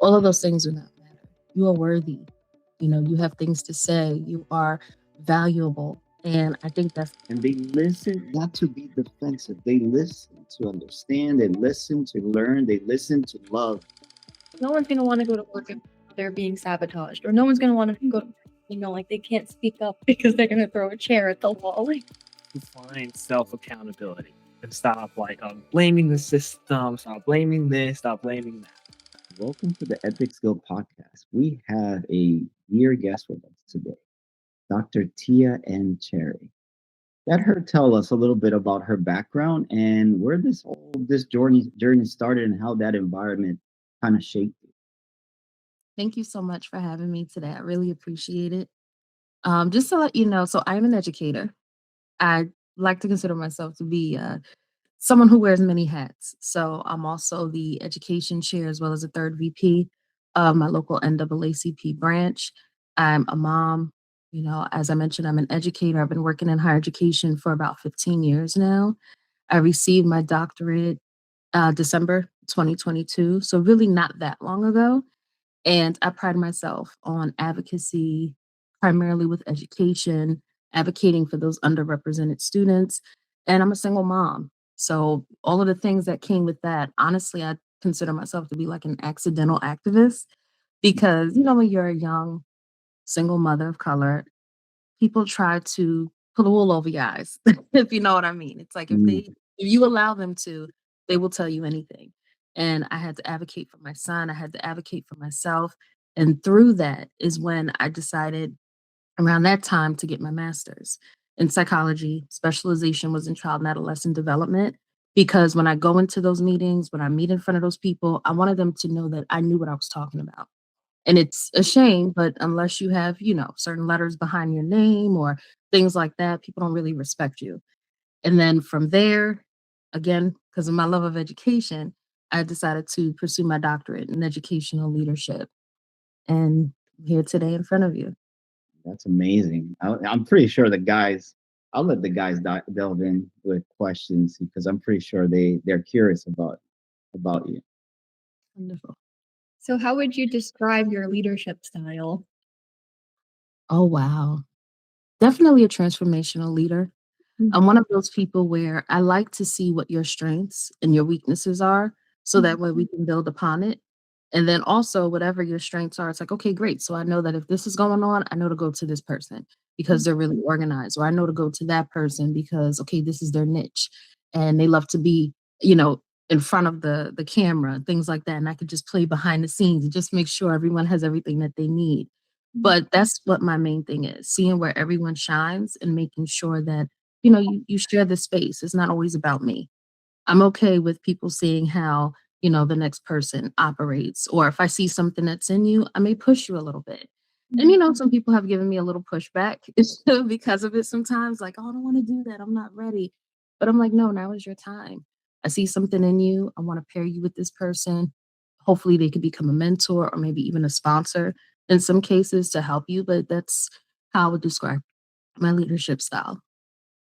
All of those things do not matter. You are worthy. You have things to say. You are valuable. And I think that's And they listen not to be defensive. They listen to understand. They listen to learn. They listen to love. No one's going to want to go to work if they're being sabotaged, or no one's going to want to go, like they can't speak up because they're going to throw a chair at the wall. Find self-accountability and stop blaming the system, stop blaming this, stop blaming that. Welcome to the Epic Skill Podcast. We have a dear guest with us today, Dr. Tia N. Cherry. Let her tell us a little bit about her background and where this journey started and how that environment kind of shaped you. Thank you so much for having me today. I really appreciate it. Just to let you know, so I'm an educator. I like to consider myself to be someone who wears many hats. So I'm also the education chair as well as a third VP of my local NAACP branch. I'm a mom. As I mentioned, I'm an educator. I've been working in higher education for about 15 years now. I received my doctorate December 2022, so really not that long ago. And I pride myself on advocacy, primarily with education, advocating for those underrepresented students. And I'm a single mom. So all of the things that came with that, honestly, I consider myself to be like an accidental activist because, when you're a young single mother of color, people try to pull the wool over your eyes, if you know what I mean. It's like if you allow them to, they will tell you anything. And I had to advocate for my son. I had to advocate for myself. And through that is when I decided around that time to get my master's in psychology. Specialization was in child and adolescent development. Because when I go into those meetings, when I meet in front of those people, I wanted them to know that I knew what I was talking about. And it's a shame, but unless you have, certain letters behind your name or things like that, people don't really respect you. And then from there, again, because of my love of education, I decided to pursue my doctorate in educational leadership. And I'm here today in front of you. That's amazing. I'm pretty sure I'll let the guys delve in with questions because I'm pretty sure they're curious about you. Wonderful. So how would you describe your leadership style? Oh, wow. Definitely a transformational leader. I'm one of those people where I like to see what your strengths and your weaknesses are so that way we can build upon it. And then also, whatever your strengths are, it's like, okay, great. So I know that if this is going on, I know to go to this person because they're really organized, or I know to go to that person because, okay, this is their niche and they love to be, in front of the camera, things like that. And I could just play behind the scenes and just make sure everyone has everything that they need. But that's what my main thing is, seeing where everyone shines and making sure that, you share the space. It's not always about me. I'm okay with people seeing how, the next person operates. Or if I see something that's in you, I may push you a little bit. And, some people have given me a little pushback because of it sometimes, like, oh, I don't want to do that. I'm not ready. But I'm like, no, now is your time. I see something in you. I want to pair you with this person. Hopefully they could become a mentor or maybe even a sponsor in some cases to help you. But that's how I would describe my leadership style.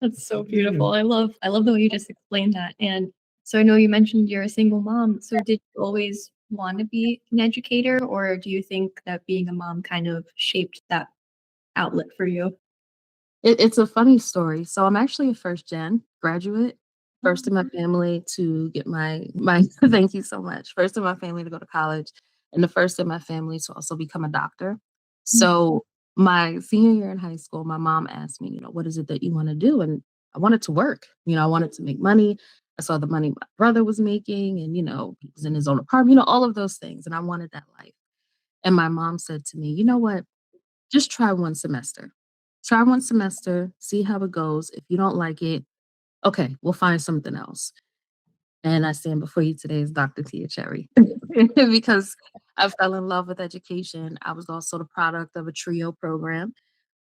That's so beautiful. I love the way you just explained that. And so I know you mentioned you're a single mom. So did you always want to be an educator, or do you think that being a mom kind of shaped that outlet for you? It's a funny story. So I'm actually a first gen graduate, first in my family to get my thank you so much. First in my family to go to college, and the first in my family to also become a doctor. So my senior year in high school, my mom asked me, what is it that you want to do? And I wanted to work. I wanted to make money. I saw the money my brother was making, and he was in his own apartment, all of those things. And I wanted that life. And my mom said to me, you know what? Just try one semester. Try one semester, see how it goes. If you don't like it, okay, we'll find something else. And I stand before you today as Dr. Tia Cherry because I fell in love with education. I was also the product of a TRIO program,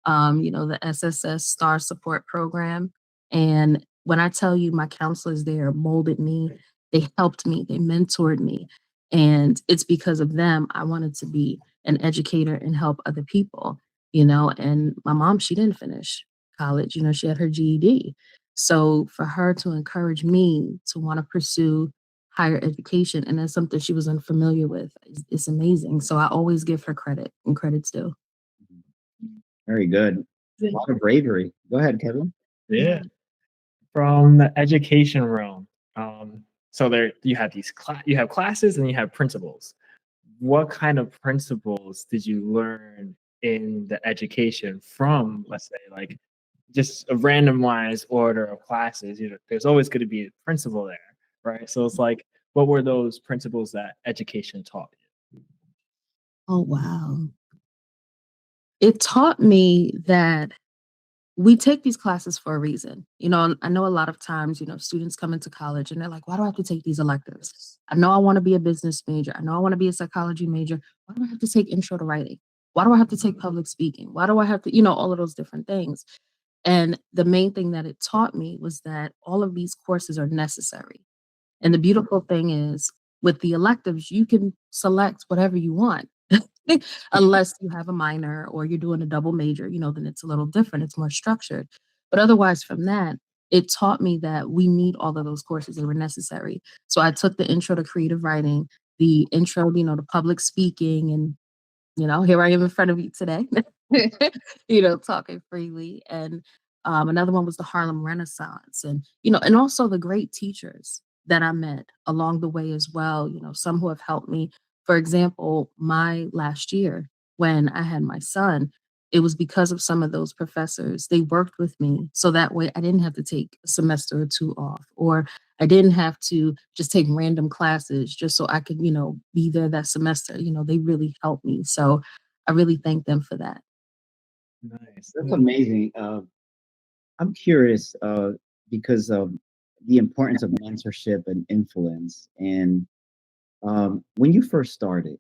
the SSS Star Support Program. And when I tell you my counselors there molded me, they helped me, they mentored me. And it's because of them I wanted to be an educator and help other people, and my mom, she didn't finish college, she had her GED. So for her to encourage me to want to pursue higher education, and that's something she was unfamiliar with. It's amazing. So I always give her credit, and credit's due. Very good. A lot of bravery. Go ahead, Kevin. Yeah. From the education realm, so there you have you have classes and you have principles. What kind of principles did you learn in the education from, let's say, like just a randomized order of classes? There's always going to be a principle there, right? So it's like, what were those principles that education taught you? Oh, wow. It taught me that we take these classes for a reason. I know a lot of times, students come into college and they're like, why do I have to take these electives? I know I want to be a business major. I know I want to be a psychology major. Why do I have to take intro to writing? Why do I have to take public speaking? Why do I have to, all of those different things? And the main thing that it taught me was that all of these courses are necessary. And the beautiful thing is, with the electives, you can select whatever you want. Unless you have a minor or you're doing a double major, then it's a little different. It's more structured. But otherwise, from that, it taught me that we need all of those courses. They were necessary. So I took the intro to creative writing, the intro, to public speaking, and here I am in front of you today, talking freely. And another one was the Harlem Renaissance, and also the great teachers that I met along the way as well. Some who have helped me. For example, my last year when I had my son, it was because of some of those professors. They worked with me so that way I didn't have to take a semester or two off, or I didn't have to just take random classes just so I could, be there that semester. They really helped me. So I really thank them for that. Nice. That's amazing. I'm curious because of the importance of mentorship and influence. And when you first started,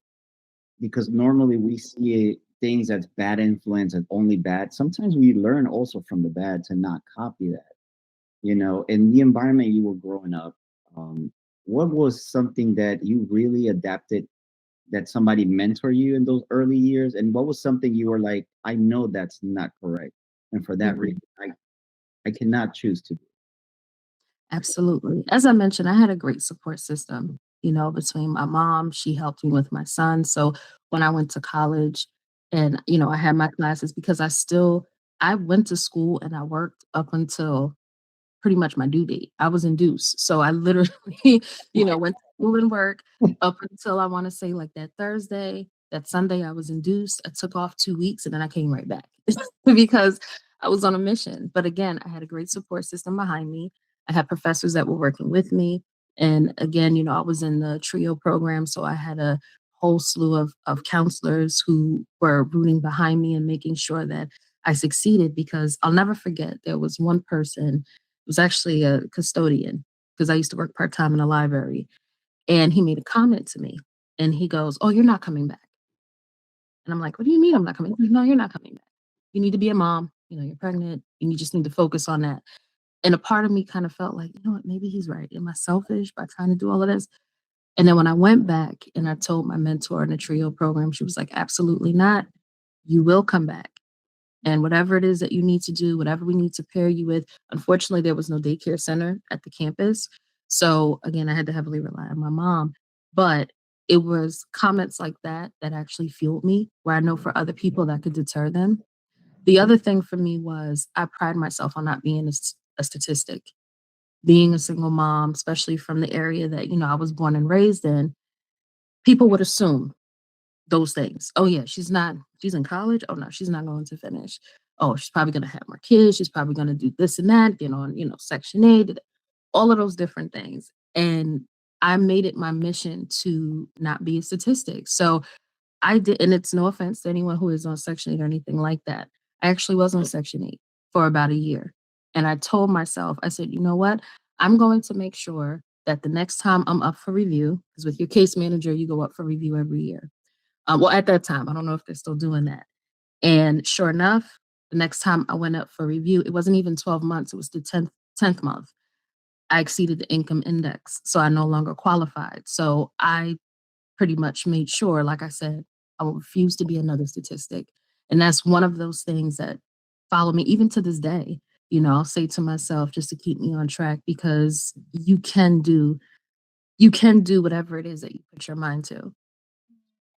because normally we see things as bad influence and only bad. Sometimes we learn also from the bad to not copy that. In the environment you were growing up, what was something that you really adapted, that somebody mentor you in those early years? And what was something you were like, I know that's not correct. And for that Mhm. reason, I cannot choose to. Absolutely. As I mentioned, I had a great support system, between my mom. She helped me with my son. So when I went to college and, I had my classes because I went to school and I worked up until pretty much my due date. I was induced. So I literally, went to school and work up until I want to say like that Thursday, that Sunday, I was induced. I took off 2 weeks and then I came right back because I was on a mission. But again, I had a great support system behind me. I had professors that were working with me. And again, I was in the trio program. So I had a whole slew of counselors who were rooting behind me and making sure that I succeeded, because I'll never forget there was one person, was actually a custodian, because I used to work part-time in a library. And he made a comment to me and he goes, "Oh, you're not coming back." And I'm like, "What do you mean I'm not coming?" He's like, "No, you're not coming back. You need to be a mom. You're pregnant and you just need to focus on that." And a part of me kind of felt like, you know what, maybe he's right. Am I selfish by trying to do all of this? And then when I went back and I told my mentor in the trio program, she was like, "Absolutely not. You will come back. And whatever it is that you need to do, whatever we need to pair you with." Unfortunately, there was no daycare center at the campus. So again, I had to heavily rely on my mom. But it was comments like that that actually fueled me, where I know for other people that could deter them. The other thing for me was I pride myself on not being a statistic. Being a single mom, especially from the area that, I was born and raised in, people would assume those things. Oh yeah, she's in college. Oh no, she's not going to finish. Oh, she's probably gonna have more kids. She's probably gonna do this and that, get on, Section 8, all of those different things. And I made it my mission to not be a statistic. So I did, and it's no offense to anyone who is on Section 8 or anything like that. I actually was on Section 8 for about a year. And I told myself, I said, you know what? I'm going to make sure that the next time I'm up for review, because with your case manager, you go up for review every year. Well, at that time, I don't know if they're still doing that. And sure enough, the next time I went up for review, it wasn't even 12 months, it was the 10th month. I exceeded the income index, so I no longer qualified. So I pretty much made sure, like I said, I will refuse to be another statistic. And that's one of those things that follow me even to this day. I'll say to myself just to keep me on track, because you can do you can do whatever it is that you put your mind to, I love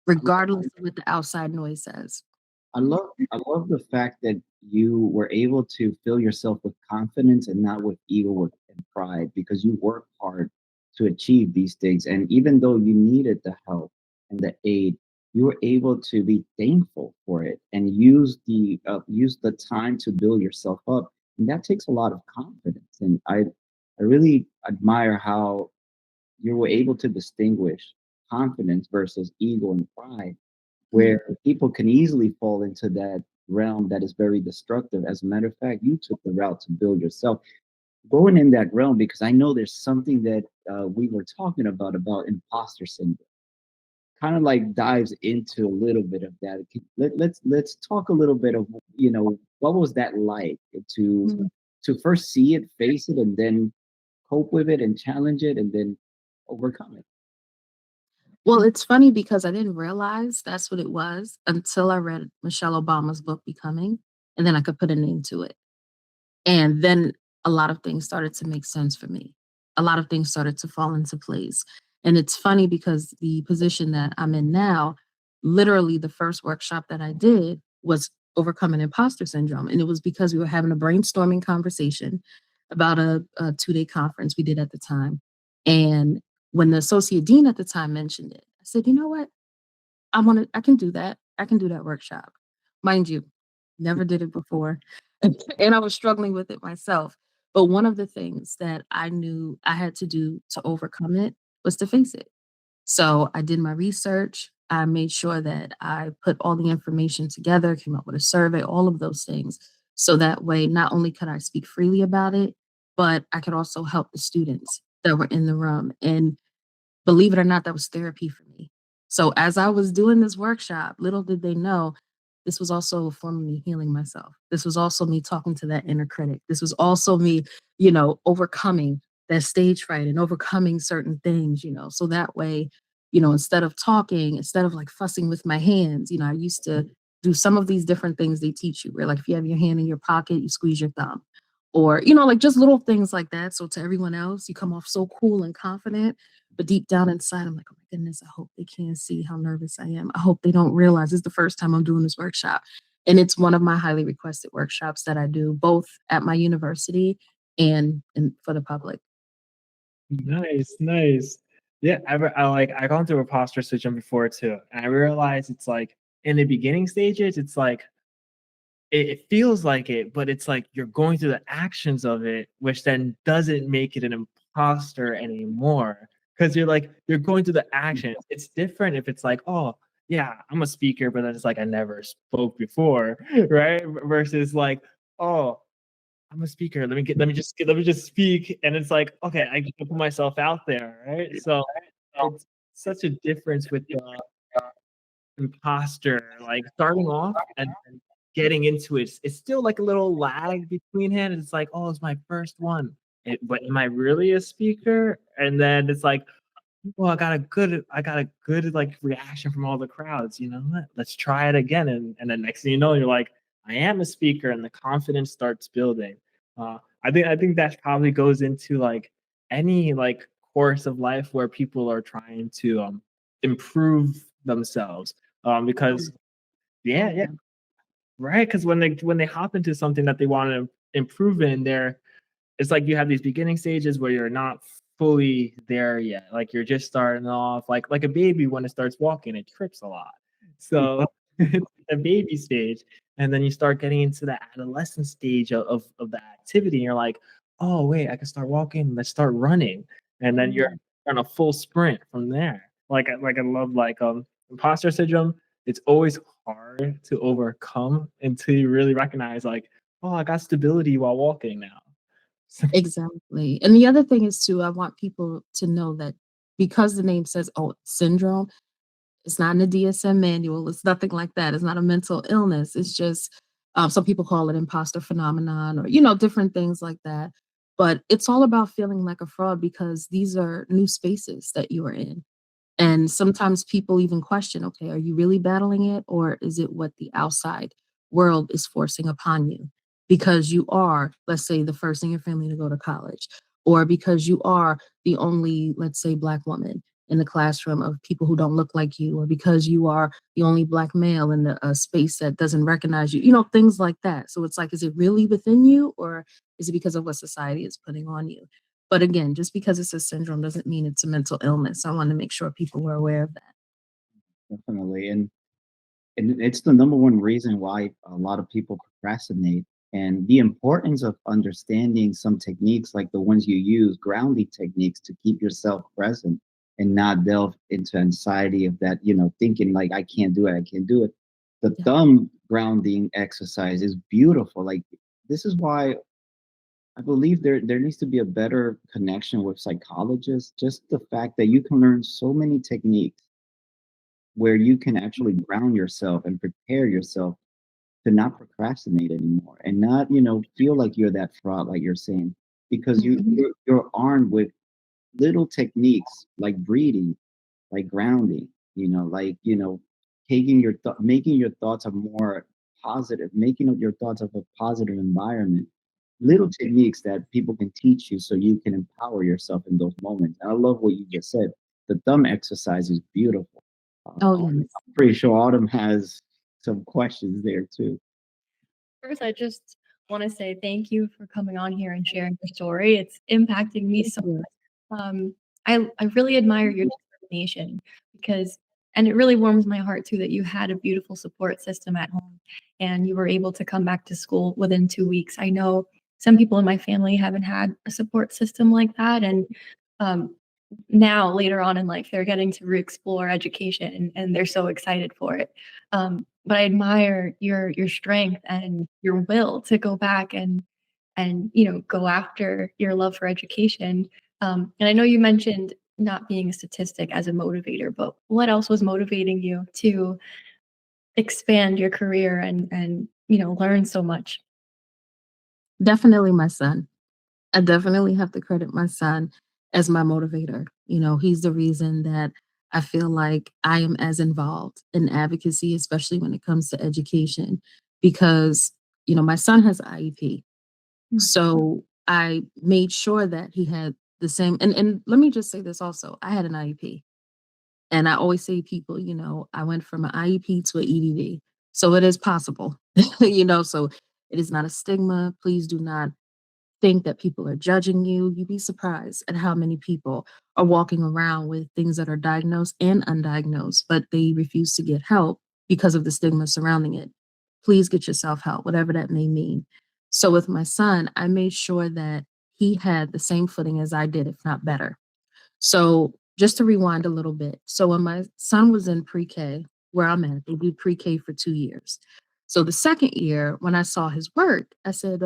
regardless of what the outside noise says. I love the fact that you were able to fill yourself with confidence and not with and pride, because you worked hard to achieve these things. And even though you needed the help and the aid, you were able to be thankful for it and use the time to build yourself up. And that takes a lot of confidence. And I really admire how you were able to distinguish confidence versus ego and pride, Mhm. where people can easily fall into that realm that is very destructive. As a matter of fact, you took the route to build yourself. Going in that realm, because I know there's something that we were talking about imposter syndrome. Kind of like dives into a little bit of that. Let's talk a little bit of what was that like to Mhm. to first see it, face it, and then cope with it and challenge it, and then overcome it. Well, it's funny because I didn't realize that's what it was until I read Michelle Obama's book, Becoming, and then I could put a name to it. And then a lot of things started to make sense for me. A lot of things started to fall into place. And it's funny because the position that I'm in now, literally the first workshop that I did was overcoming imposter syndrome. And it was because we were having a brainstorming conversation about a 2-day conference we did at the time. And when the associate dean at the time mentioned it, I said, you know what? I can do that. I can do that workshop. Mind you, never did it before. And I was struggling with it myself. But one of the things that I knew I had to do to overcome it was to face it. So I did my research. I made sure that I put all the information together, came up with a survey, all of those things. So that way, not only could I speak freely about it, but I could also help the students that were in the room. And believe it or not, that was therapy for me. So as I was doing this workshop, little did they know, this was also a form of me healing myself. This was also me talking to that inner critic. This was also me, overcoming that stage fright and overcoming certain things, so that way, instead of talking, instead of like fussing with my hands, I used to do some of these different things they teach you, where like if you have your hand in your pocket, you squeeze your thumb. Or, like just little things like that. So to everyone else, you come off so cool and confident, but deep down inside, I'm like, oh my goodness, I hope they can't see how nervous I am. I hope they don't realize it's the first time I'm doing this workshop. And it's one of my highly requested workshops that I do both at my university and for the public. Nice, nice. Yeah, I gone through imposter syndrome before too, and I realized it's like in the beginning stages, it's like it feels like it, but it's like you're going through the actions of it, which then doesn't make it an imposter anymore. Because you're going through the actions. It's different if it's like, oh yeah, I'm a speaker, but then it's like I never spoke before, right? Versus like, oh, I'm a speaker. Let me just speak. And it's like, okay, I can put myself out there, right? So it's such a difference with the imposter, like starting off and getting into it. It's still like a little lag between it. It's like, oh, it's my first one. But am I really a speaker? And then it's like, well, I got a good like reaction from all the crowds. You know what? Let's try it again. And then next thing you know, you're like, I am a speaker, and the confidence starts building. I think that probably goes into like any like course of life where people are trying to improve themselves. Because yeah, right. Because when they hop into something that they want to improve in, it's like you have these beginning stages where you're not fully there yet. Like you're just starting off, like a baby when it starts walking, it trips a lot. So it's a baby stage, and then you start getting into the adolescent stage of the activity, and you're like, oh wait, I can start walking. Let's start running, and then you're on a full sprint from there. I love imposter syndrome. It's always hard to overcome until you really recognize like, oh, I got stability while walking now. Exactly. And the other thing is too, I want people to know that because the name says, oh, syndrome, it's not in the DSM manual. It's nothing like that. It's not a mental illness. It's just some people call it imposter phenomenon or, different things like that. But it's all about feeling like a fraud because these are new spaces that you are in. And sometimes people even question, okay, are you really battling it? Or is it what the outside world is forcing upon you? Because you are, let's say, the first in your family to go to college, or because you are the only, let's say, Black woman in the classroom of people who don't look like you, or because you are the only Black male in the space that doesn't recognize you, things like that. So it's like, is it really within you, or is it because of what society is putting on you? But again, just because it's a syndrome doesn't mean it's a mental illness. I want to make sure people were aware of that. Definitely. And it's the number one reason why a lot of people procrastinate. And the importance of understanding some techniques like the ones you use, grounding techniques, to keep yourself present and not delve into anxiety of that, thinking like, I can't do it, I can't do it. The Yeah. thumb grounding exercise is beautiful. Like, this is why I believe there needs to be a better connection with psychologists. Just the fact that you can learn so many techniques where you can actually ground yourself and prepare yourself to not procrastinate anymore, and not, feel like you're that fraud, like you're saying, because Mhm. you're armed with little techniques like breathing, like grounding, like, taking making your thoughts a more positive, making your thoughts of a positive environment. Little techniques that people can teach you so you can empower yourself in those moments. And I love what you just said. The thumb exercise is beautiful. Oh, I'm yes. pretty sure Autumn has some questions there too. First, I just want to say thank you for coming on here and sharing your story. It's impacting me Thank so you. I really admire your determination because, and it really warms my heart too that you had a beautiful support system at home and you were able to come back to school within 2 weeks. I know some people in my family haven't had a support system like that, and um, now later on in life they're getting to re-explore education and they're so excited for it. But I admire your strength and your will to go back and go after your love for education. And I know you mentioned not being a statistic as a motivator, but what else was motivating you to expand your career and learn so much? Definitely my son. I definitely have to credit my son as my motivator. He's the reason that I feel like I am as involved in advocacy, especially when it comes to education, because, my son has IEP. Mm. So I made sure that he had the same. And let me just say this also, I had an IEP. And I always say to people, I went from an IEP to an EDD. So it is possible, so it is not a stigma. Please do not think that people are judging you. You'd be surprised at how many people are walking around with things that are diagnosed and undiagnosed, but they refuse to get help because of the stigma surrounding it. Please get yourself help, whatever that may mean. So with my son, I made sure that he had the same footing as I did, if not better. So just to rewind a little bit. So when my son was in pre-K, where I'm at, they do pre-K for 2 years. So the second year, when I saw his work, I said,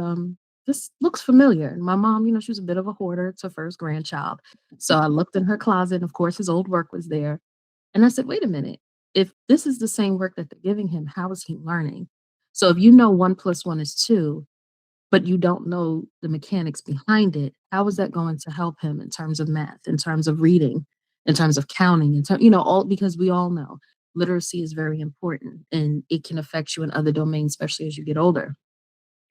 this looks familiar. And my mom, she was a bit of a hoarder. It's her first grandchild. So I looked in her closet, and of course, his old work was there. And I said, wait a minute. If this is the same work that they're giving him, how is he learning? So if you know 1 + 1 is 2, but you don't know the mechanics behind it, how is that going to help him in terms of math, in terms of reading, in terms of counting, all, because we all know literacy is very important and it can affect you in other domains, especially as you get older.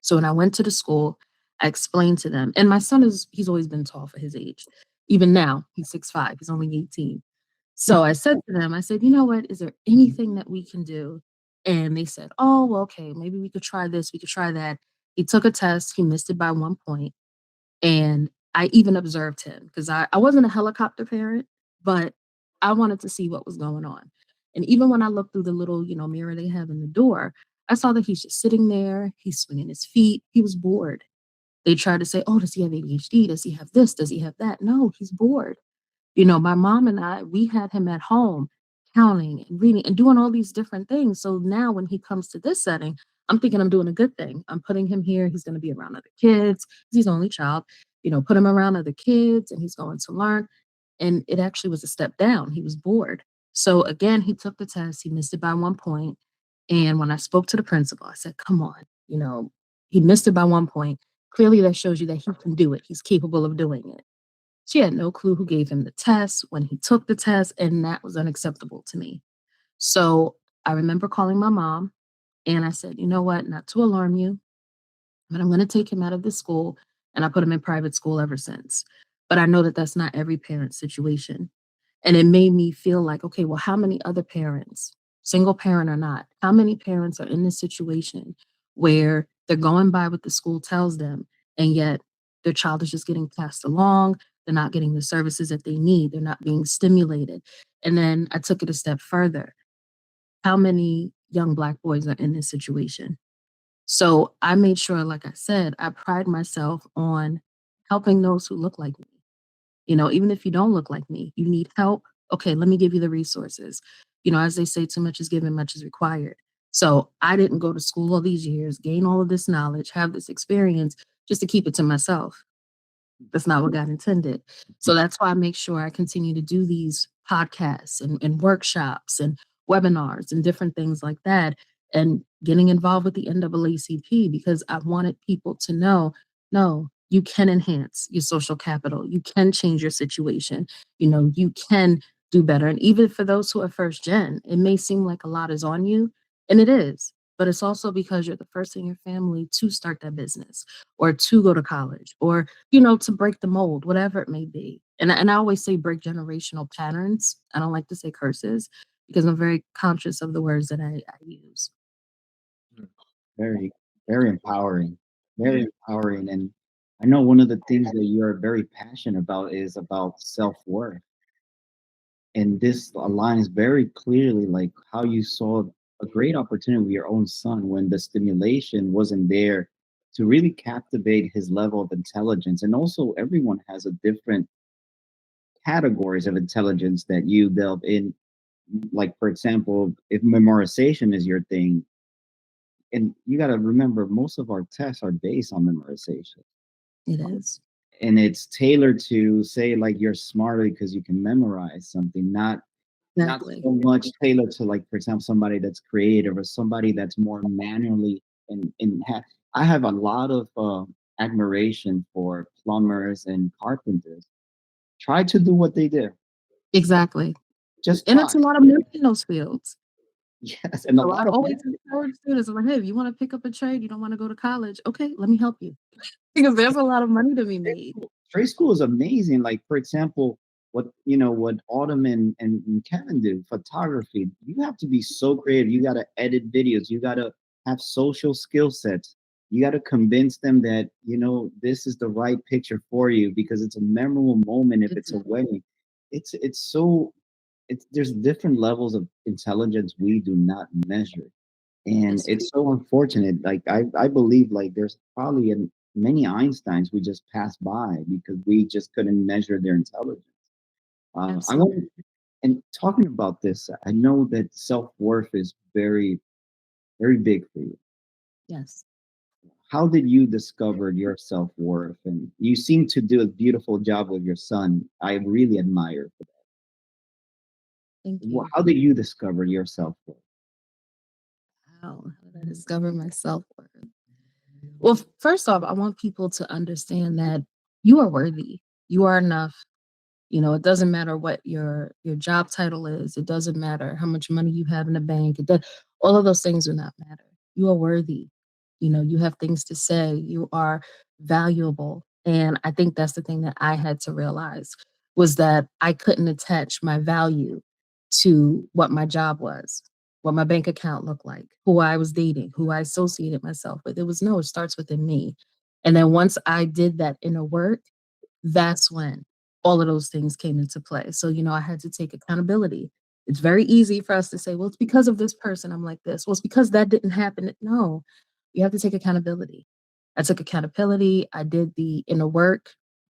So when I went to the school, I explained to them, and my son he's always been tall for his age. Even now, he's 6'5", he's only 18. So I said to them, I said, you know what, is there anything that we can do? And they said, oh, well, okay, maybe we could try this, we could try that. He took a test, he missed it by 1 point. And I even observed him because I wasn't a helicopter parent, but I wanted to see what was going on. And even when I looked through the little, mirror they have in the door, I saw that he's just sitting there, he's swinging his feet, he was bored. They tried to say, oh, does he have ADHD? Does he have this? Does he have that? No, he's bored. My mom and I, we had him at home counting and reading and doing all these different things. So now when he comes to this setting, I'm thinking I'm doing a good thing. I'm putting him here. He's going to be around other kids. He's the only child, put him around other kids and he's going to learn. And it actually was a step down. He was bored. So again, he took the test. He missed it by 1 point. And when I spoke to the principal, I said, come on, he missed it by 1 point. Clearly that shows you that he can do it. He's capable of doing it. She had no clue who gave him the test, when he took the test, and that was unacceptable to me. So I remember calling my mom and I said, you know what, not to alarm you, but I'm going to take him out of the school and I put them in private school ever since. But I know that that's not every parent's situation. And it made me feel like, okay, well, how many other parents, single parent or not, how many parents are in this situation where they're going by what the school tells them, and yet their child is just getting passed along, they're not getting the services that they need, they're not being stimulated. And then I took it a step further. How many young Black boys are in this situation? So I made sure, like I said, I pride myself on helping those who look like me. Even if you don't look like me, you need help. Okay, let me give you the resources. As they say, too much is given, much is required. So I didn't go to school all these years, gain all of this knowledge, have this experience just to keep it to myself. That's not what God intended. So that's why I make sure I continue to do these podcasts and workshops and webinars and different things like that, and getting involved with the NAACP because I wanted people to know, no, you can enhance your social capital. You can change your situation. You can do better. And even for those who are first gen, it may seem like a lot is on you, and it is, but it's also because you're the first in your family to start that business or to go to college or to break the mold, whatever it may be. And I always say break generational patterns. I don't like to say curses because I'm very conscious of the words that I use. Very, very empowering. Very empowering. And I know one of the things that you're very passionate about is about self-worth. And this aligns very clearly like how you saw a great opportunity with your own son when the stimulation wasn't there to really captivate his level of intelligence. And also everyone has a different categories of intelligence that you delve in. Like for example, if memorization is your thing, and you got to remember most of our tests are based on memorization, It is. and it's tailored to say like you're smarter because you can memorize something, not Exactly. so much tailored to like for example somebody that's creative or somebody that's more manually I have a lot of admiration for plumbers and carpenters. Try to do what they do. Exactly. Just And try. it's a lot of men in those fields. Yes, and a So I lot of always encourage students, I'm like, hey, if you want to pick up a trade, you don't want to go to college, okay, let me help you. Because there's a lot of money to be made. trade school is amazing. Like for example, what Autumn and Kevin do, photography. You have to be so creative. You got to edit videos. You got to have social skill sets. You got to convince them that this is the right picture for you because it's a memorable moment. If it's a Exactly. wedding, it's there's different levels of intelligence we do not measure. And Yes. it's so unfortunate. Like I believe like there's probably many Einsteins we just passed by because we just couldn't measure their intelligence. I Absolutely. want and talking about this, I know that self-worth is very, very big for you. Yes. How did you discover your self-worth? And you seem to do a beautiful job with your son. I really admire. Thank you. How did you discover your self-worth? How did I discover my self-worth? Well, first off, I want people to understand that you are worthy. You are enough. It doesn't matter what your job title is. It doesn't matter how much money you have in the bank. All of those things do not matter. You are worthy. You have things to say. You are valuable. And I think that's the thing that I had to realize was that I couldn't attach my value to what my job was, what my bank account looked like, who I was dating, who I associated myself with. It was no, it starts within me. And then once I did that inner work, that's when all of those things came into play. So, I had to take accountability. It's very easy for us to say, well, it's because of this person I'm like this. Well, it's because that didn't happen. No, you have to take accountability. I took accountability. I did the inner work.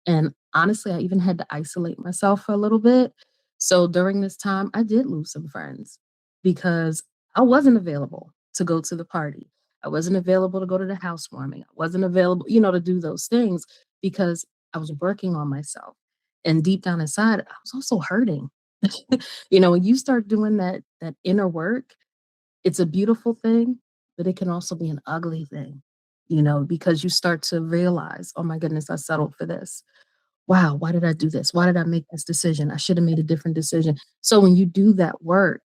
And honestly, I even had to isolate myself for a little bit. So during this time, I did lose some friends because I wasn't available to go to the party. I wasn't available to go to the housewarming. I wasn't available, to do those things because I was working on myself. And deep down inside, I was also hurting. When you start doing that inner work, it's a beautiful thing, but it can also be an ugly thing, because you start to realize, oh my goodness, I settled for this. Wow, why did I do this? Why did I make this decision? I should have made a different decision. So when you do that work,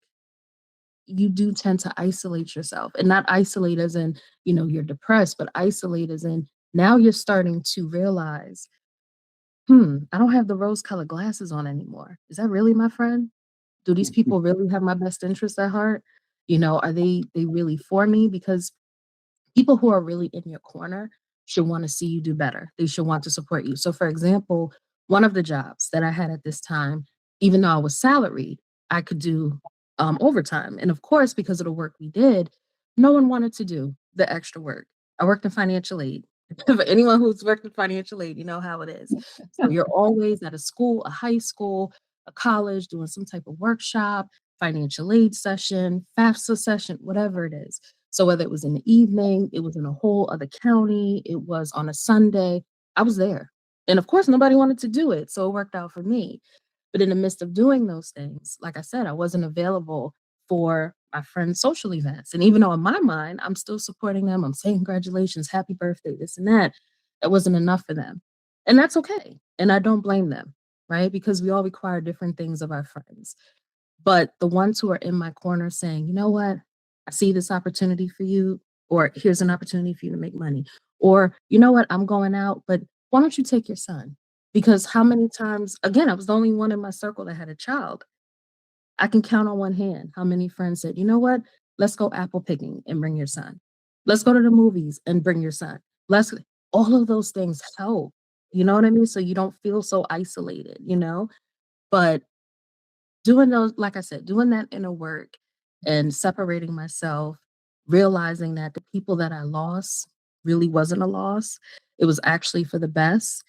you do tend to isolate yourself, and not isolate as in, you're depressed, but isolate as in Now you're starting to realize, I don't have the rose-colored glasses on anymore. Is that really my friend? Do these people really have my best interest at heart? Are they really for me? Because people who are really in your corner should want to see you do better. They should want to support you. So, for example, one of the jobs that I had at this time, even though I was salaried, I could do overtime. And of course, because of the work we did, no one wanted to do the extra work. I worked in financial aid. For anyone who's worked in financial aid, you know how it is. So you're always at a school, a high school, a college, doing some type of workshop, financial aid session, FAFSA session, whatever it is. So whether it was in the evening, it was in a whole other county, it was on a Sunday, I was there. And of course, nobody wanted to do it. So it worked out for me. But in the midst of doing those things, like I said, I wasn't available for my friends' social events. And even though in my mind, I'm still supporting them, I'm saying congratulations, happy birthday, this and that, it wasn't enough for them. And that's okay. And I don't blame them, right? Because we all require different things of our friends. But the ones who are in my corner saying, you know what, I see this opportunity for you, or here's an opportunity for you to make money, or you know what, I'm going out, but why don't you take your son? Because how many times, again, I was the only one in my circle that had a child. I can count on one hand how many friends said, you know what, let's go apple picking and bring your son. Let's go to the movies and bring your son. Let's, all of those things help. You know what I mean? So you don't feel so isolated. But doing those, like I said, doing that inner work and separating myself, realizing that the people that I lost really wasn't a loss. It was actually for the best,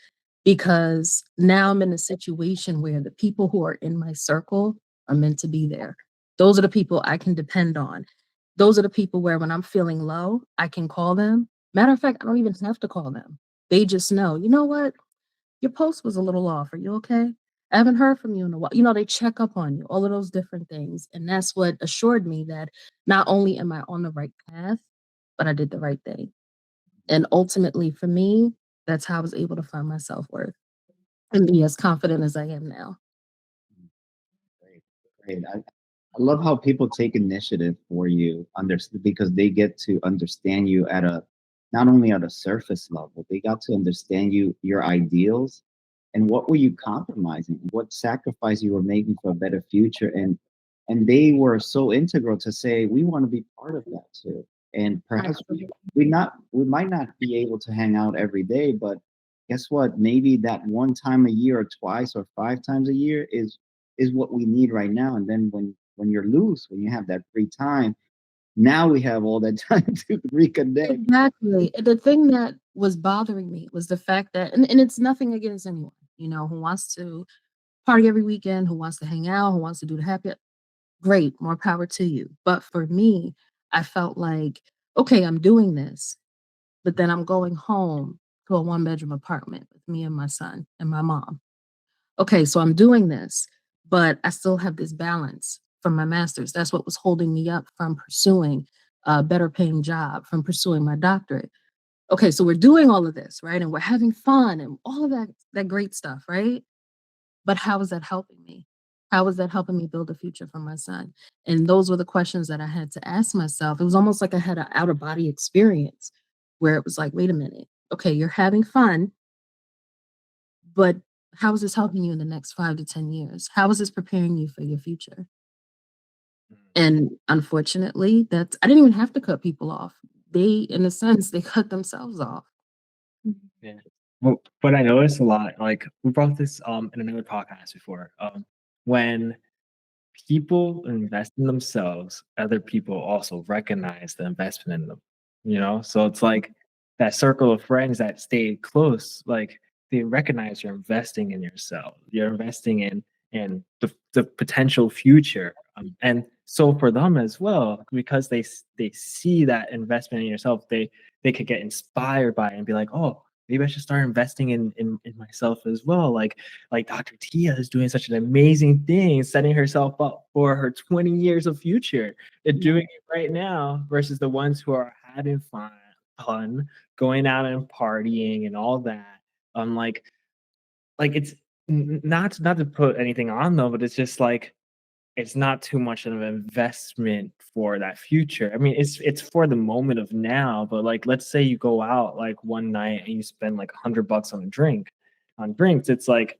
because now I'm in a situation where the people who are in my circle are meant to be there. Those are the people I can depend on. Those are the people where when I'm feeling low, I can call them. Matter of fact, I don't even have to call them. They just know, you know what? Your post was a little off. Are you okay? I haven't heard from you in a while. They check up on you, all of those different things. And that's what assured me that not only am I on the right path, but I did the right thing. And ultimately, for me, that's how I was able to find my self worth and be as confident as I am now. Great, great. I love how people take initiative for you, because they get to understand you at a not only at a surface level, they got to understand you, your ideals, and what were you compromising, what sacrifice you were making for a better future, and they were so integral to say we want to be part of that too. And perhaps Absolutely. we might not be able to hang out every day, but guess what? Maybe that one time a year, or twice, or 5 times a year is what we need right now. And then when you're loose, when you have that free time, now we have all that time to reconnect. Exactly. And the thing that was bothering me was the fact that, and it's nothing against anyone, who wants to party every weekend, who wants to hang out, who wants to do the happy. Great, more power to you. But for me, I felt like, okay, I'm doing this, but then I'm going home to a one-bedroom apartment with me and my son and my mom. Okay, so I'm doing this, but I still have this balance from my master's. That's what was holding me up from pursuing a better paying job, from pursuing my doctorate. Okay, so we're doing all of this, right? And we're having fun and all of that great stuff, right? But how is that helping me? How is that helping me build a future for my son? And those were the questions that I had to ask myself. It was almost like I had an out of body experience where it was like, wait a minute. Okay, you're having fun, but how is this helping you in the next 5 to 10 years? How is this preparing you for your future? And unfortunately, I didn't even have to cut people off. They, in a sense, they cut themselves off. Yeah. Well, but I noticed a lot, like we brought this in another podcast before. When people invest in themselves, other people also recognize the investment in them. So it's like that circle of friends that stayed close, like they recognize you're investing in yourself. You're investing in the potential future. And so for them as well, because they see that investment in yourself, they could get inspired by it and be like, oh, maybe I should start investing in myself as well. Like Dr. Tia is doing such an amazing thing, setting herself up for her 20 years of future and doing it right now versus the ones who are having fun, going out and partying and all that. Like it's not to put anything on them, but it's just like it's not too much of an investment for that future. I mean, it's for the moment of now, but like let's say you go out like one night and you spend like $100 on a drink, on drinks, it's like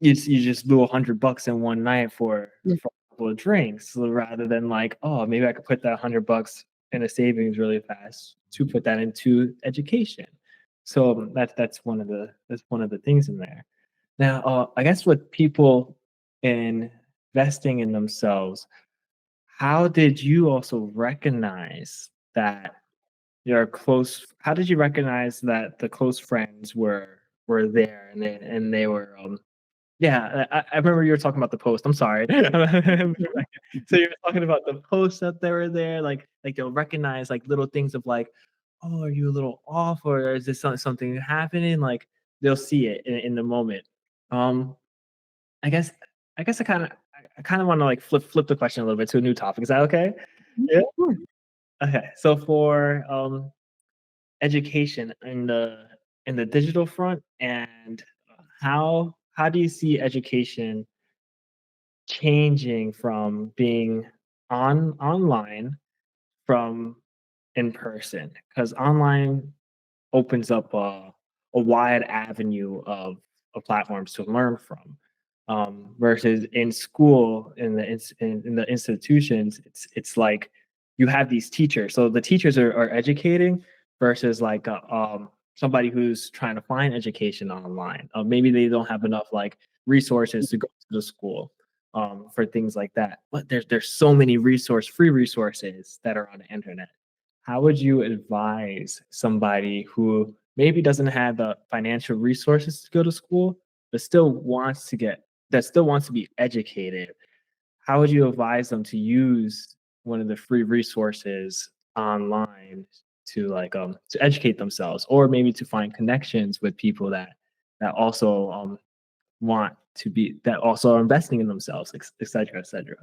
you just blew $100 in one night Yeah. for a couple of drinks, so rather than like, oh, maybe I could put that $100 in a savings really fast to put that into education. So that's one of the things in there. Now, I guess with people investing in themselves, how did you also recognize that your close? How did you recognize that the close friends were there and they were yeah, I remember you were talking about the post. I'm sorry. So you're talking about the posts that they were there, like they'll recognize like little things of like, oh, are you a little off, or is this something happening? Like they'll see it in the moment. Um, I guess I kind of want to like flip the question a little bit to a new topic. Is that okay? Yeah. Sure. Okay. So for education in the digital front, and how do you see education changing from being online from in person? Because online opens up a wide avenue of platforms to learn from, versus in school in the institutions, it's like you have these teachers, so the teachers are educating versus like somebody who's trying to find education online. Maybe they don't have enough like resources to go to the school for things like that, but there's so many free resources that are on the internet. How would you advise somebody who maybe doesn't have the financial resources to go to school, but still wants to be educated? How would you advise them to use one of the free resources online to educate themselves, or maybe to find connections with people that also want to be that also are investing in themselves, et cetera, et cetera.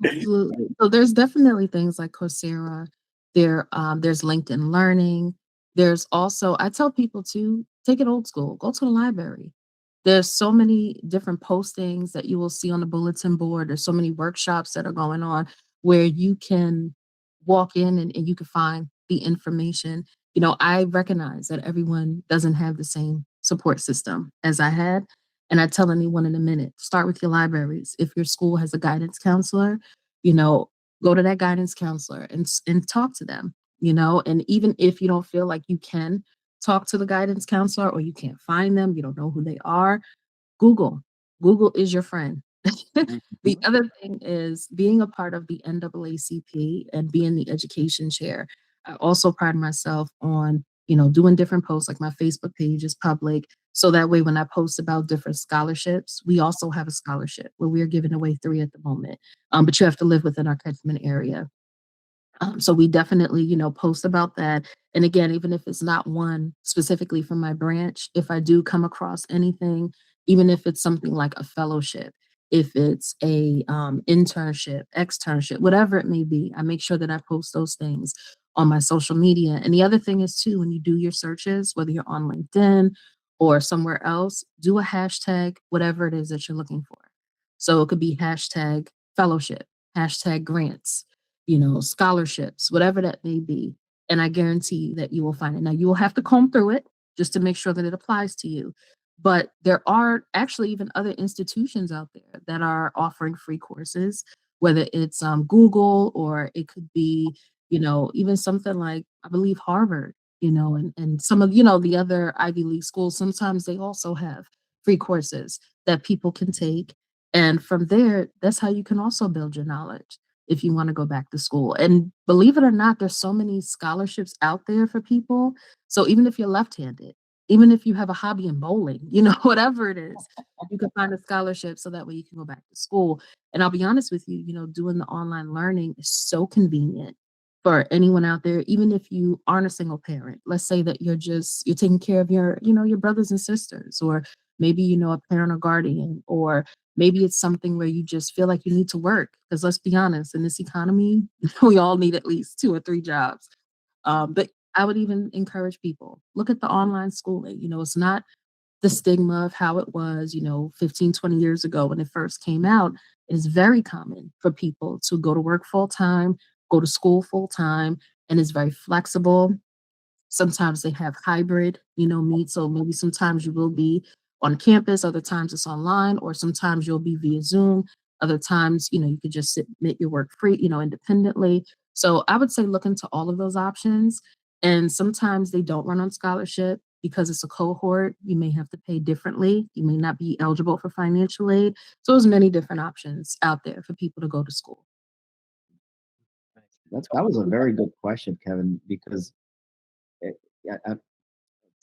Absolutely. So there's definitely things like Coursera. There's LinkedIn Learning. There's also, I tell people to take it old school. Go to the library. There's so many different postings that you will see on the bulletin board. There's so many workshops that are going on where you can walk in and you can find the information. I recognize that everyone doesn't have the same support system as I had. And I tell anyone in a minute, start with your libraries. If your school has a guidance counselor, you know, go to that guidance counselor and talk to them, and even if you don't feel like you can talk to the guidance counselor or you can't find them, you don't know who they are, Google. Google is your friend. The Mhm. other thing is being a part of the NAACP and being the education chair. I also pride myself on, doing different posts, like my Facebook page is public. So that way, when I post about different scholarships, we also have a scholarship where we are giving away 3 at the moment. But you have to live within our catchment area. So we definitely, post about that. And again, even if it's not one specifically from my branch, if I do come across anything, even if it's something like a fellowship, if it's a internship, externship, whatever it may be, I make sure that I post those things on my social media. And the other thing is too, when you do your searches, whether you're on LinkedIn or somewhere else, do a hashtag, whatever it is that you're looking for. So it could be hashtag fellowship, hashtag grants, scholarships, whatever that may be. And I guarantee that you will find it. Now, you will have to comb through it just to make sure that it applies to you. But there are actually even other institutions out there that are offering free courses, whether it's Google or it could be, even something like, I believe, Harvard, and some of, the other Ivy League schools. Sometimes they also have free courses that people can take. And from there, that's how you can also build your knowledge if you want to go back to school. And believe it or not, there's so many scholarships out there for people. So even if you're left-handed, even if you have a hobby in bowling, whatever it is, you can find a scholarship so that way you can go back to school. And I'll be honest with you, doing the online learning is so convenient for anyone out there, even if you aren't a single parent. Let's say that you're taking care of your brothers and sisters, or maybe, a parent or guardian, or maybe it's something where you just feel like you need to work. Because let's be honest, in this economy, we all need at least 2 or 3 jobs. But I would even encourage people, look at the online schooling. It's not the stigma of how it was, 15, 20 years ago when it first came out. it is very common for people to go to work full time, go to school full time, and it's very flexible. Sometimes they have hybrid, meet. So maybe sometimes you will be on campus, other times it's online, or sometimes you'll be via Zoom. Other times, you could just submit your work free, independently. So I would say look into all of those options. And sometimes they don't run on scholarship because it's a cohort. You may have to pay differently. You may not be eligible for financial aid. So there's many different options out there for people to go to school. That was a very good question, Kevin, because yeah,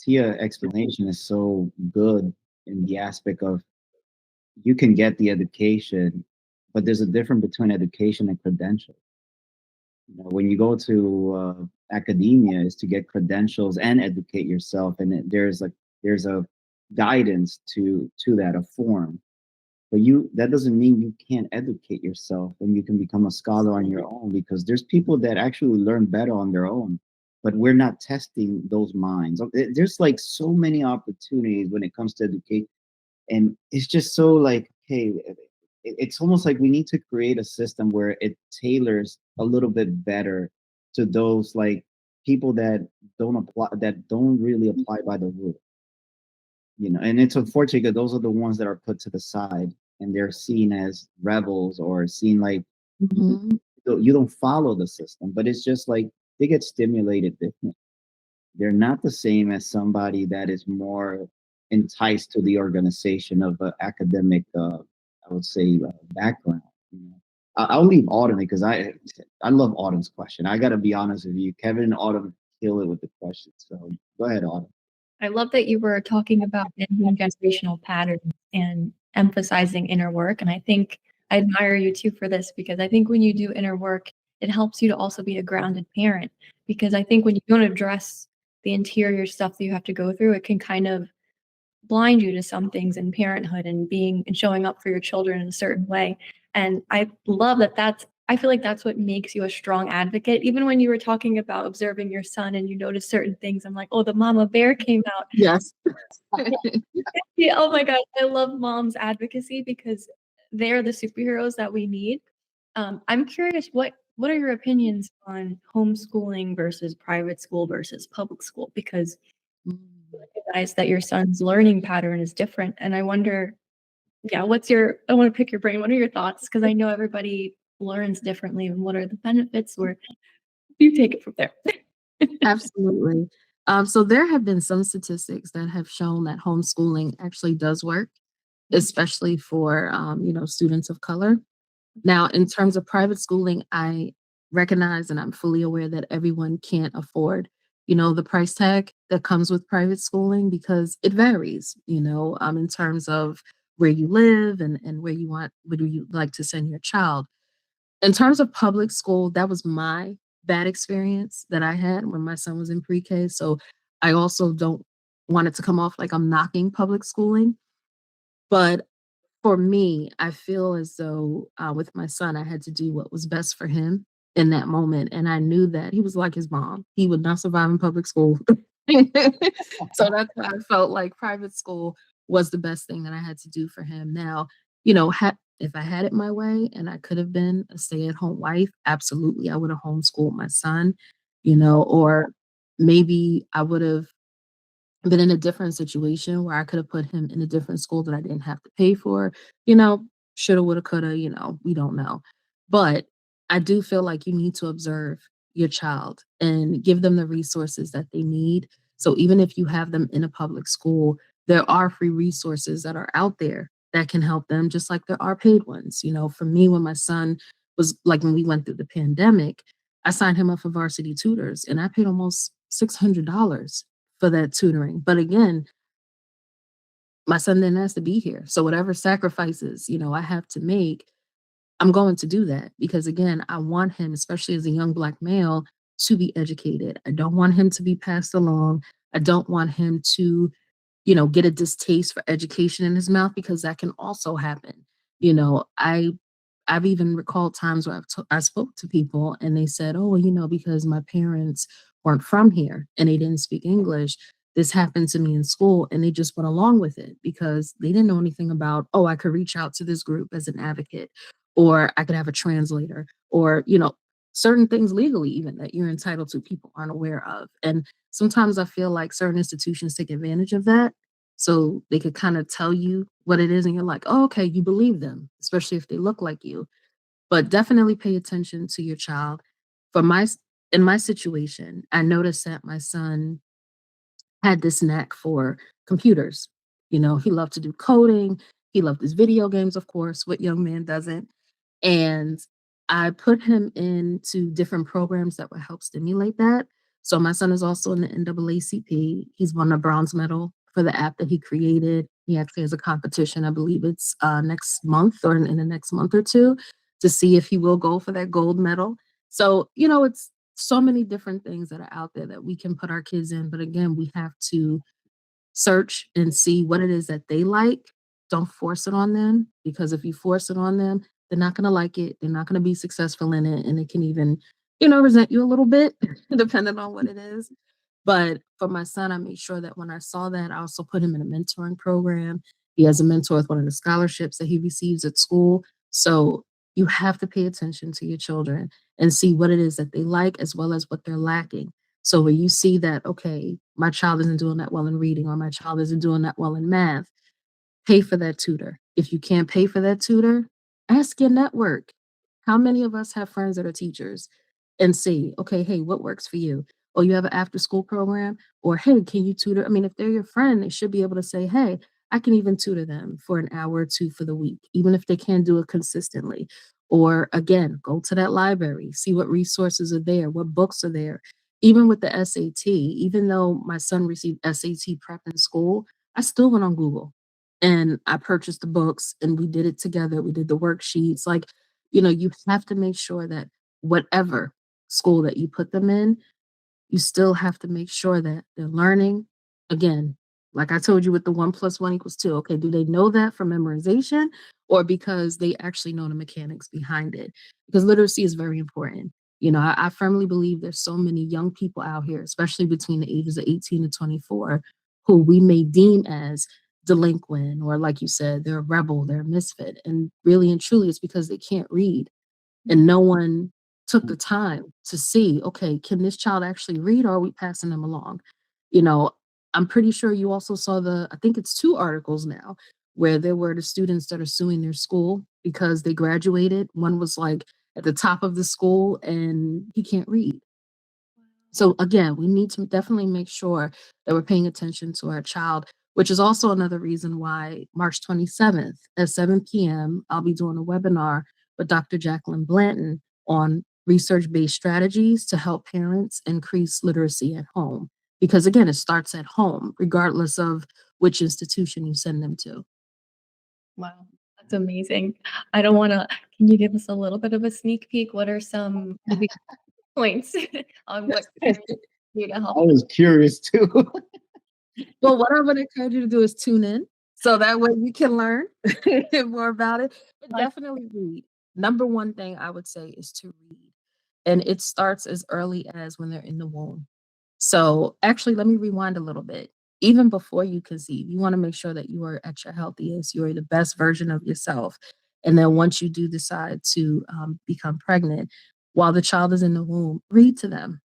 Tia explanation is so good in the aspect of you can get the education, but there's a difference between education and credentials. When you go to academia, is to get credentials and educate yourself, and there's a guidance to that, a form. But that doesn't mean you can't educate yourself and you can become a scholar on your own, because there's people that actually learn better on their own, but we're not testing those minds. There's like so many opportunities when it comes to education, and it's just so like, hey, it's almost like we need to create a system where it tailors a little bit better to those like people that don't really apply by the rule. And it's unfortunate that those are the ones that are put to the side, and they're seen as rebels or seen like Mhm. you don't follow the system. But it's just like they get stimulated differently. They're not the same as somebody that is more enticed to the organization of an academic, I would say, background. I'll leave Autumn because I love Autumn's question. I got to be honest with you, Kevin and Autumn kill it with the question. So go ahead, Autumn. I love that you were talking about ending generational patterns and emphasizing inner work. And I think I admire you too for this, because I think when you do inner work, it helps you to also be a grounded parent. Because I think when you don't address the interior stuff that you have to go through, it can kind of blind you to some things in parenthood and being and showing up for your children in a certain way. And I love that I feel like that's what makes you a strong advocate. Even when you were talking about observing your son and you notice certain things, I'm like, oh, the mama bear came out. Yes. Yeah, oh my God, I love mom's advocacy because they're the superheroes that we need. I'm curious, what are your opinions on homeschooling versus private school versus public school? Because Mm. recognize that your son's learning pattern is different. And I wonder, yeah, I want to pick your brain. What are your thoughts? Because I know everybody learns differently, and what are the benefits, or you take it from there. Absolutely. So there have been some statistics that have shown that homeschooling actually does work, especially for students of color. Now, in terms of private schooling, I recognize and I'm fully aware that everyone can't afford, the price tag that comes with private schooling because it varies, in terms of where you live and where you like to send your child. In terms of public school, that was my bad experience that I had when my son was in pre-K. So I also don't want it to come off like I'm knocking public schooling. But for me, I feel as though with my son, I had to do what was best for him in that moment. And I knew that he was like his mom. He would not survive in public school. So that's why I felt like private school was the best thing that I had to do for him. Now, if I had it my way and I could have been a stay-at-home wife, absolutely, I would have homeschooled my son, or maybe I would have been in a different situation where I could have put him in a different school that I didn't have to pay for, you know, shoulda, woulda, coulda, we don't know. But I do feel like you need to observe your child and give them the resources that they need. So even if you have them in a public school, there are free resources that are out there that can help them, just like there are paid ones. For me, when my son was like when we went through the pandemic, I signed him up for varsity tutors and I paid almost $600 for that tutoring. But again, my son then has to be here. So whatever sacrifices, I have to make, I'm going to do that because again, I want him, especially as a young Black male, to be educated. I don't want him to be passed along. I don't want him to, get a distaste for education in his mouth because that can also happen. I've even recalled times where I spoke to people and they said, oh, well, because my parents weren't from here and they didn't speak English, this happened to me in school, and they just went along with it because they didn't know anything about, oh, I could reach out to this group as an advocate, or I could have a translator, or, certain things legally even that you're entitled to, people aren't aware of. And sometimes I feel like certain institutions take advantage of that. So they could kind of tell you what it is, and you're like, oh, okay, you believe them, especially if they look like you. But definitely pay attention to your child. For my In my situation, I noticed that my son had this knack for computers. He loved to do coding. He loved his video games, of course. What young man doesn't? And I put him into different programs that would help stimulate that. So my son is also in the NAACP. He's won a bronze medal for the app that he created. He actually has a competition, I believe it's next month or in the next month or two, to see if he will go for that gold medal. So, it's so many different things that are out there that we can put our kids in. But again, we have to search and see what it is that they like. Don't force it on them, because if you force it on them, they're not going to like it. They're not going to be successful in it. And it can even, resent you a little bit, depending on what it is. But for my son, I made sure that when I saw that, I also put him in a mentoring program. He has a mentor with one of the scholarships that he receives at school. So you have to pay attention to your children and see what it is that they like as well as what they're lacking. So when you see that, okay, my child isn't doing that well in reading, or my child isn't doing that well in math, pay for that tutor. If you can't pay for that tutor, ask your network. How many of us have friends that are teachers, and see, okay, hey, what works for you? Or you have an after school program, or hey, can you tutor? I mean, if they're your friend, they should be able to say, hey, I can even tutor them for an hour or two for the week, even if they can't do it consistently. Or again, go to that library, see what resources are there, what books are there. Even with the SAT, even though my son received SAT prep in school, I still went on Google and I purchased the books and we did it together. We did the worksheets. Like, you have to make sure that whatever school that you put them in, you still have to make sure that they're learning. Again, like I told you with the 1 + 1 = 2. Okay, do they know that from memorization, or because they actually know the mechanics behind it? Because literacy is very important. I firmly believe there's so many young people out here, especially between the ages of 18 to 24, who we may deem as delinquent, or like you said, they're a rebel, they're a misfit. And really and truly, it's because they can't read, and no one took the time to see, okay, can this child actually read, or are we passing them along? You know, I'm pretty sure you also saw I think it's two articles now, where there were the students that are suing their school because they graduated. One was like at the top of the school and he can't read. So again, we need to definitely make sure that we're paying attention to our child, which is also another reason why March 27th at 7 p.m., I'll be doing a webinar with Dr. Jacqueline Blanton on research-based strategies to help parents increase literacy at home. Because again, it starts at home, regardless of which institution you send them to. Wow, that's amazing. I don't want to. Can you give us a little bit of a sneak peek? What are some maybe points on what parents do to I help? was curious too. Well, what I'm going to encourage you to do is tune in, so that way you can learn more about it. But Like, definitely read. Number one thing I would say is to read. And it starts as early as when they're in the womb. So actually, let me rewind a little bit. Even before you conceive, you want to make sure that you are at your healthiest, you're the best version of yourself. And then once you do decide to become pregnant, while the child is in the womb, read to them.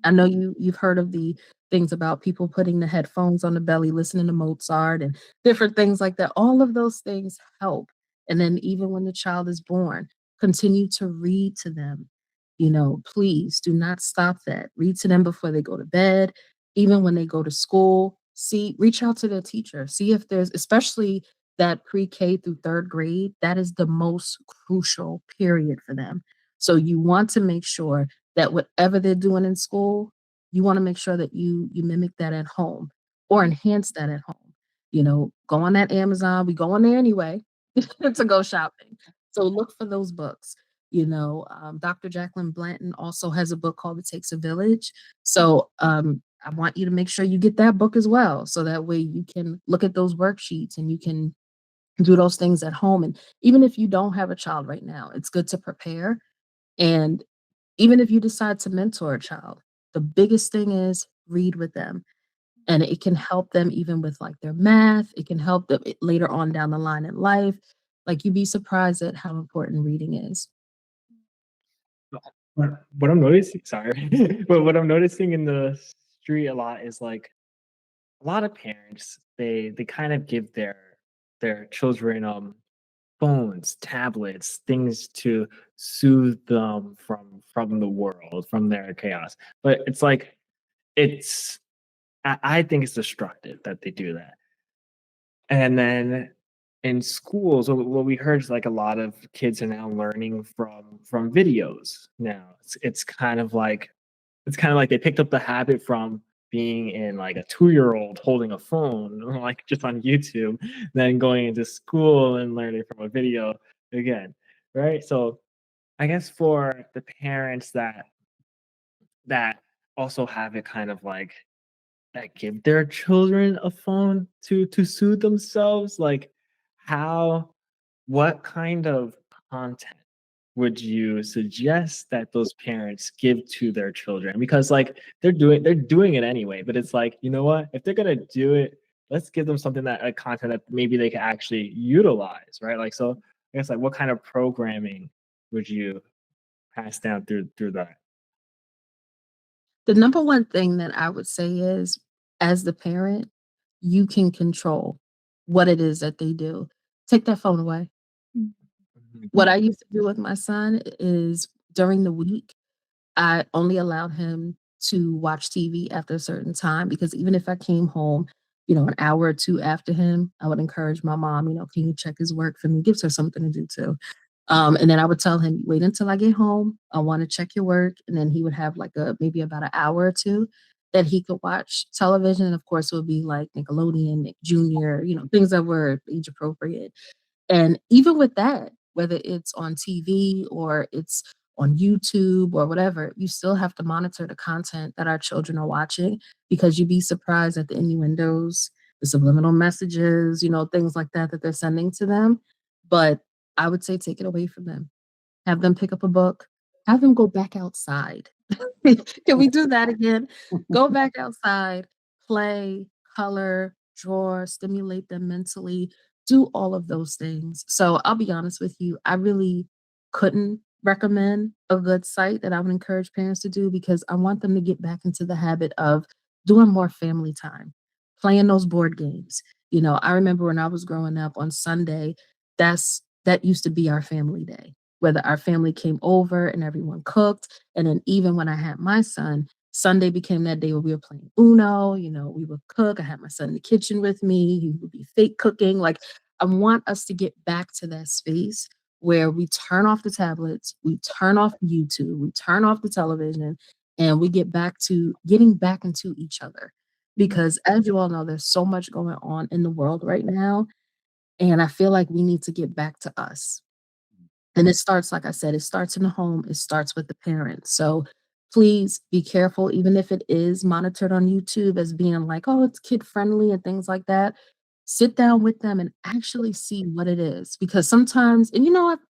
I know you've heard of the things about people putting the headphones on the belly, listening to Mozart and different things like that. All of those things help. And then even when the child is born, continue to read to them. Please do not stop that. Read to them before they go to bed, even when they go to school. Reach out to their teacher. See if there's, especially that pre-K through third grade, that is the most crucial period for them. So you want to make sure that whatever they're doing in school, you want to make sure that you mimic that at home or enhance that at home. Go on that Amazon. We go on there anyway to go shopping. So look for those books. Dr. Jacqueline Blanton also has a book called It Takes a Village. So I want you to make sure you get that book as well. So that way you can look at those worksheets and you can do those things at home. And even if you don't have a child right now, it's good to prepare. And even if you decide to mentor a child, the biggest thing is read with them. And it can help them even with like their math. It can help them later on down the line in life. Like you'd be surprised at how important reading is. What I'm noticing, sorry, but what I'm noticing in the street a lot is like a lot of parents they kind of give their children phones, tablets, things to soothe them from the world, from their chaos. But it's like it's I think it's destructive that they do that. And then in schools, what we heard is like a lot of kids are now learning from videos now. It's kind of like they picked up the habit from being in like a 2-year-old holding a phone, like just on YouTube, then going into school and learning from a video again, right? So I guess for the parents that also have it kind of like that give their children a phone to soothe themselves, like how what kind of content would you suggest that those parents give to their children? Because like they're doing it anyway, but it's like, you know what? If they're gonna do it, let's give them something that a content that maybe they can actually utilize, right? Like so I guess like what kind of programming would you pass down through that? The number one thing that I would say is, as the parent, you can control what it is that they do. Take that phone away. Mhm. What I used to do with my son is during the week, I only allowed him to watch TV after a certain time because even if I came home, an hour or 2 after him, I would encourage my mom, "Can you check his work for me?" Gives her something to do too. And then I would tell him, "Wait until I get home. I wanna check your work." And then he would have like maybe about an hour or 2 that he could watch television. And of course, it would be like Nickelodeon, Nick Jr., things that were age appropriate. And even with that, whether it's on TV or it's on YouTube or whatever, you still have to monitor the content that our children are watching because you'd be surprised at the innuendos, the subliminal messages, things like that that they're sending to them. But I would say take it away from them. Have them pick up a book. Have them go back outside. Can we do that again? Go back outside, play, color, draw, stimulate them mentally, do all of those things. So I'll be honest with you, I really couldn't recommend a good site that I would encourage parents to do because I want them to get back into the habit of doing more family time, playing those board games. I remember when I was growing up on Sunday, that used to be our family day, whether our family came over and everyone cooked. And then even when I had my son, Sunday became that day where we were playing Uno, we would cook. I had my son in the kitchen with me. He would be fake cooking. Like, I want us to get back to that space where we turn off the tablets, we turn off YouTube, we turn off the television, and we get back to getting back into each other. Because as you all know, there's so much going on in the world right now. And I feel like we need to get back to us. And it starts, like I said, it starts in the home, it starts with the parents. So please be careful, even if it is monitored on YouTube as being like, oh, it's kid friendly and things like that. Sit down with them and actually see what it is. Because sometimes, and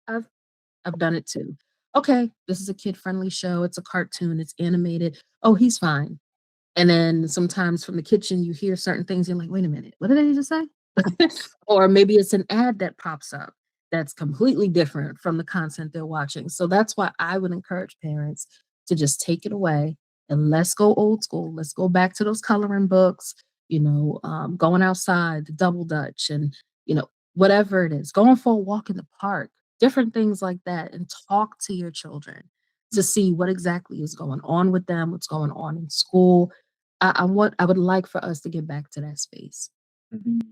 I've done it too. Okay, this is a kid friendly show, it's a cartoon, it's animated. Oh, he's fine. And then sometimes from the kitchen, you hear certain things, you're like, wait a minute, what did they just say? Or maybe it's an ad that pops up that's completely different from the content they're watching. So that's why I would encourage parents to just take it away and let's go old school. Let's go back to those coloring books, going outside, the double dutch, and, whatever it is, going for a walk in the park, different things like that, and talk to your children to see what exactly is going on with them, what's going on in school. I would like for us to get back to that space. Mhm.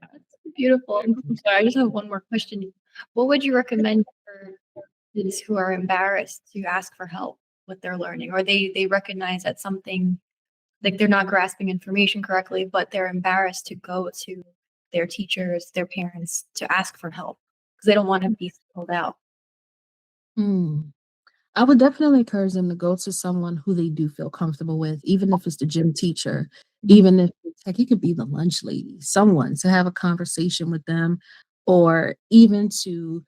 That's beautiful. I'm sorry, I just have one more question. What would you recommend for kids who are embarrassed to ask for help with their learning, or they recognize that something like they're not grasping information correctly, but they're embarrassed to go to their teachers, their parents to ask for help because they don't want to be singled out. Hmm. I would definitely encourage them to go to someone who they do feel comfortable with, even if it's the gym teacher, even if it's like it could be the lunch lady, someone to have a conversation with them, or even to,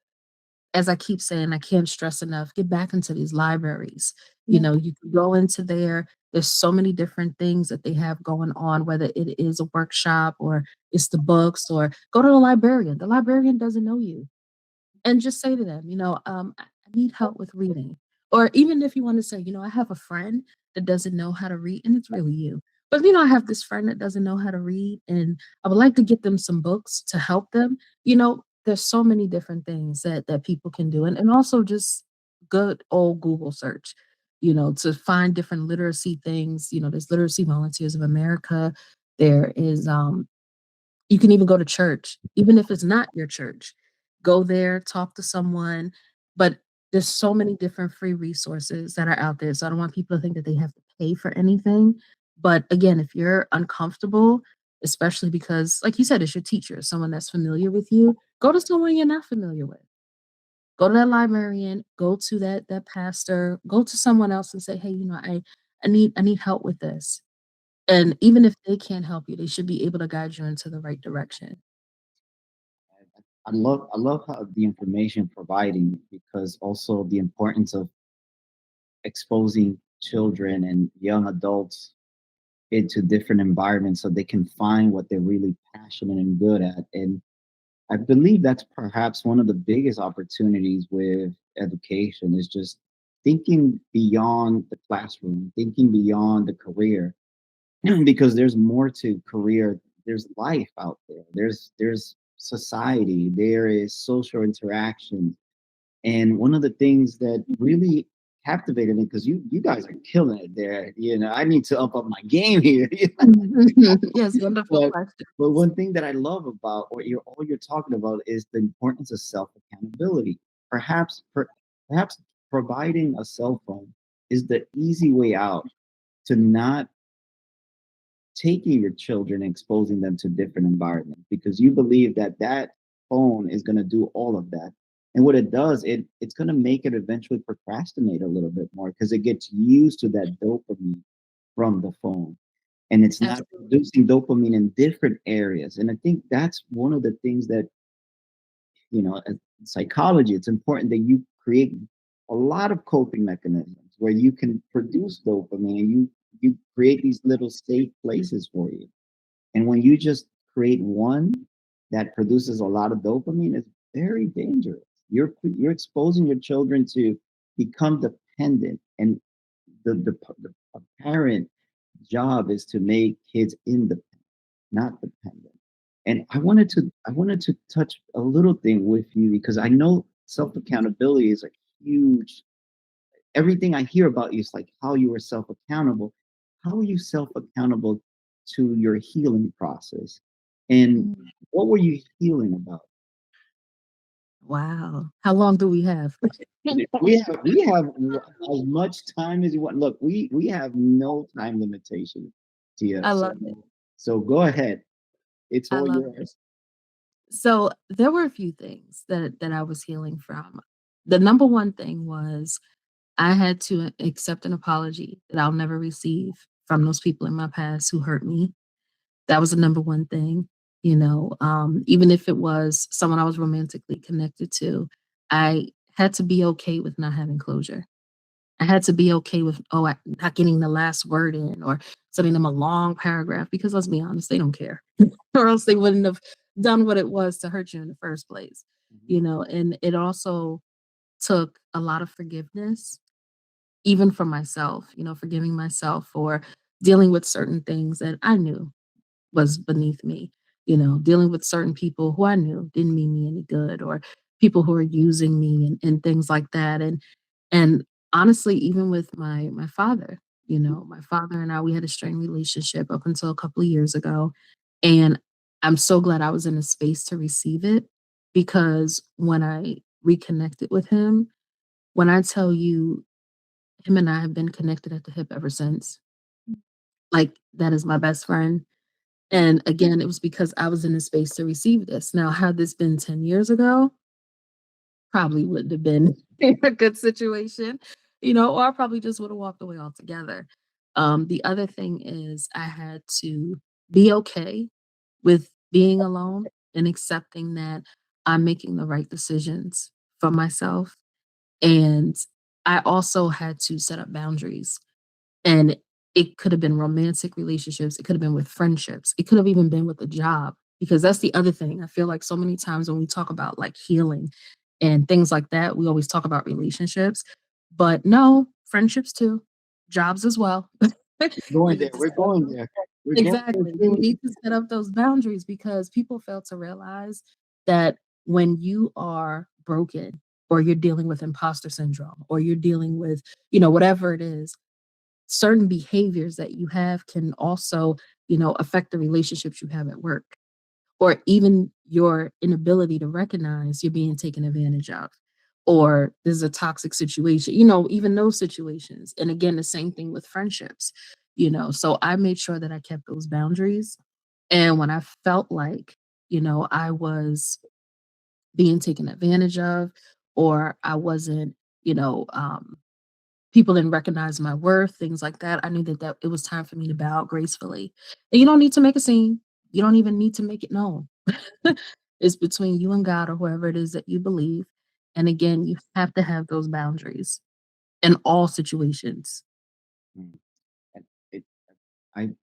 as I keep saying, I can't stress enough, get back into these libraries. Yeah. You can go into there. There's so many different things that they have going on, whether it is a workshop or it's the books, or go to the librarian. The librarian doesn't know you, and just say to them, I need help with reading. Or even if you want to say, I have a friend that doesn't know how to read, and it's really you. But I have this friend that doesn't know how to read, and I would like to get them some books to help them. There's so many different things that people can do, and also just good old Google search. To find different literacy things. There's Literacy Volunteers of America. There is you can even go to church, even if it's not your church. Go there, talk to someone, but there's so many different free resources that are out there, so I don't want people to think that they have to pay for anything. But again, if you're uncomfortable, especially because, like you said, it's your teacher, someone that's familiar with you, go to someone you're not familiar with. Go to that librarian, go to that pastor, go to someone else and say, "Hey, I need help with this." And even if they can't help you, they should be able to guide you into the right direction. I love how the information providing, because also the importance of exposing children and young adults into different environments so they can find what they're really passionate and good at. And I believe that's perhaps one of the biggest opportunities with education, is just thinking beyond the classroom, thinking beyond the career, because there's more to career. There's life out there. There's society. There is social interaction. And one of the things that really captivated me, because you guys are killing it there. I need to up my game here. Yes, wonderful but question. but one thing that I love about what you're talking about is the importance of self accountability. Perhaps providing a cell phone is the easy way out to not taking your children and exposing them to different environments, because you believe that that phone is going to do all of that. And what it does, it's going to make it eventually procrastinate a little bit more, because it gets used to that dopamine from the phone, and it's not Absolutely. producing dopamine in different areas. And I think that's one of the things that, in psychology, it's important that you create a lot of coping mechanisms where you can produce dopamine, and you create these little safe places for you. And when you just create one that produces a lot of dopamine, it's very dangerous. You're exposing your children to become dependent, and the a parent job is to make kids independent, not dependent. And I wanted to touch a little thing with you, because I know self accountability is a huge. Everything I hear about you is like how you are self accountable. How are you self accountable to your healing process? And Mm. what were you healing about? Wow. How long do we have? We have as much time as you want. Look, we have no time limitation, Tia. I So love it. so go ahead. It's I all love it. yours. So there were a few things that I was healing from. The number one thing was I had to accept an apology that I'll never receive from those people in my past who hurt me. That was the number one thing. Even if it was someone I was romantically connected to, I had to be okay with not having closure. I had to be okay with, not getting the last word in, or sending them a long paragraph, because let's be honest, they don't care. Or else they wouldn't have done what it was to hurt you in the first place. Mhm. And it also took a lot of forgiveness, even from myself, forgiving myself for dealing with certain things that I knew was beneath me, dealing with certain people who I knew didn't mean me any good, or people who are using me, and things like that. And honestly, even with my father, my father and I, we had a strained relationship up until a couple of years ago. And I'm so glad I was in a space to receive it, because when I reconnected with him, when I tell you, him and I have been connected at the hip ever since. Like, that is my best friend. And again, it was because I was in a space to receive this. Now, had this been 10 years ago, probably wouldn't have been in a good situation, or I probably just would have walked away altogether. The other thing is I had to be okay with being alone and accepting that I'm making the right decisions for myself. And I also had to set up boundaries. And It could have been romantic relationships, it could have been with friendships, it could have even been with a job, because that's the other thing. I feel like so many times when we talk about, like, healing and things like that, we always talk about relationships, but no, friendships too, jobs as well. You Going there. need to We're set up going those. there. We're going there Exactly. You too. need to set up those boundaries because people fail to realize that when you are broken or you're dealing with imposter syndrome or you're dealing with, whatever it is, certain behaviors that you have can also, affect the relationships you have at work or even your inability to recognize you're being taken advantage of or there's a toxic situation, even those situations. And again, the same thing with friendships, so I made sure that I kept those boundaries. And when I felt like, I was being taken advantage of or I wasn't, you know, people didn't recognize my worth, things like that. I knew that it was time for me to bow out gracefully. And you don't need to make a scene. You don't even need to make it known. It's between you and God or whoever it is that you believe. And again, you have to have those boundaries in all situations. Mm. And it,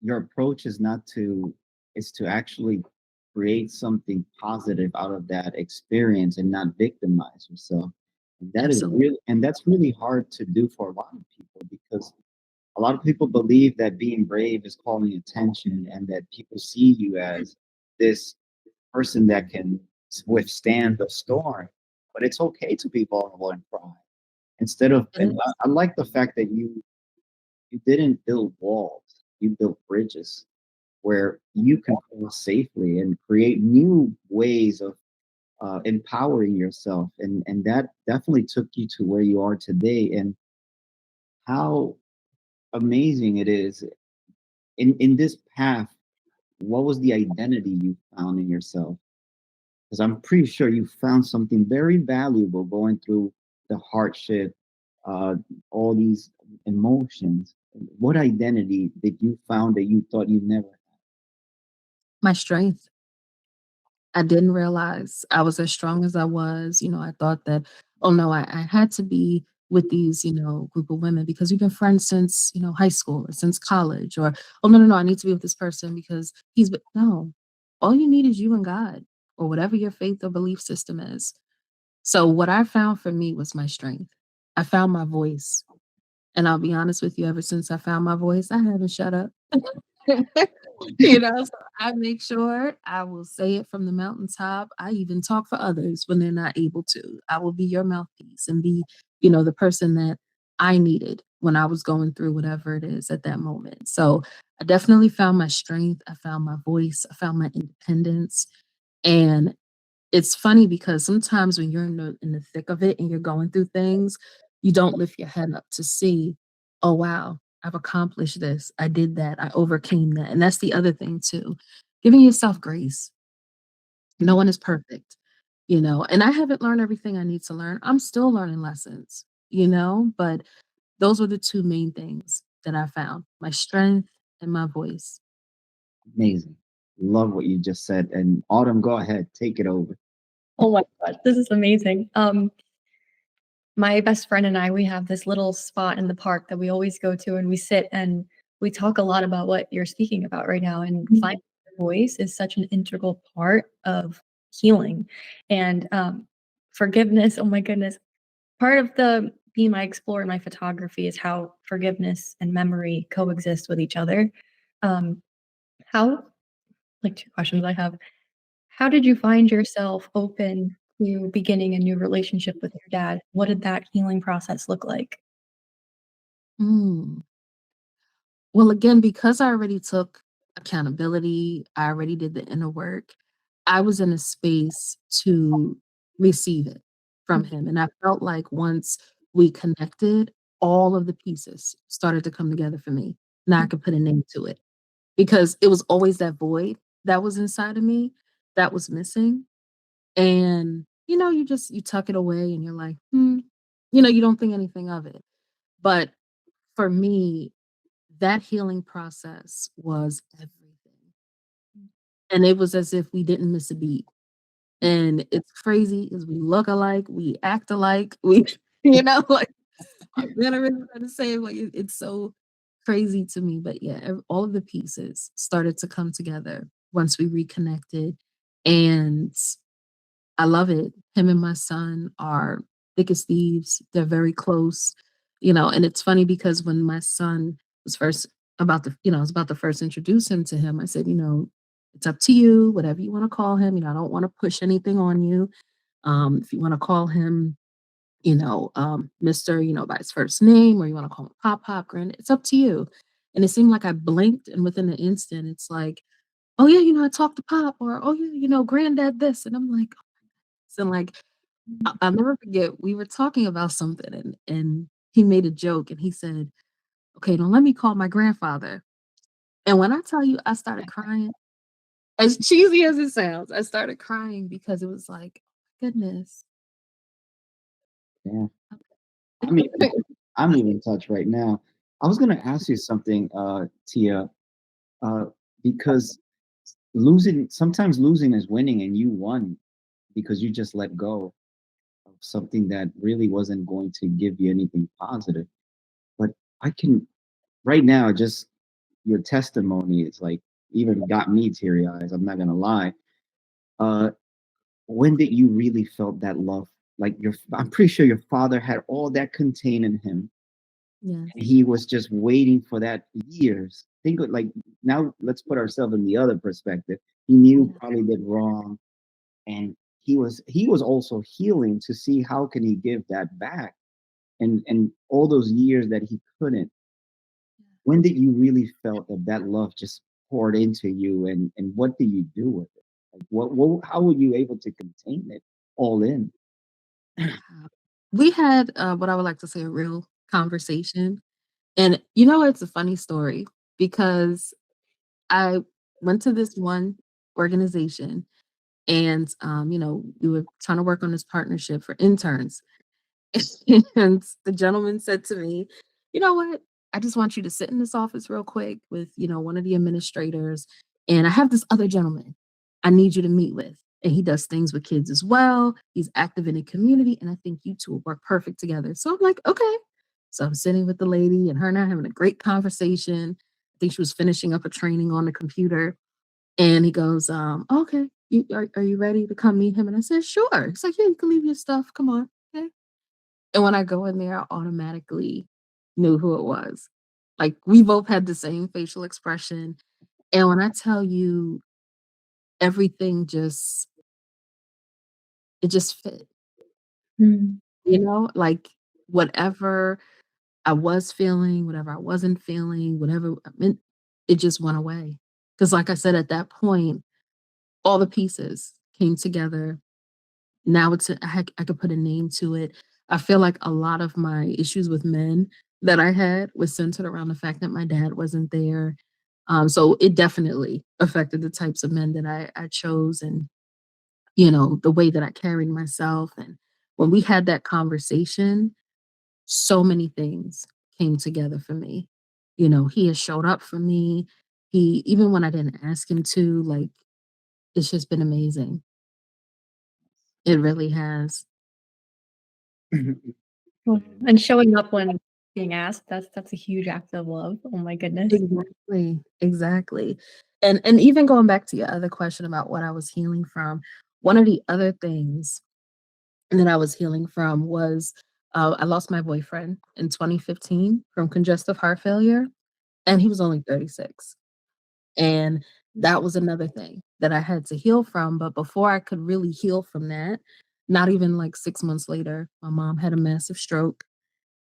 your approach is not to, is to actually create something positive out of that experience and not victimize yourself. And that is Absolutely. really, and that's really hard to do for a lot of people because a lot of people believe that being brave is calling attention and that people see you as this person that can withstand the storm. But it's okay to be vulnerable and cry. Instead of, It and is. I like the fact that you didn't build walls, you built bridges where you can cross safely and create new ways of empowering yourself. And that definitely took you to where you are today. And how amazing it is in this path. What was the identity you found in yourself? Because I'm pretty sure you found something very valuable going through the hardship, uh, all these emotions. What identity did you found that you thought you never had? My strength. I didn't realize I was as strong as I was. I thought that, oh no, I had to be with these, group of women because we've been friends since, high school or since college, or, oh no, no, no, I need to be with this person because no, all you need is you and God or whatever your faith or belief system is. So what I found for me was my strength. I found my voice. And I'll be honest with you, ever since I found my voice, I haven't shut up. So I make sure I will say it from the mountaintop. I even talk for others when they're not able to. I will be your mouthpiece and be, the person that I needed when I was going through whatever it is at that moment. So I definitely found my strength. I found my voice. I found my independence. And it's funny because sometimes when you're in the thick of it and you're going through things, you don't lift your head up to see, "Oh, wow, I've accomplished this. I did that. I overcame that." And that's the other thing too, giving yourself grace. No one is perfect, and I haven't learned everything I need to learn. I'm still learning lessons, but those were the 2 main things that I found, my strength and my voice. Amazing. Love what you just said. And Autumn, go ahead, take it over. Oh my gosh, this is amazing. My best friend and I, we have this little spot in the park that we always go to, and we sit and we talk a lot about what you're speaking about right now. And finding your voice is such an integral part of healing and forgiveness. Oh my goodness. Part of the theme I explore in my photography is how forgiveness and memory coexist with each other. Um, how, like, 2 questions I have. How did you find yourself open to beginning a new relationship with your dad? What did that healing process look like? Mm. Well, again, because I already took accountability, I already did the inner work, I was in a space to receive it from him. And I felt like once we connected, all of the pieces started to come together for me. Now I could put a name to it because it was always that void that was inside of me that was missing. And, you tuck it away and you're like, you don't think anything of it. But for me, that healing process was everything. And it was as if we didn't miss a beat. And it's crazy because we look alike, we act alike, we, like our mannerisms are the same. Like it's so crazy to me, but yeah, all of the pieces started to come together once we reconnected, and I love it. Him and my son are thick as thieves. They're very close, and it's funny because when my son was first I was about to first introduce him to him, I said, it's up to you, whatever you want to call him. I don't want to push anything on you. If you want to call him, Mr., by his first name, or you want to call him Pop Pop, Grand, it's up to you. And it seemed like I blinked, and within an instant, it's like, oh yeah, I talked to Pop, or oh yeah, Granddad this, and I'm like, and like I'll never forget, we were talking about something, and he made a joke, and he said, "Okay, don't let me call my grandfather." And when I tell you, I started crying. As cheesy as it sounds, I started crying because it was like, goodness. Yeah. I'm even I'm even touched right now. I was gonna ask you something, Tia, uh, because sometimes losing is winning, and you won because you just let go of something that really wasn't going to give you anything positive. But I can right now, just your testimony is like even got me teary eyes. I'm not gonna lie. Uh, when did you really felt that love? Like I'm pretty sure your father had all that contained in him. Yes. He was just waiting for that years. Think of like now let's put ourselves in the other perspective. He knew Yeah. probably did wrong, and he was also healing to see how can he give that back, and all those years that he couldn't. When did you really felt that love just poured into you, and what do you do with it? Like what how were you able to contain it all in? We had what I would like to say a real conversation. And it's a funny story because I went to this one organization, and we were trying to work on this partnership for interns. And the gentleman said to me, "You know what? I just want you to sit in this office real quick with, one of the administrators. And I have this other gentleman I need you to meet with. And he does things with kids as well. He's active in the community. And I think you two will work perfect together." So I'm like, okay. So I'm sitting with the lady, and her and I having a great conversation. I think she was finishing up a training on the computer. And he goes, "Okay, are you ready to come meet him?" And I said, "Sure." He's like, "Yeah, you can leave your stuff. Come on." Okay. And when I go in there, I automatically knew who it was. Like, we both had the same facial expression, and when I tell you, everything just it just fit, Mm. Like, whatever I was feeling, whatever I wasn't feeling, whatever I meant, it just went away. Because, like I said, at that point, all the pieces came together. Now I could put a name to it. I feel like a lot of my issues with men that I had was centered around the fact that my dad wasn't there. So it definitely affected the types of men that I chose, and, the way that I carried myself. And when we had that conversation, so many things came together for me. He has showed up for me. He, even when I didn't ask him to, like, it's just been amazing. It really has. Well, and showing up when being asked, that's a huge act of love. Oh my goodness. Exactly, exactly. And even going back to your other question about what I was healing from, one of the other things that I was healing from was, I lost my boyfriend in 2015 from congestive heart failure, and he was only 36. And that was another thing that I had to heal from. But before I could really heal from that, not even like 6 months later, my mom had a massive stroke,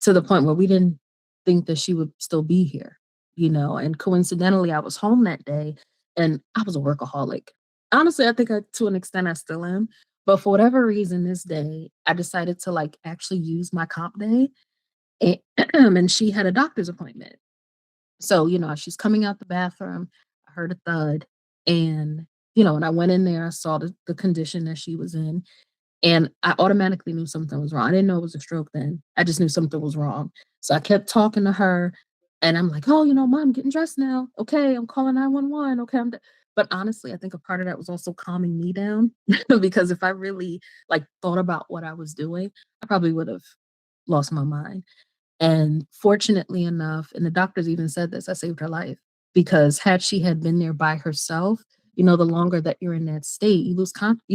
to the point where we didn't think that she would still be here, and coincidentally, I was home that day, and I was a workaholic. Honestly, I think to an extent I still am, but for whatever reason this day, I decided to, like, actually use my comp day, and and she had a doctor's appointment. So, as she's coming out the bathroom, I heard a thud, and, when I went in there, I saw the condition that she was in, and I automatically knew something was wrong. I didn't know it was a stroke then. I just knew something was wrong. So I kept talking to her, and I'm like, "Oh, Mom, getting dressed now. Okay, I'm calling 911. Okay, But honestly, I think a part of that was also calming me down because if I really, like, thought about what I was doing, I probably would have lost my mind. And fortunately enough, and the doctors even said this, I saved her life because had she had been there by herself, the longer that you're in that state, you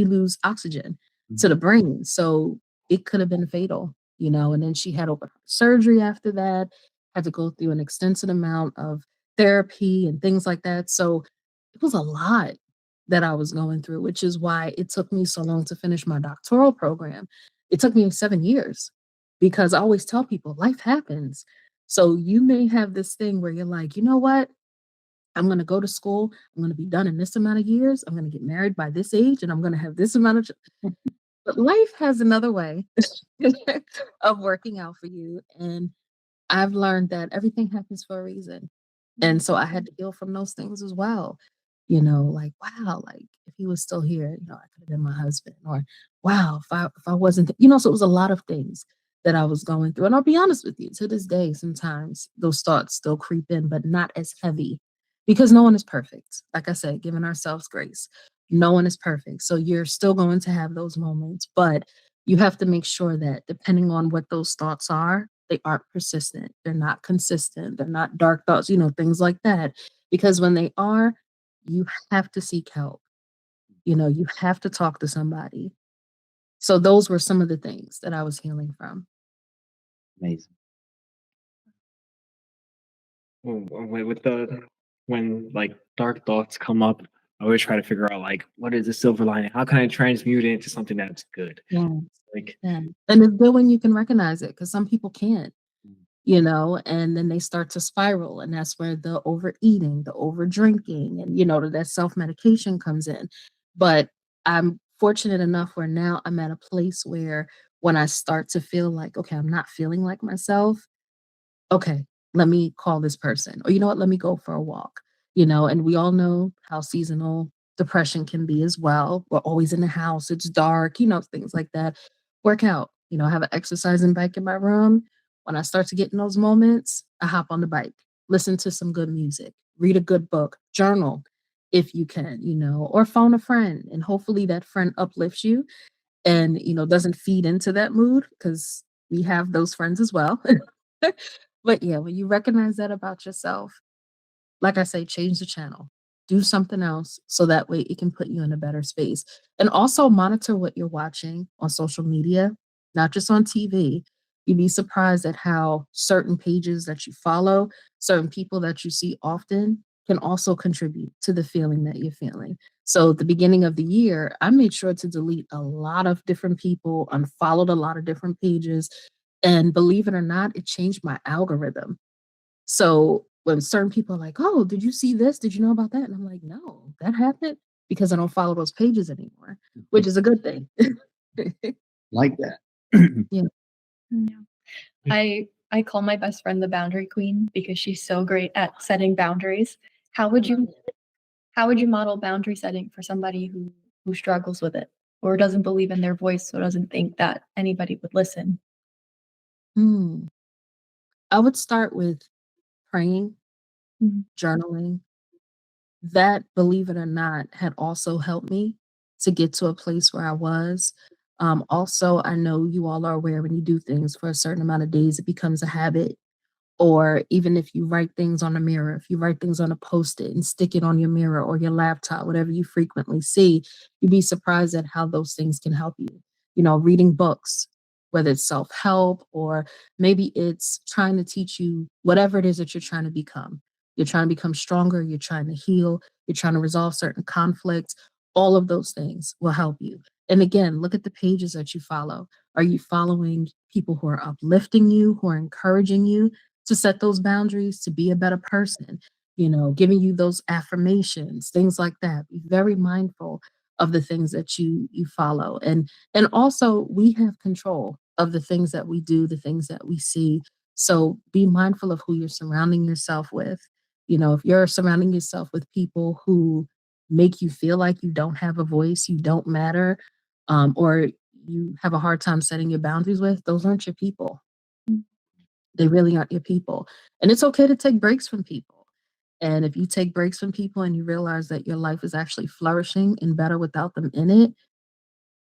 lose oxygen to the brain. So it could have been fatal. And then she had open heart surgery after that, had to go through an extensive amount of therapy and things like that. So it was a lot that I was going through, which is why it took me so long to finish my doctoral program. It took me 7 years because I always tell people life happens. So you may have this thing where you're like, you know what? I'm going to go to school. I'm going to be done in this amount of years. I'm going to get married by this age and I'm going to have this amount of. But life has another way of working out for you. And I've learned that everything happens for a reason. And so I had to heal from those things as well. Like, wow, like if he was still here, I could have been my husband. Or wow, if I wasn't, so it was a lot of things that I was going through. And I'll be honest with you, to this day, sometimes those thoughts still creep in, but not as heavy because no one is perfect. Like I said, giving ourselves grace. No one is perfect. So you're still going to have those moments, but you have to make sure that depending on what those thoughts are, they aren't persistent. They're not consistent. They're not dark thoughts, things like that. Because when they are, you have to seek help. You have to talk to somebody. So those were some of the things that I was healing from. Amazing. With the when like dark thoughts come up, I always try to figure out like what is the silver lining? How can I transmute it into something that's good? Yeah. Like Yeah. And it's good when you can recognize it because some people can't. And then they start to spiral. And that's where the overeating, the over drinking, and, that self medication comes in. But I'm fortunate enough where now I'm at a place where when I start to feel like, okay, I'm not feeling like myself, okay, let me call this person. Or you know what, let me go for a walk. And we all know how seasonal depression can be as well. We're always in the house, it's dark, things like that. Work out, I have an exercising bike in my room. When I start to get in those moments, I hop on the bike, listen to some good music, read a good book, journal if you can, or phone a friend. And hopefully that friend uplifts you and, doesn't feed into that mood because we have those friends as well. But yeah, when you recognize that about yourself, like I say, change the channel. Do something else so that way it can put you in a better space. And also monitor what you're watching on social media, not just on TV. You'd be surprised at how certain pages that you follow, certain people that you see often can also contribute to the feeling that you're feeling. So at the beginning of the year, I made sure to delete a lot of different people, unfollowed a lot of different pages. And believe it or not, it changed my algorithm. So when certain people are like, "Oh, did you see this? Did you know about that?" And I'm like, "No, that happened because I don't follow those pages anymore," which is a good thing. Like that. Yeah. Yeah. I call my best friend the boundary queen because she's so great at setting boundaries. How would you model boundary setting for somebody who struggles with it or doesn't believe in their voice or doesn't think that anybody would listen? Hmm. I would start with praying, Mhm. journaling. That, believe it or not, had also helped me to get to a place where I was. Also, I know you all are aware when you do things for a certain amount of days, it becomes a habit. Or even if you write things on a mirror, if you write things on a post-it and stick it on your mirror or your laptop, whatever you frequently see, you'd be surprised at how those things can help you. Reading books, whether it's self-help or maybe it's trying to teach you whatever it is that you're trying to become. You're trying to become stronger, you're trying to heal, you're trying to resolve certain conflicts. All of those things will help you. And again, look at the pages that you follow. Are you following people who are uplifting you, who are encouraging you to set those boundaries, to be a better person, giving you those affirmations, things like that? Be very mindful of the things that you follow. And also we have control of the things that we do, the things that we see. So be mindful of who you're surrounding yourself with. If you're surrounding yourself with people who make you feel like you don't have a voice, you don't matter, or you have a hard time setting your boundaries with, those aren't your people. They really aren't your people. And it's okay to take breaks from people. And if you take breaks from people and you realize that your life is actually flourishing and better without them in it,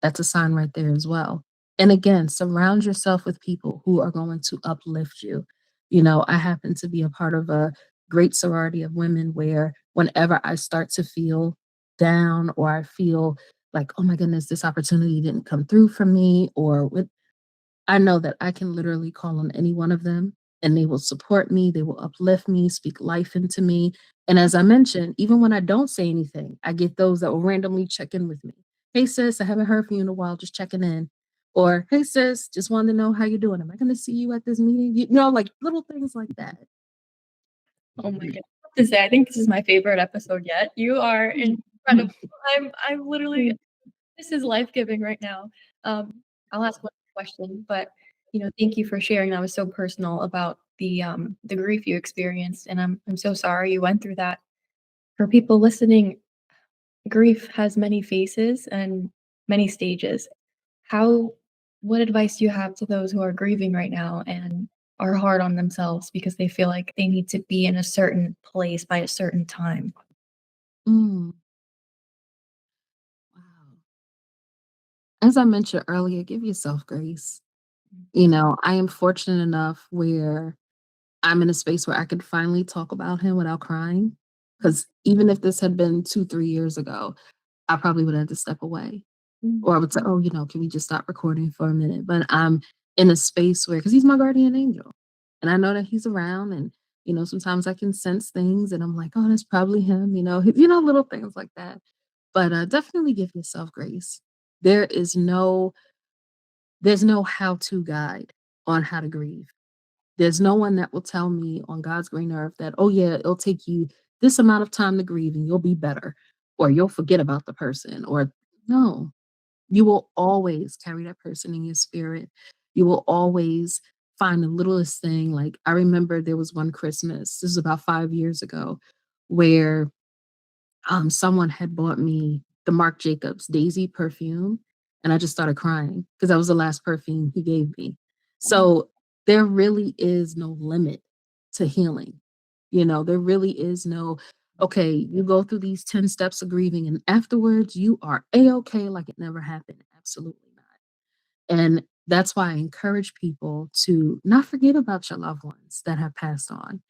that's a sign right there as well. And again, surround yourself with people who are going to uplift you. You know, I happen to be a part of a great sorority of women where whenever I start to feel down or I feel like, oh my goodness, this opportunity didn't come through for me, or I know that I can literally call on any one of them and they will support me, they will uplift me, speak life into me. And as I mentioned, even when I don't say anything, I get those that will randomly check in with me. Hey sis, I haven't heard from you in a while, just checking in. Or hey sis, just wanted to know how you're doing. Am I gonna see you at this meeting? You know, like little things like that. Oh my goodness. I have to say, I think this is my favorite episode yet. You are incredible. I'm literally, this is life giving right now. I'll ask one question, but thank you for sharing. That was so personal about the grief you experienced, and I'm so sorry you went through that. For people listening, grief has many faces and many stages. How, what advice do you have to those who are grieving right now and are hard on themselves because they feel like they need to be in a certain place by a certain time? Mm, wow. As I mentioned earlier, give yourself grace. You know, I am fortunate enough where I'm in a space where I could finally talk about him without crying. Because even if this had been 2, 3 years ago, I probably would have had to step away. Mm. Or I would say, oh, can we just stop recording for a minute? But I'm in a space where, because he's my guardian angel, and I know that he's around, and sometimes I can sense things, and I'm like, oh, that's probably him. Little things like that. But definitely give yourself grace. There is no, there's no how-to guide on how to grieve. There's no one that will tell me on God's green earth that, oh, yeah, it'll take you this amount of time to grieve and you'll be better, or you'll forget about the person, or no, you will always carry that person in your spirit. You will always find the littlest thing. Like, I remember there was one Christmas, this is about 5 years ago, where someone had bought me the Marc Jacobs Daisy perfume, and I just started crying because that was the last perfume he gave me. So there really is no limit to healing. There really is no, okay, you go through these 10 steps of grieving and afterwards you are a-okay like it never happened. Absolutely not. And that's why I encourage people to not forget about your loved ones that have passed on,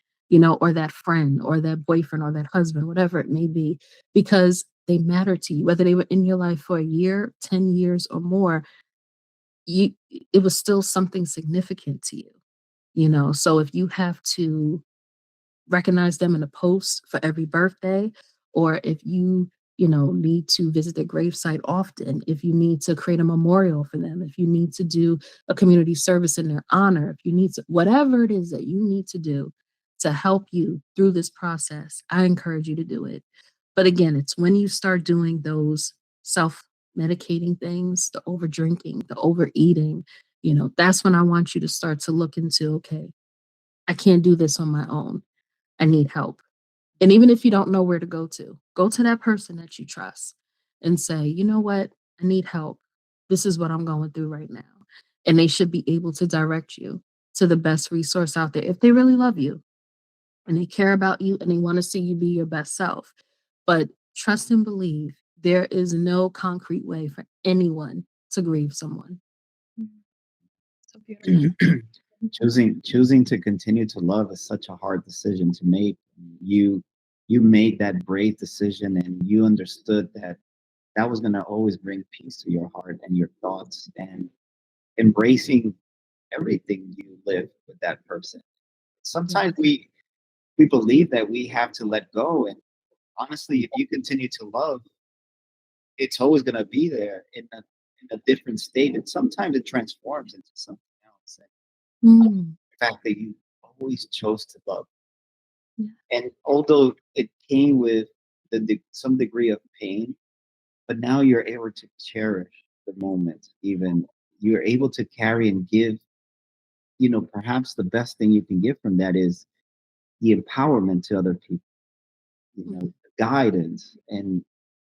or that friend or that boyfriend or that husband, whatever it may be, because they matter to you. Whether they were in your life for a year, 10 years or more, it was still something significant to you. So if you have to recognize them in a post for every birthday, or if you need to visit their gravesite often, if you need to create a memorial for them, if you need to do a community service in their honor, if you need to, whatever it is that you need to do to help you through this process, I encourage you to do it. But again, it's when you start doing those self medicating things, the over drinking, the overeating, that's when I want you to start to look into, okay, I can't do this on my own. I need help. And even if you don't know where to go to that person that you trust and say, you know what? I need help. This is what I'm going through right now. And they should be able to direct you to the best resource out there if they really love you and they care about you and they want to see you be your best self. But trust and believe there is no concrete way for anyone to grieve someone. So beautiful. choosing to continue to love is such a hard decision to make. You made that brave decision, and you understood that that was going to always bring peace to your heart and your thoughts, and embracing everything you live with that person. Sometimes we believe that we have to let go, and honestly, if you continue to love, it's always going to be there in a different state, and sometimes it transforms into something else. Mm, The fact that you always chose to love, yeah. and although it came with some degree of pain, but now you're able to cherish the moment. Even you're able to carry and give. Perhaps the best thing you can give from that is the empowerment to other people. Guidance. And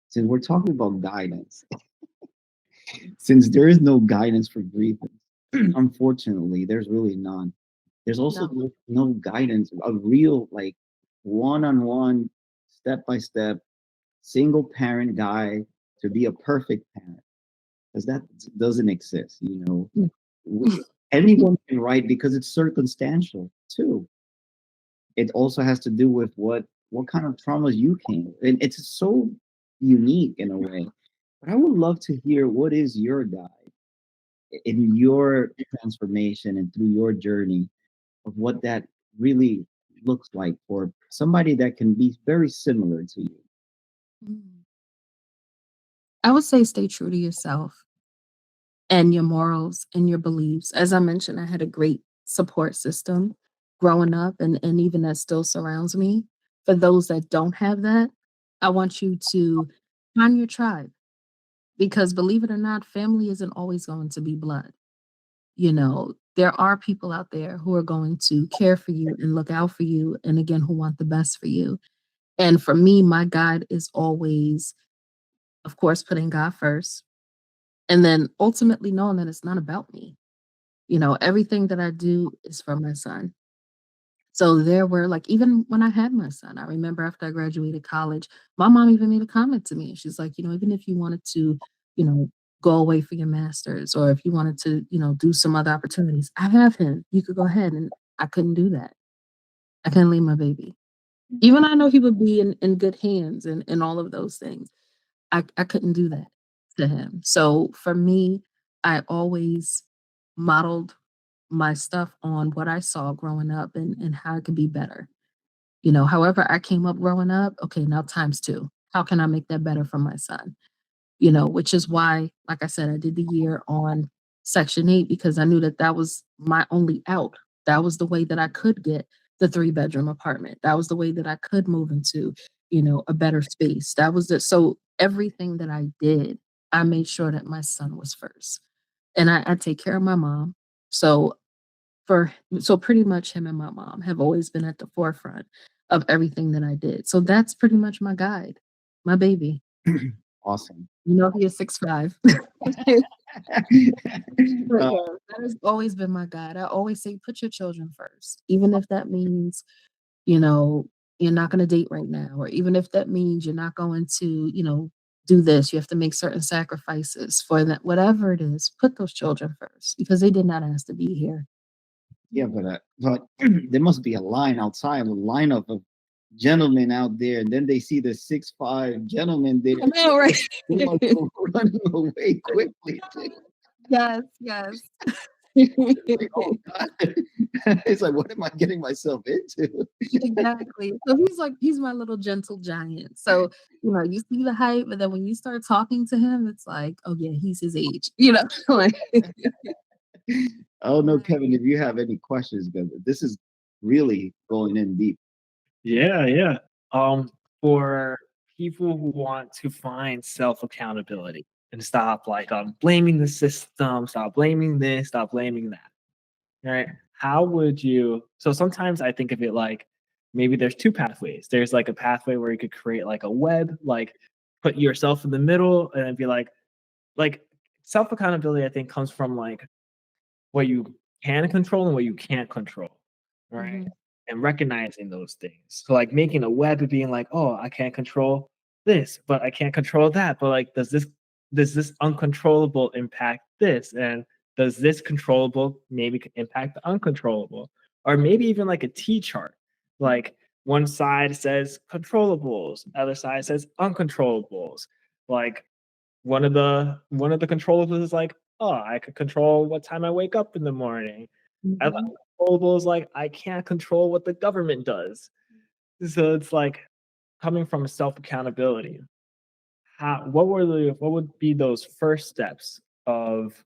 since we're talking about guidance, since there is no guidance for grievance, unfortunately, there's really none. There's also No. no guidance, a real, like, one-on-one, step by step, single parent guide to be a perfect parent. because that doesn't exist. You know, Mm. anyone can write because it's circumstantial too. It also has to do with what kind of traumas you came, and it's so unique in a way. But I would love to hear what is your guide in your transformation and through your journey of what that really looks like for somebody that can be very similar to you. Mm. I would say stay true to yourself and your morals and your beliefs. As I mentioned, I had a great support system growing up, and even that still surrounds me. For those that don't have that, I want you to find your tribe because believe it or not, family isn't always going to be blood. You know, there are people out there who are going to care for you and look out for you, and again, who want the best for you. And for me, my guide is always, of course, putting God first, and then ultimately knowing that it's not about me. You know, everything that I do is for my son. So there were like, even when I had my son, I remember after I graduated college, my mom even made a comment to me. She's like, even if you wanted to, you know, go away for your master's, or if you wanted to, do some other opportunities, I have him. You could go ahead. And I couldn't do that. I couldn't leave my baby. Even I know he would be in good hands and all of those things. I couldn't do that to him. So for me, I always modeled my stuff on what I saw growing up and how it could be better. However I came up growing up, okay, now times two. How can I make that better for my son? Which is why, like I said, I did the year on Section 8 because I knew that that was my only out. That was the way that I could get the three-bedroom apartment. That was the way that I could move into, a better space. That was it. So everything that I did, I made sure that my son was first. And I take care of my mom. So for so pretty much him and my mom have always been at the forefront of everything that I did. So that's pretty much my guide, my baby. Awesome. He is 6'5". But Uh, yeah, that has always been my guide. I always say, put your children first, even if that means, you know, you're not going to date right now, or even if that means you're not going to, do this. You have to make certain sacrifices for that, whatever it is, put those children first because they did not ask to be here. yeah, but there must be a line outside, a lineup of gentlemen out there, and then they see the 6'5" gentleman there. I know, right? They must go running away quickly. Yes, yes. Like, oh God. It's like, what am I getting myself into? Exactly. So he's my little gentle giant. So, you see the height, but then when you start talking to him, it's like, oh yeah, he's his age, like Oh no, Kevin, if you have any questions, because this is really going in deep. Yeah, yeah. For people who want to find self accountability and stop blaming the system, stop blaming this, stop blaming that. Right? How would you? So sometimes I think of it like maybe there's two pathways. There's like a pathway where you could create like a web, like put yourself in the middle and be like self accountability. I think comes from like what you can control and what you can't control, right? Mhm. And recognizing those things. So like making a web of being like, oh, I can't control this, but I can't control that. But like, does this uncontrollable impact this? And does this controllable maybe impact the uncontrollable? Or maybe even like a T chart. Like one side says controllables, other side says uncontrollables. Like one of the controllables is like, oh, I could control what time I wake up in the morning. Other Mhm. controllable is like I can't control what the government does. So it's like coming from a self accountability. What would be those first steps of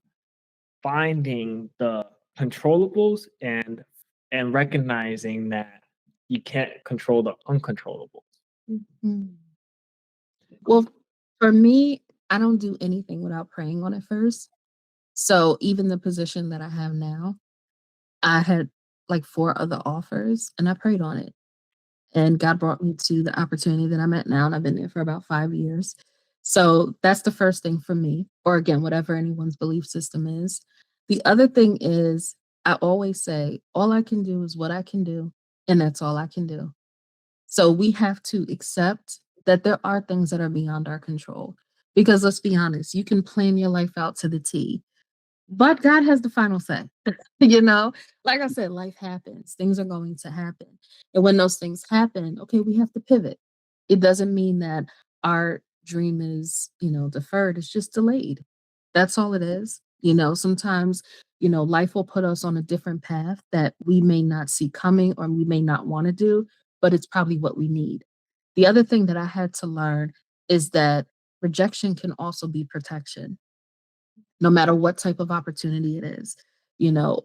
finding the controllables and recognizing that you can't control the uncontrollables? Mhm. Well, for me, I don't do anything without praying on it first. So even the position that I have now, I had like four other offers and I prayed on it. And God brought me to the opportunity that I'm at now, and I've been there for about 5 years. So that's the first thing for me, or again, whatever anyone's belief system is. The other thing is, I always say, all I can do is what I can do, and that's all I can do. So we have to accept that there are things that are beyond our control. Because let's be honest, you can plan your life out to the T, but God has the final say. you know, like I said, life happens. Things are going to happen. And when those things happen, okay, we have to pivot. It doesn't mean that our dream is, deferred. It's just delayed. That's all it is. Sometimes, life will put us on a different path that we may not see coming or we may not want to do, but it's probably what we need. The other thing that I had to learn is that rejection can also be protection no matter what type of opportunity it is.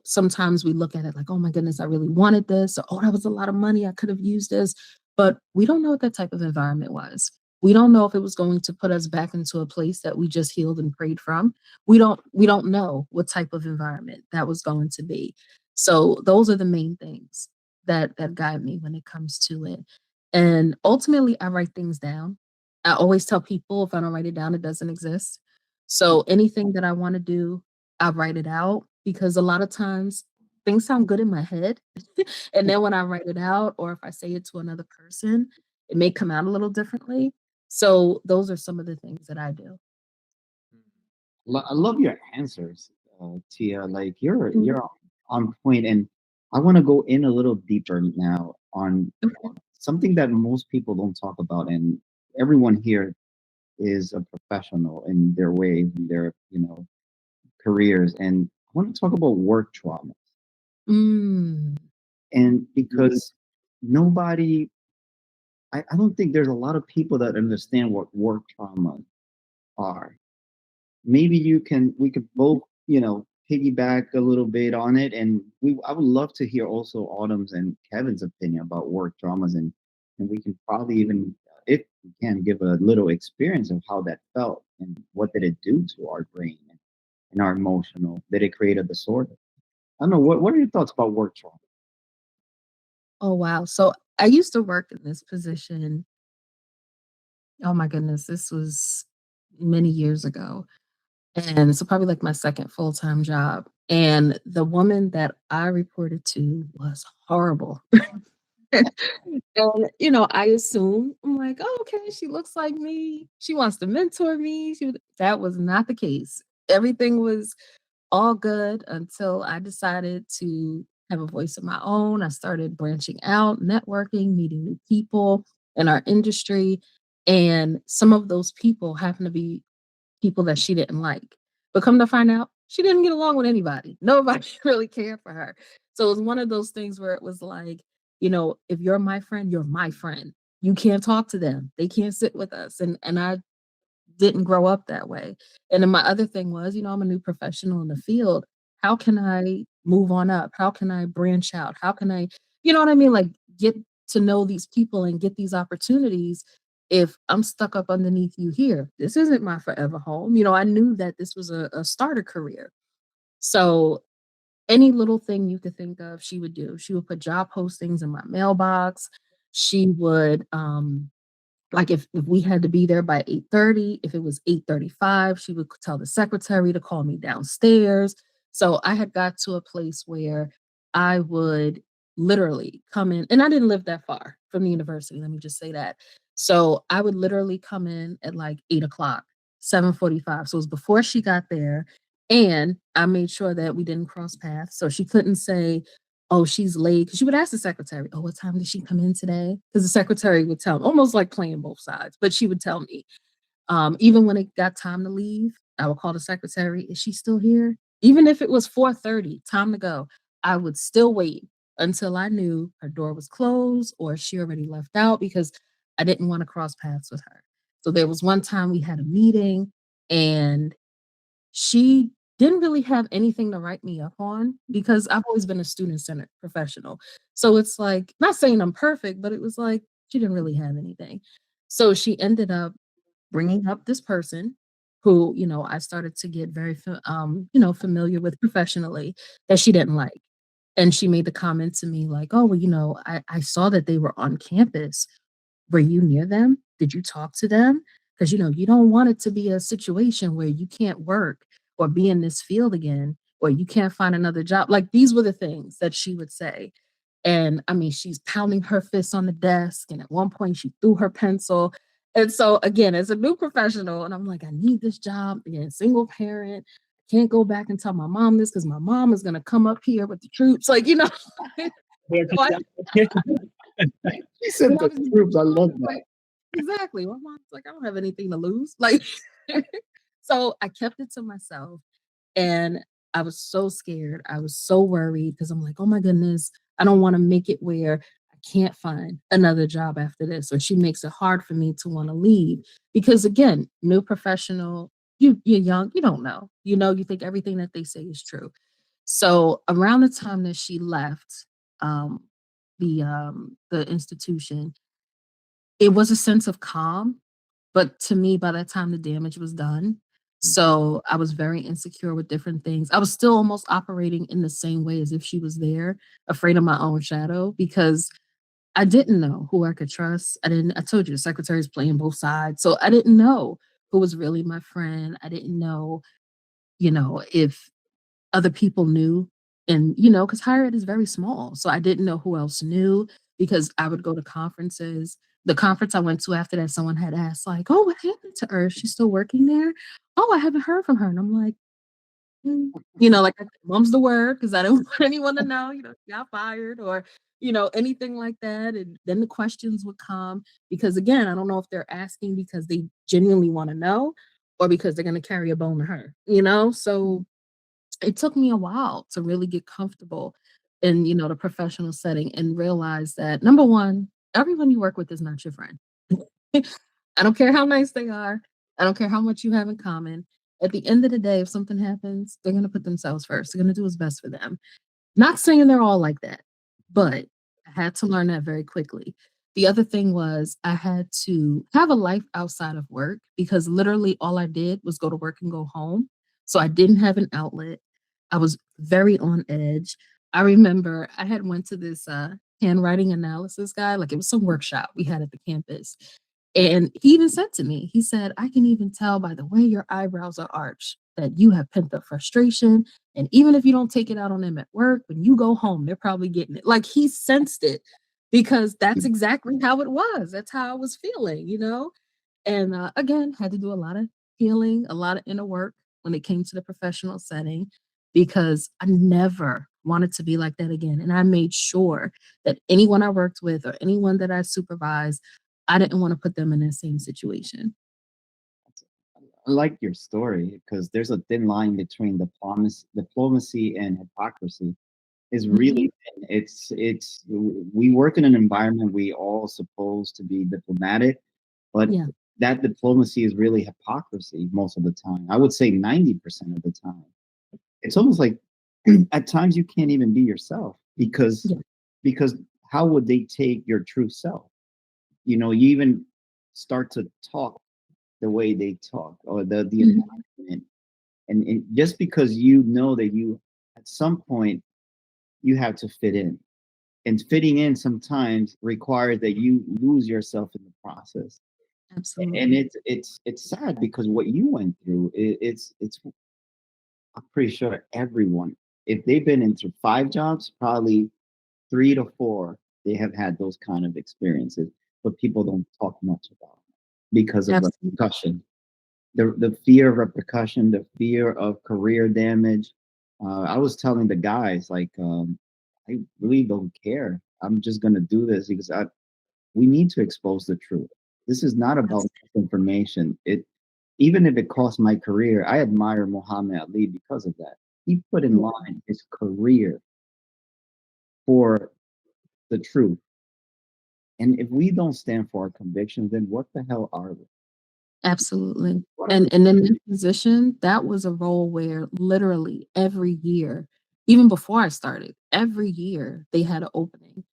Sometimes we look at it like, oh my goodness, I really wanted this, or oh, that was a lot of money. I could have used this. But we don't know what that type of environment was. We don't know if it was going to put us back into a place that we just healed and prayed from. We don't know what type of environment that was going to be. So those are the main things that guide me when it comes to it. And ultimately I write things down. I always tell people if I don't write it down, it doesn't exist. So anything that I wanna do, I write it out because a lot of times things sound good in my head, and then when I write it out or if I say it to another person, it may come out a little differently. So those are some of the things that I do. I love your answers, Tia. Like Mhm. you're on point, and I want to go in a little deeper now on Okay. something that most people don't talk about, and everyone here is a professional in their way, in their careers, and I want to talk about work trauma, Mm. and because nobody, I don't think there's a lot of people that understand what work trauma are. Maybe we could both piggyback a little bit on it, and I would love to hear also Autumn's and Kevin's opinion about work traumas, and we can probably even, if we can, give a little experience of how that felt and what did it do to our brain and our emotional, did it create a disorder? I don't know, what are your thoughts about work trauma? Oh, wow. So I used to work in this position. Oh my goodness, this was many years ago. And so probably like my second full-time job. And the woman that I reported to was horrible. And, I assume, I'm like, "Oh, okay, she looks like me. She wants to mentor me." That was not the case. Everything was all good until I decided to have a voice of my own. I started branching out, networking, meeting new people in our industry, and some of those people happen to be people that she didn't like. But come to find out, she didn't get along with anybody. Nobody really cared for her. So it was one of those things where it was like, if you're my friend, you're my friend. You can't talk to them. They can't sit with us. And I didn't grow up that way. And then my other thing was, I'm a new professional in the field. How can I move on up? How can I branch out? How can I, you know what I mean? Like get to know these people and get these opportunities if I'm stuck up underneath you here. This isn't my forever home. I knew that this was a starter career. So any little thing you could think of, she would do. She would put job postings in my mailbox. She would like if we had to be there by 8:30, if it was 8:35, she would tell the secretary to call me downstairs. So I had got to a place where I would literally come in, and I didn't live that far from the university, let me just say that. So I would literally come in at like 8 o'clock, 7:45. So it was before she got there. And I made sure that we didn't cross paths. So she couldn't say, oh, she's late. 'Cause she would ask the secretary, oh, what time did she come in today? Because the secretary would tell, almost like playing both sides, but she would tell me. Even when it got time to leave, I would call the secretary, is she still here? Even if it was 4:30, time to go, I would still wait until I knew her door was closed or she already left out because I didn't want to cross paths with her. So there was one time we had a meeting and she didn't really have anything to write me up on because I've always been a student-centered professional. So it's like, not saying I'm perfect, but it was like she didn't really have anything. So she ended up bringing up this person who, I started to get very familiar with professionally that she didn't like. And she made the comment to me like, "Oh, well, I saw that they were on campus. Were you near them? Did you talk to them? Because you don't want it to be a situation where you can't work or be in this field again, or you can't find another job." Like these were the things that she would say. And I mean, she's pounding her fists on the desk. And at one point, she threw her pencil. And so again, as a new professional, and I'm like, I need this job. Again, single parent. I can't go back and tell my mom this because my mom is gonna come up here with the troops. Like, Yeah, so I, She said the obviously, troops. I love that. like, exactly. My mom's like, I don't have anything to lose. Like, so I kept it to myself. And I was so scared. I was so worried because I'm like, oh my goodness, I don't want to make it where I can't find another job after this. Or she makes it hard for me to want to leave. Because again, new professional, you're young, you don't know. You think everything that they say is true. So around the time that she left um, the institution, it was a sense of calm, but to me, by that time, the damage was done. So I was very insecure with different things. I was still almost operating in the same way as if she was there, afraid of my own shadow because I didn't know who I could trust. I told you the secretary's playing both sides. So I didn't know who was really my friend. I didn't know, if other people knew. And, because higher ed is very small. So I didn't know who else knew because I would go to conferences. The conference I went to after that, someone had asked, like, oh, what happened to her? Is she still working there? Oh, I haven't heard from her. And I'm like, "Mm." Like mum's the word because I didn't want anyone to know, she got fired or, anything like that. And then the questions would come because, again, I don't know if they're asking because they genuinely want to know or because they're going to carry a bone to her. So it took me a while to really get comfortable in, the professional setting and realize that number one, everyone you work with is not your friend. I don't care how nice they are. I don't care how much you have in common. At the end of the day, if something happens, they're going to put themselves first. They're going to do what's best for them. Not saying they're all like that, but I had to learn that very quickly. The other thing was I had to have a life outside of work because literally all I did was go to work and go home. So I didn't have an outlet. I was very on edge. I remember I had went to this handwriting analysis guy, like it was some workshop we had at the campus. And he even said to me, he said, I can even tell by the way your eyebrows are arched that you have pent up frustration. And even if you don't take it out on them at work, when you go home, they're probably getting it. Like he sensed it because that's exactly how it was. That's how I was feeling. And again, had to do a lot of healing, a lot of inner work when it came to the professional setting because I never wanted to be like that again. And I made sure that anyone I worked with or anyone that I supervised, I didn't want to put them in that same situation. I like your story because there's a thin line between diplomacy and hypocrisy. Is really Mhm. thin. It's we work in an environment we all supposed to be diplomatic, but Yeah, that diplomacy is really hypocrisy most of the time. I would say 90% of the time. It's almost like at times you can't even be yourself yeah, because how would they take your true self? You even start to talk the way they talk or the mhm, environment. And just because you know that you at some point you have to fit in. And fitting in sometimes requires that you lose yourself in the process. And absolutely. it's sad because what you went through, it's I'm pretty sure everyone, if they've been into 5 jobs, probably 3 to 4, they have had those kind of experiences, but people don't talk much about it because of Absolutely. repercussion. The fear of repercussion, the fear of career damage. I was telling the guys like, I really don't care. I'm just gonna do this because we need to expose the truth. This is not about Abs- misinformation. Even if it cost my career, I admire Muhammad Ali because of that. He put in yeah, line his career for the truth. And if we don't stand for our convictions, then what the hell are we? absolutely. What are we? And in that position, that was a role where literally every year, even before I started, every year they had an opening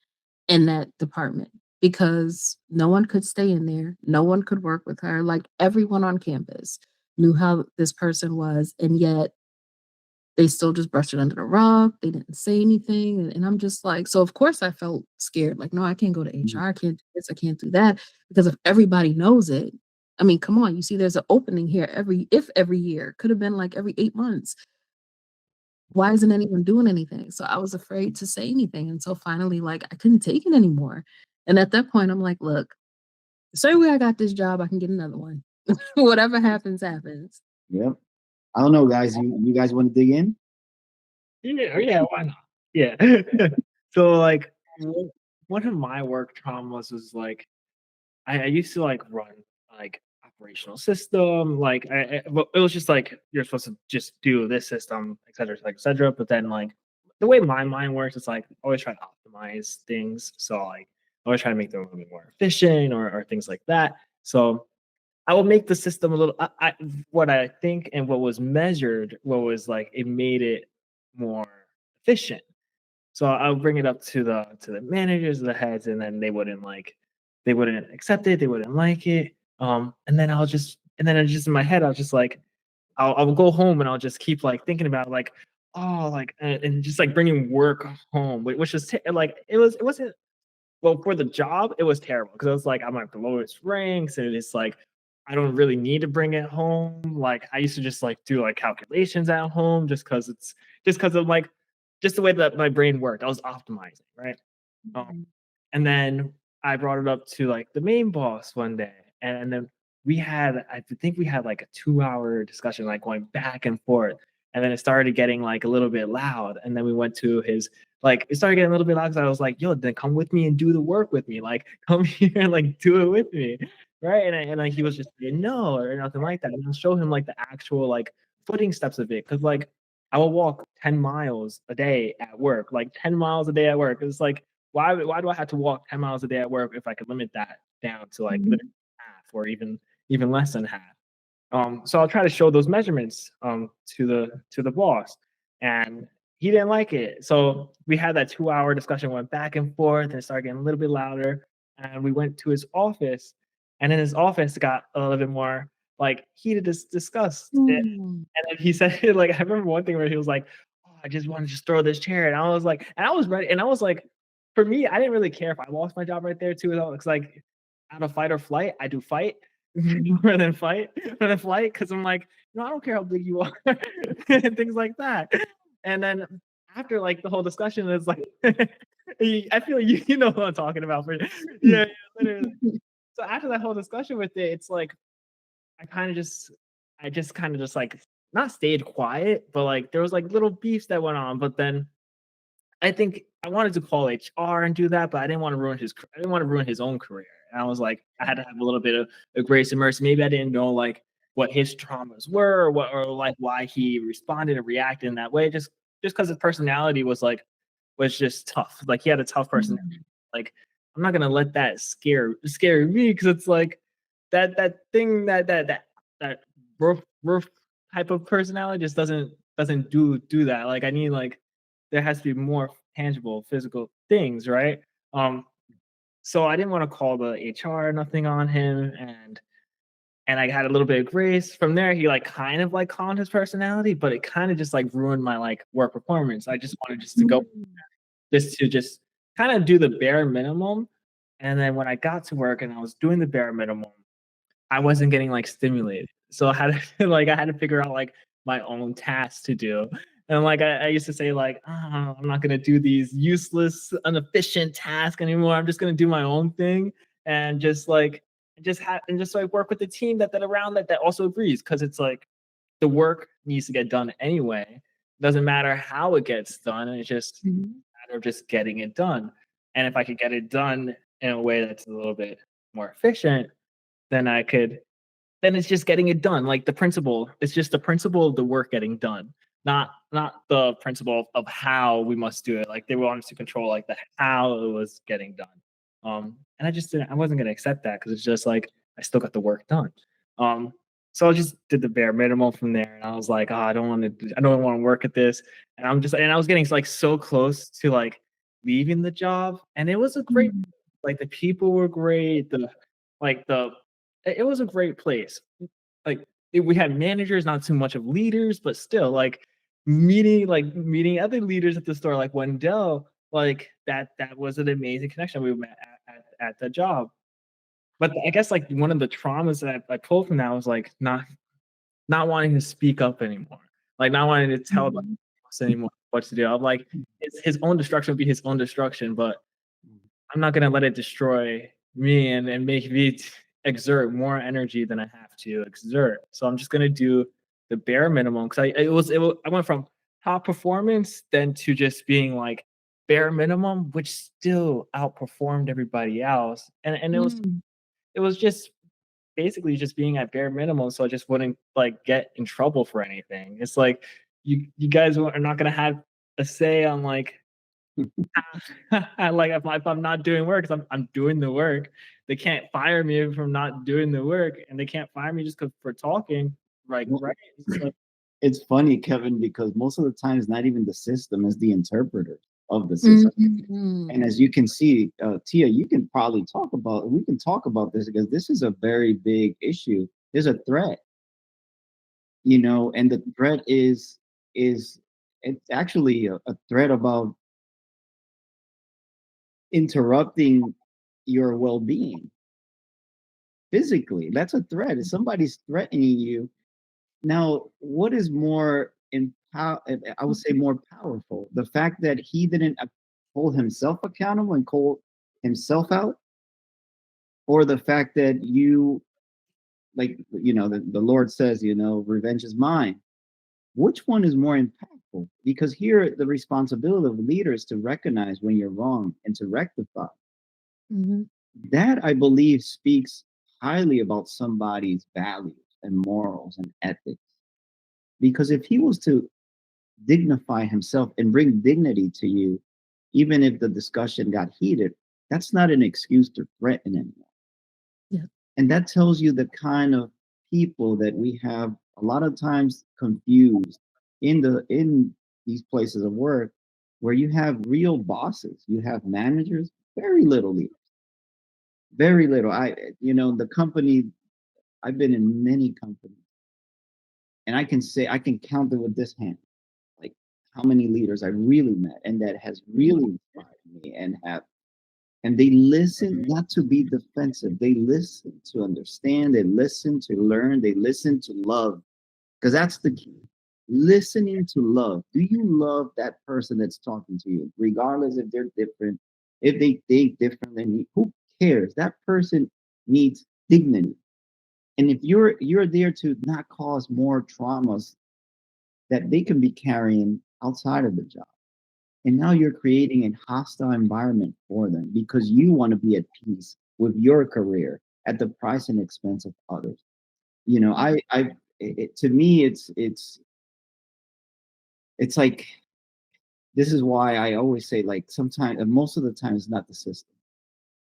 in that department because no one could stay in there. No one could work with her. Like everyone on campus knew how this person was. And yet they still just brushed it under the rug. They didn't say anything. And I'm just like, so of course I felt scared. Like, no, I can't go to HR. I can't do this. I can't do that. Because if everybody knows it, I mean, come on, you see there's an opening here every year. Could have been like every 8 months. Why isn't anyone doing anything? So I was afraid to say anything until finally, like, I couldn't take it anymore. And at that point, I'm like, look, Same way I got this job, I can get another one. Whatever happens, happens. Yep. I don't know, guys. You guys want to dig in? Yeah, why not? Yeah. So like one of my work traumas was like I used to like run like operational system, like well, it was just like you're supposed to just do this system, et cetera, et cetera. But then like the way my mind works, it's like always try to optimize things. So like always try to make them a little bit more efficient or things like that. So I will make the system a little. What I think and what was measured, what was like it made it more efficient. So I'll bring it up to the managers, the heads, and then they wouldn't accept it, they wouldn't like it. And then I just in my head, I was just like, I'll go home and I'll just keep like thinking about like, oh, like and just like bringing work home, which was like it wasn't well for the job, it was terrible because it was like I'm at the lowest ranks, and it's like I don't really need to bring it home. Like I used to just like do like calculations at home just because of like just the way that my brain worked. I was optimizing, right? Um, and then I brought it up to like the main boss one day, and then I think we had like a 2 hour discussion, like going back and forth. And then it started getting like a little bit loud. And then we went to his, like, it started getting a little bit loud because I was like, yo, then come with me and do the work with me. Like, come here and like do it with me. Right. And like he was just saying no or nothing like that. And I'll show him like the actual like footing steps of it. Cause like I will walk 10 miles a day at work, like 10 miles a day at work. It's like, why do I have to walk 10 miles a day at work if I could limit that down to like literally half or even less than half? So I'll try to show those measurements to the boss, and he didn't like it. So we had that 2 hour discussion, went back and forth, and it started getting a little bit louder. And we went to his office, and in his office, it got a little bit more like heated discussed. Mm. And then he said, like, I remember one thing where he was like, "Oh, I just want to just throw this chair," and I was like, and I was ready, and I was like, for me, I didn't really care if I lost my job right there too. It's like out of fight or flight, I do fight more than flight, because I'm like, I don't care how big you are, and things like that. And then after like the whole discussion, it's like, I feel you know what I'm talking about. Yeah, literally. So after that whole discussion with it, it's like I kind of just, I just kind of just like not stayed quiet, but like there was like little beefs that went on. But then I think I wanted to call HR and do that, but I didn't want to ruin I didn't want to ruin his own career. And I was like, I had to have a little bit of grace and mercy. Maybe I didn't know like what his traumas were or like why he responded and reacted in that way. Just because his personality was just tough. Like he had a tough personality. Like I'm not gonna let that scare me because it's like that thing that roof type of personality just doesn't do that. Like I need like there has to be more tangible physical things, right? So I didn't want to call the HR nothing on him, and I had a little bit of grace. From there, he like kind of like calmed his personality, but it kind of just like ruined my like work performance. I just wanted just to go just kind of do the bare minimum. And then when I got to work and I was doing the bare minimum, I wasn't getting like stimulated. So I had to like I had to figure out like my own tasks to do. And like I used to say like, oh, I'm not gonna do these useless, inefficient tasks anymore. I'm just gonna do my own thing and just like work with the team that around that also agrees. Cause it's like the work needs to get done anyway. Doesn't matter how it gets done. It's just a matter of just getting it done. And if I could get it done in a way that's a little bit more efficient, then then it's just getting it done. Like the principle, it's just the principle of the work getting done, not the principle of how we must do it. Like they wanted to control like the how it was getting done. And I wasn't gonna accept that because it's just like I still got the work done. Um, so I just did the bare minimum from there, and I was like, oh, I don't want to work at this. And I was getting like so close to like leaving the job, and it was a great, like the people were great, like the it was a great place. Like we had managers, not too much of leaders, but still like meeting other leaders at the store, like Wendell, like that was an amazing connection we met at the job. But I guess like one of the traumas that I pulled from that was like not wanting to speak up anymore, like not wanting to tell the boss anymore what to do. I'm like his own destruction would be his own destruction, but I'm not gonna let it destroy me and make me exert more energy than I have to exert. So I'm just gonna do the bare minimum because I went from top performance then to just being like bare minimum, which still outperformed everybody else. And Mm. it was just basically just being at bare minimum so I just wouldn't like get in trouble for anything. It's like you guys are not gonna have a say on like like if I'm not doing work, 'cause I'm doing the work. They can't fire me if I'm not doing the work, and they can't fire me just 'cause for talking. Like, Well, right? It's like, it's funny, Kevin, because most of the time it's not even the system, it's the interpreter of the system. Mhm. And as you can see, Tia, you can probably talk about, we can talk about this because this is a very big issue. There's a threat, and the threat is it's actually a threat about interrupting your well-being physically. That's a threat. If somebody's threatening you, now what is more I would say more powerful, the fact that he didn't hold himself accountable and call himself out, or the fact that you, like, the Lord says, revenge is mine. Which one is more impactful? Because here the responsibility of a leader is to recognize when you're wrong and to rectify. Mhm. That, I believe, speaks highly about somebody's values and morals and ethics. Because if he was to dignify himself and bring dignity to you, even if the discussion got heated, that's not an excuse to threaten anyone. Yeah. And that tells you the kind of people that we have a lot of times confused in these places of work, where you have real bosses, you have managers, very little leaders, very little. The company, I've been in many companies, and I can count them with this hand, like how many leaders I really met and that has really inspired me and they listen not to be defensive. They listen to understand. They listen to learn. They listen to love, because that's the key. Listening to love. Do you love that person that's talking to you, regardless if they're different, if they think different than you? Who cares? That person needs dignity. And if you're there to not cause more traumas that they can be carrying outside of the job, and now you're creating a hostile environment for them because you want to be at peace with your career at the price and expense of others. To me, it's like, this is why I always say, like, sometimes, most of the time, it's not the system,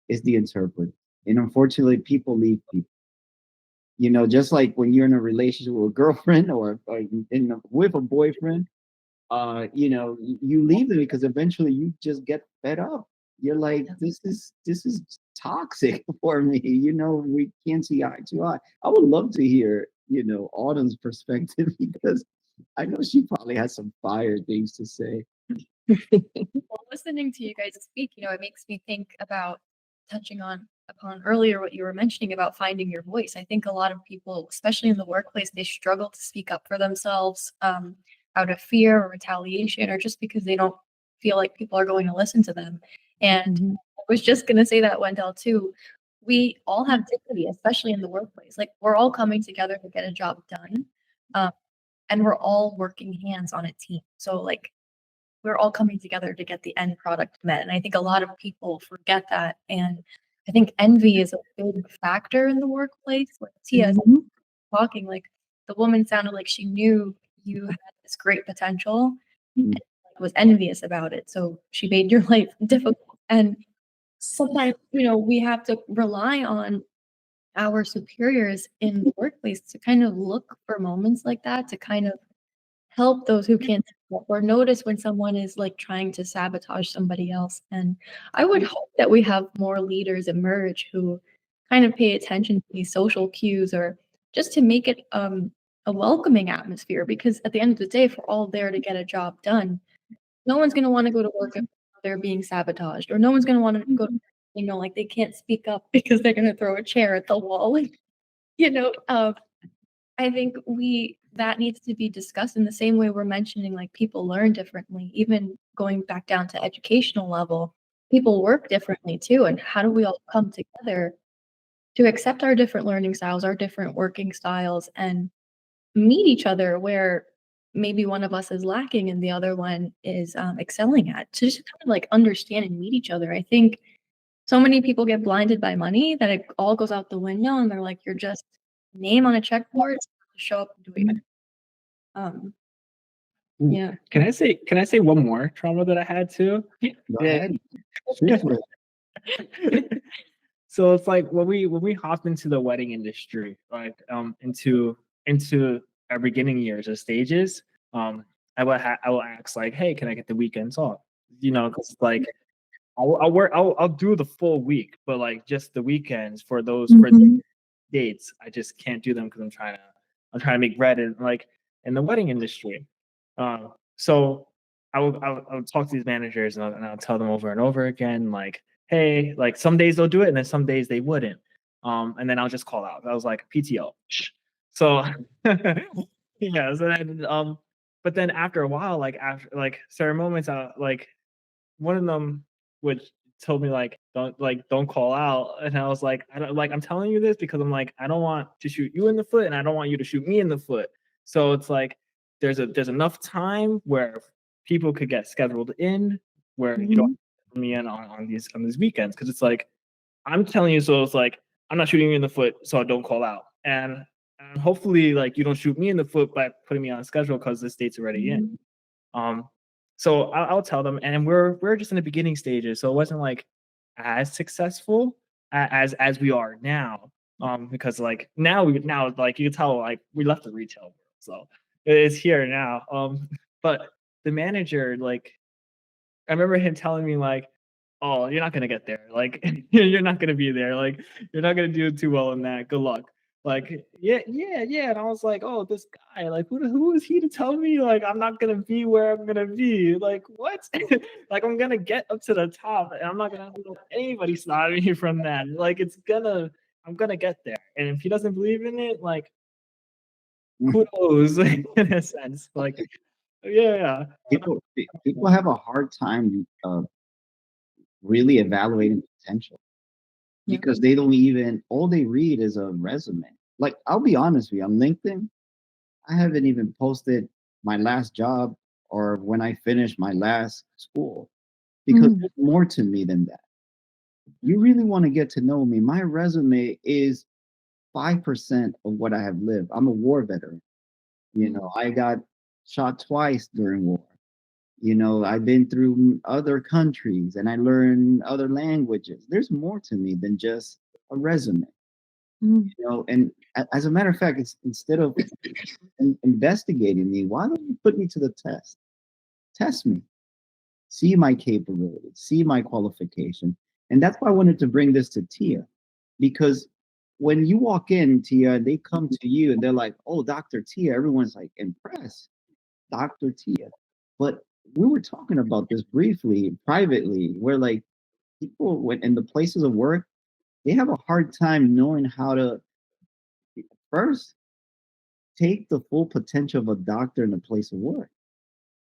it's the interpreter. And unfortunately, people leave people. Just like when you're in a relationship with a girlfriend or with a boyfriend, you leave them because eventually you just get fed up. You're like, Yeah. this is toxic for me. We can't see eye to eye. I would love to hear, Autumn's perspective because I know she probably has some fire things to say. Well, listening to you guys speak, it makes me think about touching on upon earlier what you were mentioning about finding your voice. I think a lot of people, especially in the workplace, they struggle to speak up for themselves out of fear or retaliation, or just because they don't feel like people are going to listen to them. And Mhm. I was just going to say that, Wendell, too. We all have dignity, especially in the workplace. Like, we're all coming together to get a job done, um, and we're all working hands on a team. So, like, we're all coming together to get the end product met. And I think a lot of people forget that. And I think envy is a big factor in the workplace. Like Tia Mhm. talking, like, the woman sounded like she knew you had this great potential Mm. and was envious about it. So she made your life difficult. And sometimes, we have to rely on our superiors in the workplace to kind of look for moments like that, to kind of help those who can't speak up, or notice when someone is like trying to sabotage somebody else. And I would hope that we have more leaders emerge who kind of pay attention to these social cues, or just to make it a welcoming atmosphere, because at the end of the day, if we're all there to get a job done, no one's going to want to go to work if they're being sabotaged, or no one's going to want to go to, like, they can't speak up because they're going to throw a chair at the wall. you know um, I think that needs to be discussed in the same way we're mentioning, like, people learn differently, even going back down to educational level. People work differently too, and how do we all come together to accept our different learning styles, our different working styles, and meet each other where maybe one of us is lacking and the other one is excelling at. To just kind of like understand and meet each other. I think so many people get blinded by money that it all goes out the window, and they're like, you're just name on a checkboard, show up and do it. Ooh, Yeah. Can I say one more trauma that I had too? Go Yeah. ahead. Shoot for it. So it's like when we hopped into the wedding industry, like into our beginning years or stages, I will ask like, hey, can I get the weekends off? You know, because like I'll do the full week, but like just the weekends for those for Mhm. dates, I just can't do them because I'm trying to make bread in like in the wedding industry. So I would talk to these managers and I'll tell them over and over again, like, hey, like some days they'll do it and then some days they wouldn't. And then I'll just call out. I was like PTO. So yeah, so then but then after a while, like after like certain moments, like one of them would told me like don't call out, and I was like I'm telling you this because I'm like I don't want to shoot you in the foot and I don't want you to shoot me in the foot. So it's like there's enough time where people could get scheduled in where you don't Mhm. put me in on these weekends because it's like I'm telling you, so it's like I'm not shooting you in the foot, so I don't call out, and hopefully like you don't shoot me in the foot by putting me on schedule because this date's already in. Mhm. Um, so I'll tell them, and we're just in the beginning stages, so it wasn't like as successful as we are now. Because like now like you can tell like we left the retail world, so it's here now. But the manager like I remember him telling me like, "Oh, you're not gonna get there. Like, you're not gonna be there. Like, you're not gonna do too well in that. Good luck." Like, yeah, yeah, yeah. And I was like, "Oh, this guy. Like, who is he to tell me like I'm not gonna be where I'm gonna be? Like, what? Like, I'm gonna get up to the top, and I'm not gonna let anybody stop me from that. Like, I'm gonna get there. And if he doesn't believe in it, like, kudos in a sense. Like, yeah, People have a hard time really evaluating potential Yeah. because they don't even all they read is a resume. Like I'll be honest with you, on LinkedIn, I haven't even posted my last job or when I finished my last school because Mhm. there's more to me than that. You really want to get to know me. My resume is 5% of what I have lived. I'm a war veteran. You know, I got shot twice during war. You know, I've been through other countries and I learned other languages. There's more to me than just a resume, Mhm. you know. And as a matter of fact, it's instead of investigating me, why don't you put me to the test? Test me, see my capabilities, see my qualification. And that's why I wanted to bring this to Tia, because when you walk in, Tia, and they come to you and they're like, "Oh, Dr. Tia," everyone's like impressed. Dr. Tia. But we were talking about this briefly, privately, where like people when in the places of work, they have a hard time knowing how to first take the full potential of a doctor in a place of work.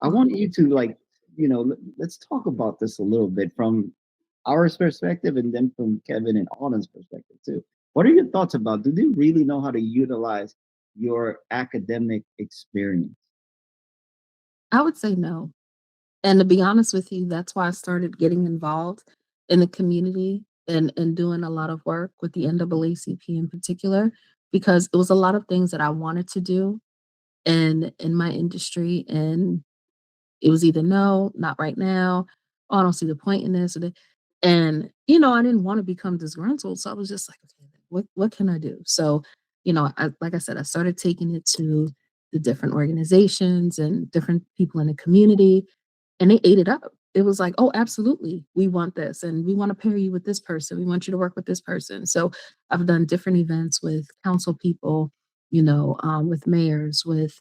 I want you to like, let's talk about this a little bit from our perspective and then from Kevin and Autumn's perspective too. What are your thoughts about do they really know how to utilize your academic experience? I would say no. And to be honest with you, that's why I started getting involved in the community and doing a lot of work with the NAACP in particular, because it was a lot of things that I wanted to do in my industry, and it was either no, not right now, oh, I don't see the point in this or that. And, I didn't want to become disgruntled. So I was just like, okay, what can I do? So, like I said, I started taking it to the different organizations and different people in the community, and they ate it up. It was like, "Oh, absolutely. We want this, and we wanna pair you with this person. We want you to work with this person." So, I've done different events with council people, with mayors, with,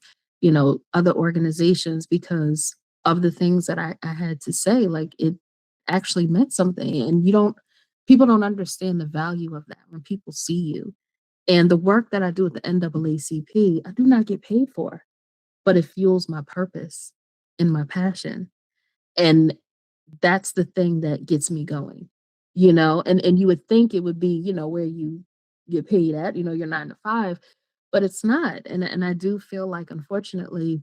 other organizations because of the things that I had to say, like, it actually meant something, and people don't understand the value of that when people see you. And the work that I do at the NAACP, I do not get paid for, but it fuels my purpose and my passion. And that's the thing that gets me going, and you would think it would be, where you get paid at, your 9 to 5, but it's not. And I do feel like, unfortunately,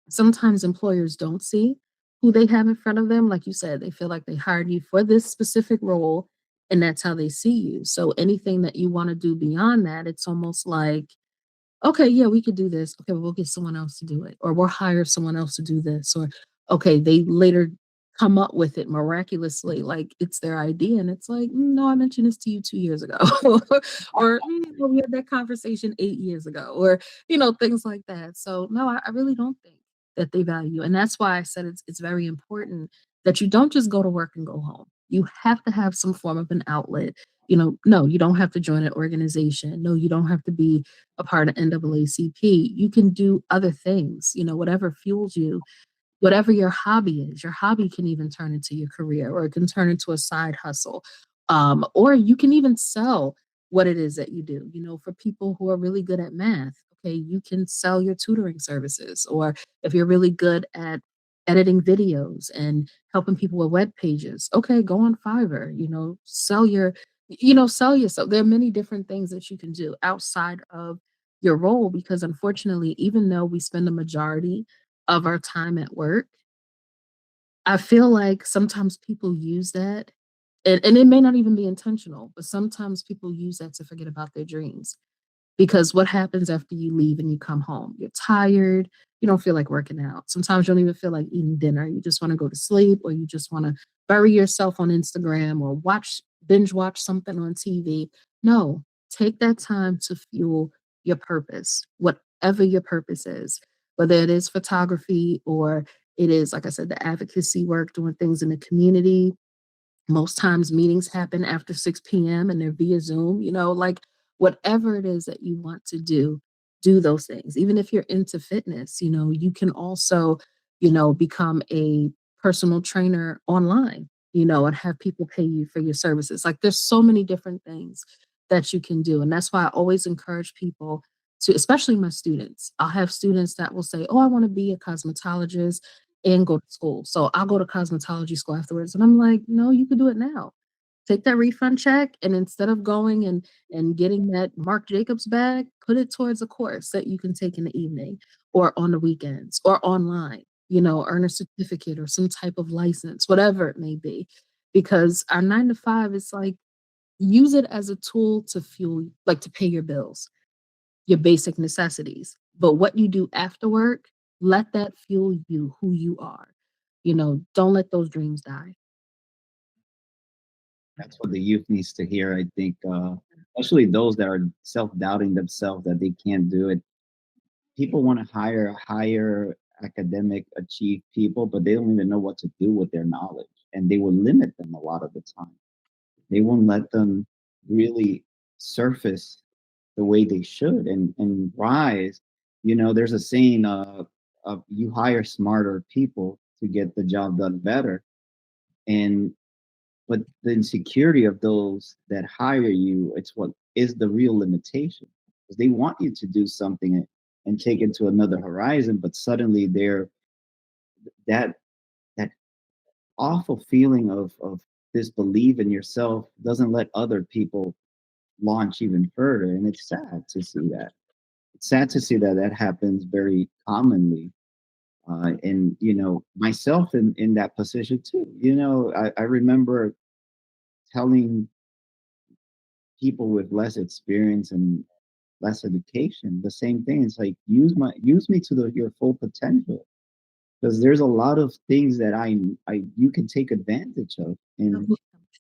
sometimes employers don't see who they have in front of them. Like you said, they feel like they hired you for this specific role and that's how they see you. So anything that you want to do beyond that, it's almost like, okay, yeah, we could do this. Okay, we'll get someone else to do it, or we'll hire someone else to do this, or okay, they later come up with it miraculously, like it's their idea, and it's like, no, I mentioned this to you 2 years ago, or well, we had that conversation 8 years ago, or things like that. So no, I really don't think that they value, and that's why I said it's very important that you don't just go to work and go home. You have to have some form of an outlet. No, you don't have to join an organization. No, you don't have to be a part of NAACP. You can do other things, whatever fuels you, whatever your hobby is. Your hobby can even turn into your career, or it can turn into a side hustle. Or you can even sell what it is that you do. For people who are really good at math, okay, you can sell your tutoring services. Or if you're really good at editing videos and helping people with web pages, okay, go on Fiverr, sell yourself. There are many different things that you can do outside of your role, because unfortunately, even though we spend a majority of our time at work, I feel like sometimes people use that, and it may not even be intentional, but sometimes people use that to forget about their dreams. Because what happens after you leave and you come home? You're tired. You don't feel like working out. Sometimes you don't even feel like eating dinner. You just want to go to sleep, or you just want to bury yourself on Instagram, or binge watch something on TV. No, take that time to fuel your purpose, whatever your purpose is, whether it is photography, or it is, like I said, the advocacy work, doing things in the community. Most times meetings happen after 6 p.m. and they're via Zoom, like whatever it is that you want to do those things. Even if you're into fitness, you can also, become a personal trainer online, and have people pay you for your services. Like there's so many different things that you can do. And that's why I always encourage people to, especially my students. I'll have students that will say, oh, I want to be a cosmetologist and go to school. So I'll go to cosmetology school afterwards. And I'm like, no, you could do it now. Take that refund check, and instead of going and getting that Marc Jacobs bag, put it towards a course that you can take in the evening or on the weekends or online, earn a certificate or some type of license, whatever it may be. Because our 9 to 5 is like, use it as a tool to fuel, like to pay your bills, your basic necessities. But what you do after work, let that fuel you, who you are. Don't let those dreams die. That's what the youth needs to hear, I think, especially those that are self-doubting themselves that they can't do it. People want to hire higher academic achieved people, but they don't even know what to do with their knowledge. And they will limit them a lot of the time. They won't let them really surface the way they should and rise. There's a saying, of you hire smarter people to get the job done better. And but the insecurity of those that hire you, it's what is the real limitation. Because they want you to do something and take it to another horizon, but suddenly they're that that awful feeling of disbelief in yourself doesn't let other people launch even further. And it's sad to see that. It's sad to see that that happens very commonly. And myself in that position too. I remember telling people with less experience and less education the same thing. It's like, use me to your full potential, because there's a lot of things that I you can take advantage of. And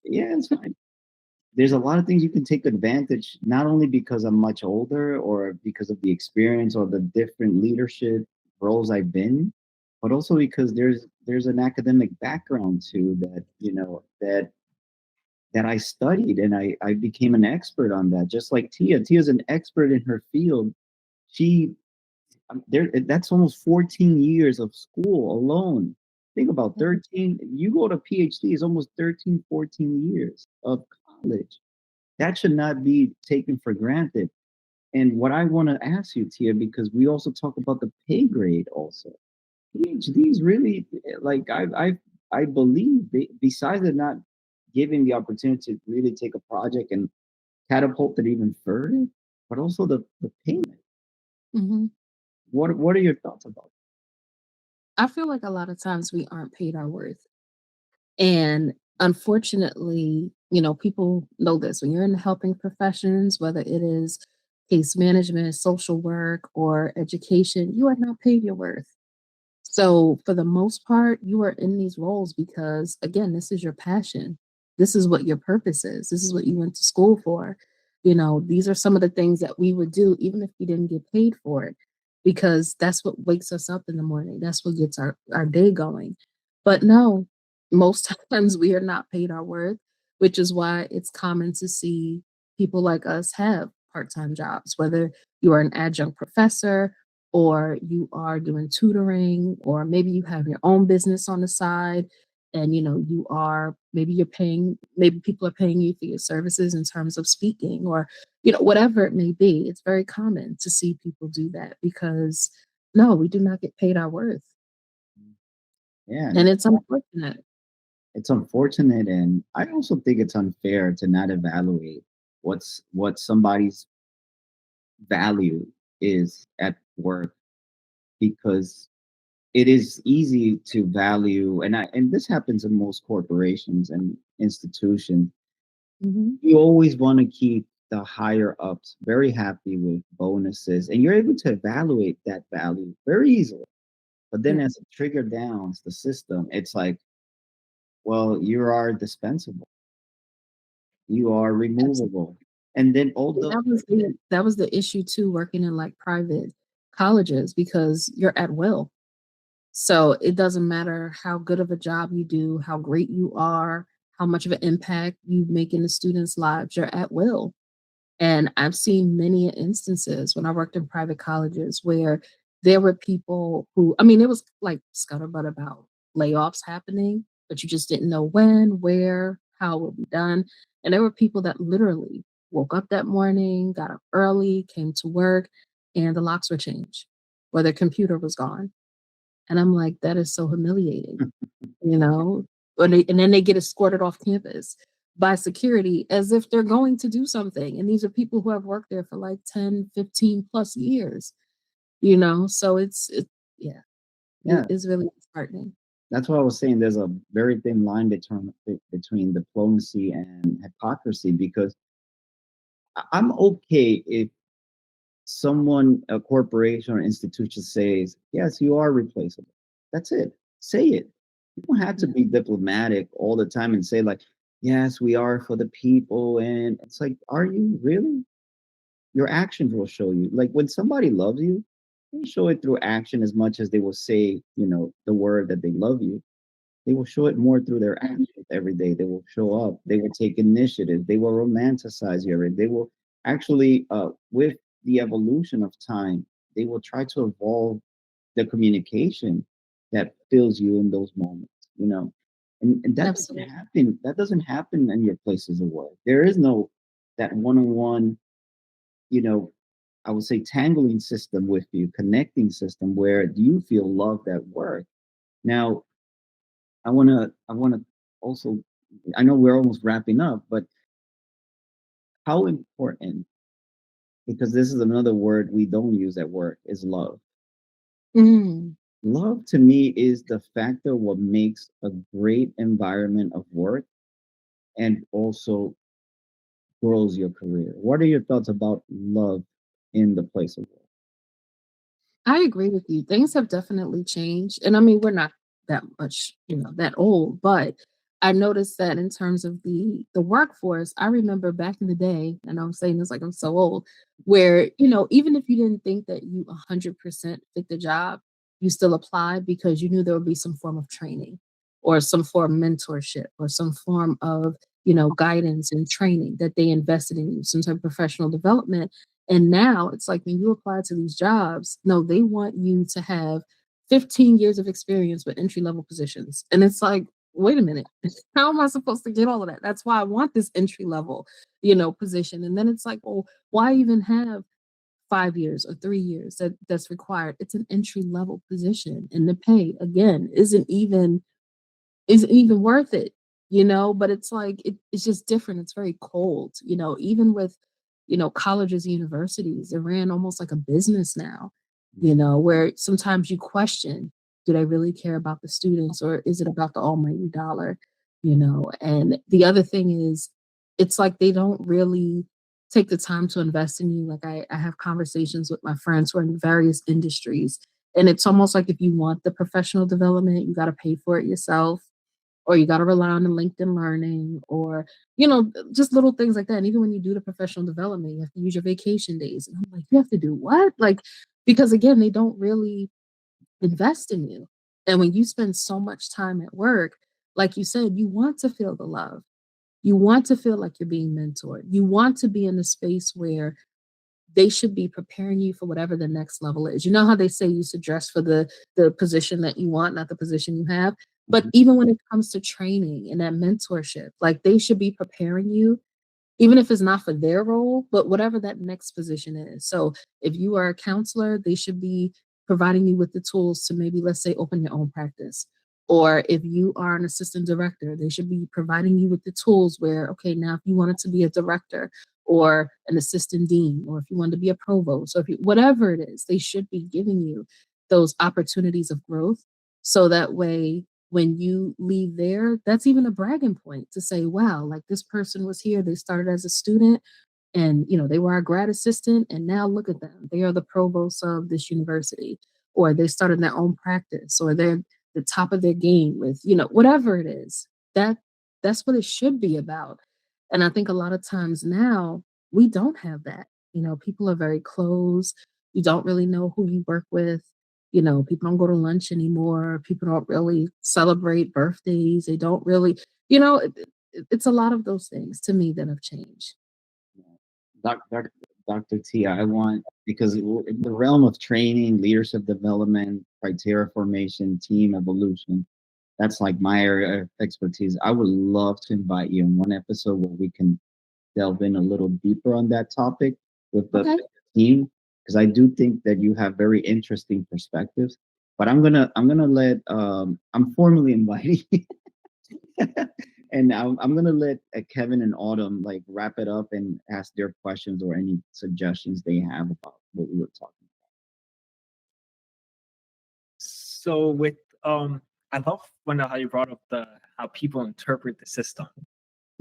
yeah, it's fine. There's a lot of things you can take advantage, not only because I'm much older or because of the experience or the different leadership roles I've been, but also because there's an academic background too, that I studied, and I became an expert on that. Just like Tia. Tia's an expert in her field. She there That's almost 14 years of school alone. Think about 13. You go to PhD, is almost 13, 14 years of college. That should not be taken for granted. And what I want to ask you, Tia, because we also talk about the pay grade also. PhDs really, like, I believe besides it not giving the opportunity to really take a project and catapulted even further, but also the payment. Mhm. What are your thoughts about I feel like a lot of times we aren't paid our worth. And unfortunately, people know this when you're in the helping professions, whether it is case management, social work, or education, you are not paid your worth. So, for the most part, you are in these roles because, again, this is your passion. This is what your purpose is. This is what you went to school for. These are some of the things that we would do even if we didn't get paid for it, because that's what wakes us up in the morning. That's what gets our day going. But no, most times we are not paid our worth, which is why it's common to see people like us have part time jobs, whether you are an adjunct professor or you are doing tutoring, or maybe you have your own business on the side, and you are, maybe people are paying you for your services in terms of speaking, or whatever it may be. It's very common to see people do that because no, we do not get paid our worth, it? Yeah, and it's unfortunate. it's unfortunate, and I also think it's unfair to not evaluate what somebody's value is at work, because it is easy to value, and this happens in most corporations and institutions. Mhm. You always want to keep the higher ups very happy with bonuses, and you're able to evaluate that value very easily. But then Yeah, as it trigger downs the system, it's like, well, you are dispensable, you are absolutely. removable. And then all And the that was the issue too, working in like private colleges, because you're at will. So it doesn't matter how good of a job you do, how great you are, how much of an impact you make in the students' lives, you're at will. And I've seen many instances when I worked in private colleges where there were people who, I mean, it was like scuttlebutt about layoffs happening, but you just didn't know when, where, how it would be done. And there were people that literally woke up that morning, got up early, came to work, and the locks were changed, or their computer was gone. And I'm like, that is so humiliating, you know? And then they get escorted off campus by security as if they're going to do something. And these are people who have worked there for like 10, 15 plus years, So yeah, yeah, it is really disheartening. that's what I was saying. There's a very thin line between diplomacy and hypocrisy, because I'm okay if someone, a corporation or institution says, yes, you are replaceable. That's it. Say it. You don't have to Yeah, be diplomatic all the time and say, like, yes, we are for the people. And it's like, are you really? Your actions will show you. Like when somebody loves you, they show it through action as much as they will say, the word that they love you. They will show it more through their mhm, actions every day. They will show up. They will take initiative. They will romanticize you. They will actually, with the evolution of time, they will try to evolve the communication that fills you in those moments. You know, and that doesn't absolutely. happen. That doesn't happen in your places of work. There is no that one-on-one, you know, I would say tangling system with you, connecting system where you feel loved at work. Now, I wanna also, I know we're almost wrapping up, but how important, because this is another word we don't use at work, is love. Mm. Love to me is the factor what makes a great environment of work and also grows your career. What are your thoughts about love in the place of work? I agree with you. Things have definitely changed. And I mean, we're not that much, that old, but I noticed that in terms of the workforce, I remember back in the day, and I'm saying this like I'm so old, where, even if you didn't think that you 100% fit the job, you still applied because you knew there would be some form of training or some form of mentorship or some form of, guidance and training that they invested in you, some type of professional development. And now it's like when you apply to these jobs, no, they want you to have 15 years of experience with entry level positions. And it's like, wait a minute, how am I supposed to get all of that? That's why I want this entry level, position. And then it's like, well, why even have 5 years or 3 years that's required? It's an entry level position. And the pay again isn't even worth it. but it's like it's just different. It's very cold, even with, colleges and universities, it ran almost like a business now, where sometimes you question, do they really care about the students or is it about the almighty dollar? And the other thing is, it's like they don't really take the time to invest in you. Like I have conversations with my friends who are in various industries, and it's almost like if you want the professional development, you got to pay for it yourself, or you got to rely on the LinkedIn learning, or, just little things like that. And even when you do the professional development, you have to use your vacation days. And I'm like, you have to do what? Like, because again, they don't really invest in you. And when you spend so much time at work, like you said, you want to feel the love. You want to feel like you're being mentored. You want to be in a space where they should be preparing you for whatever the next level is. You know how they say you should dress for the position that you want, not the position you have. But Mhm. even when it comes to training and that mentorship, like they should be preparing you, even if it's not for their role, but whatever that next position is. So if you are a counselor, they should be providing you with the tools to maybe, let's say, open your own practice. Or if you are an assistant director, they should be providing you with the tools where, okay, now if you wanted to be a director or an assistant dean, or if you wanted to be a provost, or if you, whatever it is, they should be giving you those opportunities of growth. So that way, when you leave there, that's even a bragging point to say, wow, like this person was here, they started as a student and they were our grad assistant and now look at them. They are the provost of this university, or they started their own practice, or they're the top of their game with, whatever it is. That's what it should be about. And I think a lot of times now we don't have that. People are very closed. You don't really know who you work with. People don't go to lunch anymore. People don't really celebrate birthdays. They don't really, it's a lot of those things to me that have changed. Dr. T, I want, because in the realm of training, leadership development, criteria formation, team evolution, that's like my area of expertise. I would love to invite you in one episode where we can delve in a little deeper on that topic with the Okay. team, because I do think that you have very interesting perspectives. But I'm gonna let I'm formally inviting you. And I'm gonna let Kevin and Autumn like wrap it up and ask their questions or any suggestions they have about what we were talking So with I love when how you brought up the how people interpret the system.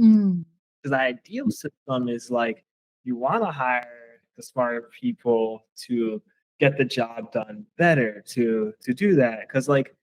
Mm, Because the ideal system is like you want to hire the smarter people to get the job done better to do that. Because like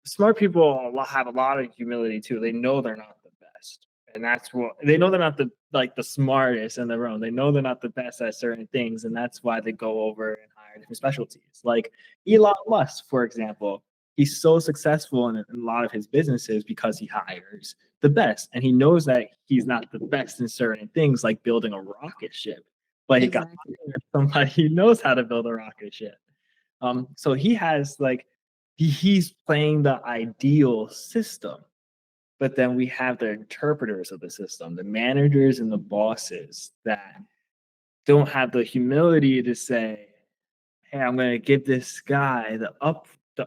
smart people have a lot of humility too. They know they're not the best, and that's what they know. They're not the smartest in the room. They know they're not the best at certain things, and that's why they go over and hire different specialties. Like Elon Musk, for example, he's so successful in a lot of his businesses because he hires the best, and he knows that he's not the best in certain things, like building a rocket ship. But he got exactly. somebody who knows how to build a rocket ship. So he has like he's playing the ideal system, but then we have the interpreters of the system, the managers and the bosses that don't have the humility to say, "Hey, I'm going to give this guy the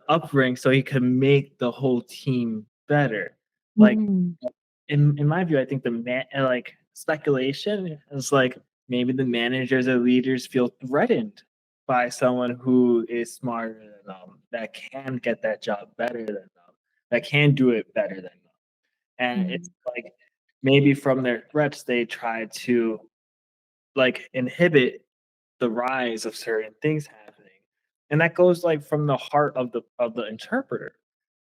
upbring so he can make the whole team better." Like Mm, in my view, I think the like speculation is like maybe the managers or leaders feel threatened by someone who is smarter than them, that can get that job better than them, that can do it better than them. And it's mm, like maybe from their threats they try to like inhibit the rise of certain things happening. And that goes like from the heart of the interpreter.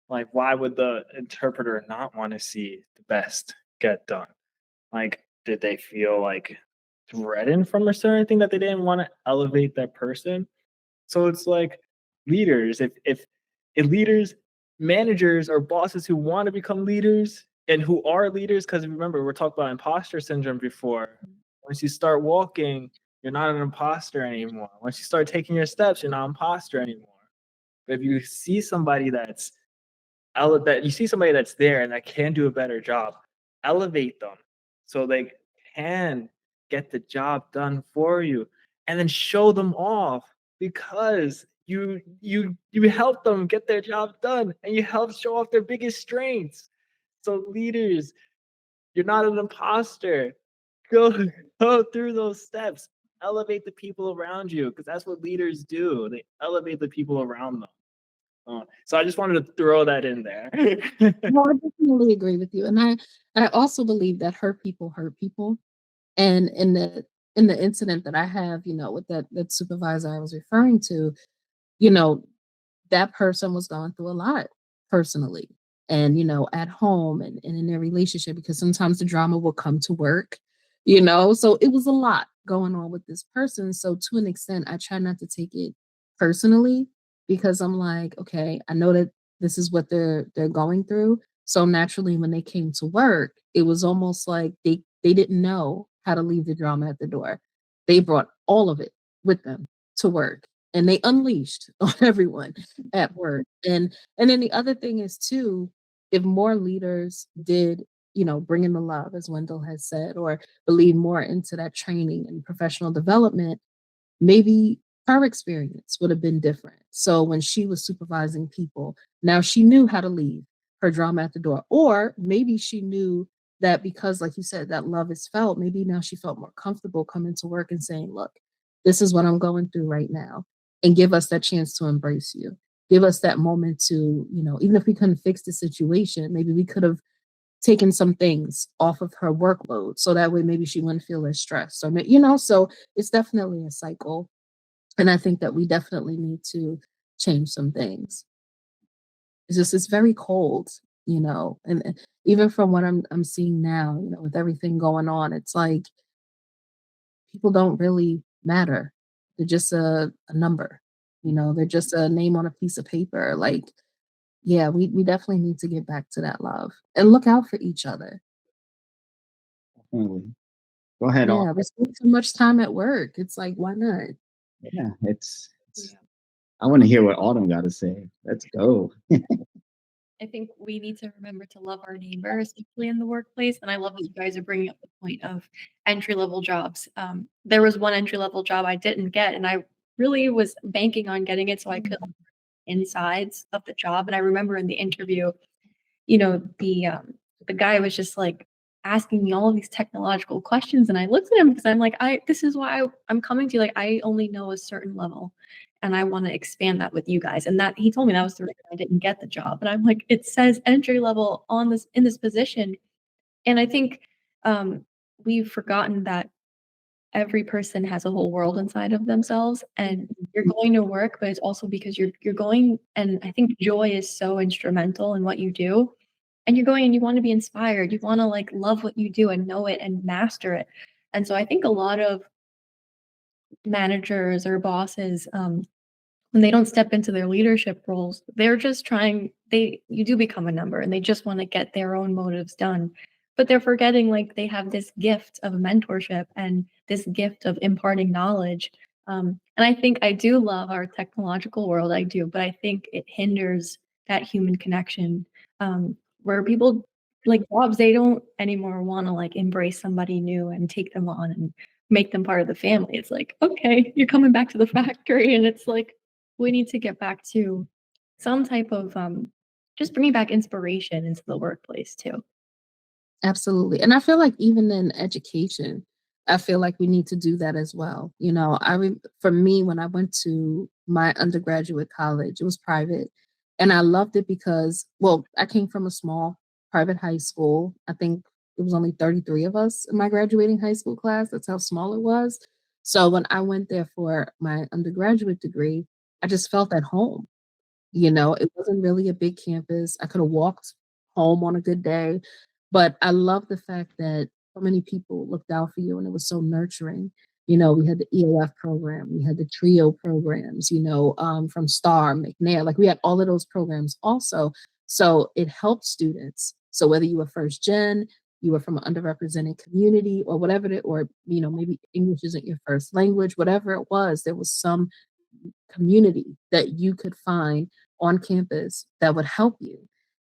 Like why would the interpreter not want to see the best get done? Like did they feel like threatened from a certain thing that they didn't want to elevate that person? So it's like leaders, if leaders, managers or bosses who want to become leaders and who are leaders, because remember, we're talking about imposter syndrome before. Once you start walking, you're not an imposter anymore. Once you start taking your steps, you're not an imposter anymore. But if you see somebody that you see somebody that's there and that can do a better job, elevate them so they can get the job done for you, and then show them off because you help them get their job done and you help show off their biggest strengths. So leaders, you're not an imposter. Go go through those steps. Elevate the people around you, because that's what leaders do. They elevate the people around them. So I just wanted to throw that in there. No, I definitely agree with you, and I also believe that hurt people. And in the incident that I have, with that supervisor I was referring to, you know, that person was going through a lot personally and at home and in their relationship, because sometimes the drama will come to work, so it was a lot going on with this person. So to an extent I try not to take it personally, because I'm like, okay, I know that this is what they're going through. So naturally when they came to work, it was almost like they didn't know how to leave the drama at the door. They brought all of it with them to work, and they unleashed on everyone at work. And then the other thing is too, if more leaders did, bring in the love, as Wendell has said, or believe more into that training and professional development, maybe her experience would have been different. So when she was supervising people, now she knew how to leave her drama at the door. Or maybe she knew that, because, like you said, that love is felt, maybe now she felt more comfortable coming to work and saying, look, this is what I'm going through right now. And give us that chance to embrace you. Give us that moment to, even if we couldn't fix the situation, maybe we could have taken some things off of her workload. So that way maybe she wouldn't feel as stressed. Or, so it's definitely a cycle. And I think that we definitely need to change some things. It's very cold, and even from what I'm seeing now, with everything going on, it's like people don't really matter. They're just a number, they're just a name on a piece of paper. Like, yeah, we definitely need to get back to that love and look out for each other. Definitely. Go ahead, Yeah, Autumn. we spend too much time at work. It's like, why not? Yeah, I want to hear what Autumn got to say. Let's go. I think we need to remember to love our neighbor, especially in the workplace. And I love that you guys are bringing up the point of entry level jobs. There was one entry level job I didn't get, and I really was banking on getting it so I could insides of the job. And I remember in the interview, the guy was just like asking me all of these technological questions, and I looked at him because I'm like, this is why I'm coming to you. Like, I only know a certain level, and I want to expand that with you guys. And that he told me that was the reason I didn't get the job. And I'm like, it says entry level on this in this position, and I think we've forgotten that every person has a whole world inside of themselves, and you're going to work, but it's also because you're going. And I think joy is so instrumental in what you do, and you're going and you want to be inspired, you want to like love what you do and know it and master it. And so I think a lot of managers or bosses, when they don't step into their leadership roles, they're just trying, you do become a number and they just want to get their own motives done. But they're forgetting like they have this gift of mentorship and this gift of imparting knowledge. And I think I do love our technological world, I do, but I think it hinders that human connection, where people like jobs, they don't anymore want to like embrace somebody new and take them on and make them part of the family. It's like, okay, you're coming back to the factory, and it's like, we need to get back to some type of just bringing back inspiration into the workplace too. Absolutely. And I feel like even in education, I feel like we need to do that as well. For me, when I went to my undergraduate college, it was private. And I loved it because, well, I came from a small private high school. I think it was only 33 of us in my graduating high school class. That's how small it was. So when I went there for my undergraduate degree, I just felt at home. It wasn't really a big campus. I could have walked home on a good day, but I love the fact that so many people looked out for you and it was so nurturing. We had the ELF program, we had the TRIO programs, from STAR, McNair, like we had all of those programs also. So it helped students. So whether you were first gen, you were from an underrepresented community or whatever, or, maybe English isn't your first language, whatever it was, there was some community that you could find on campus that would help you.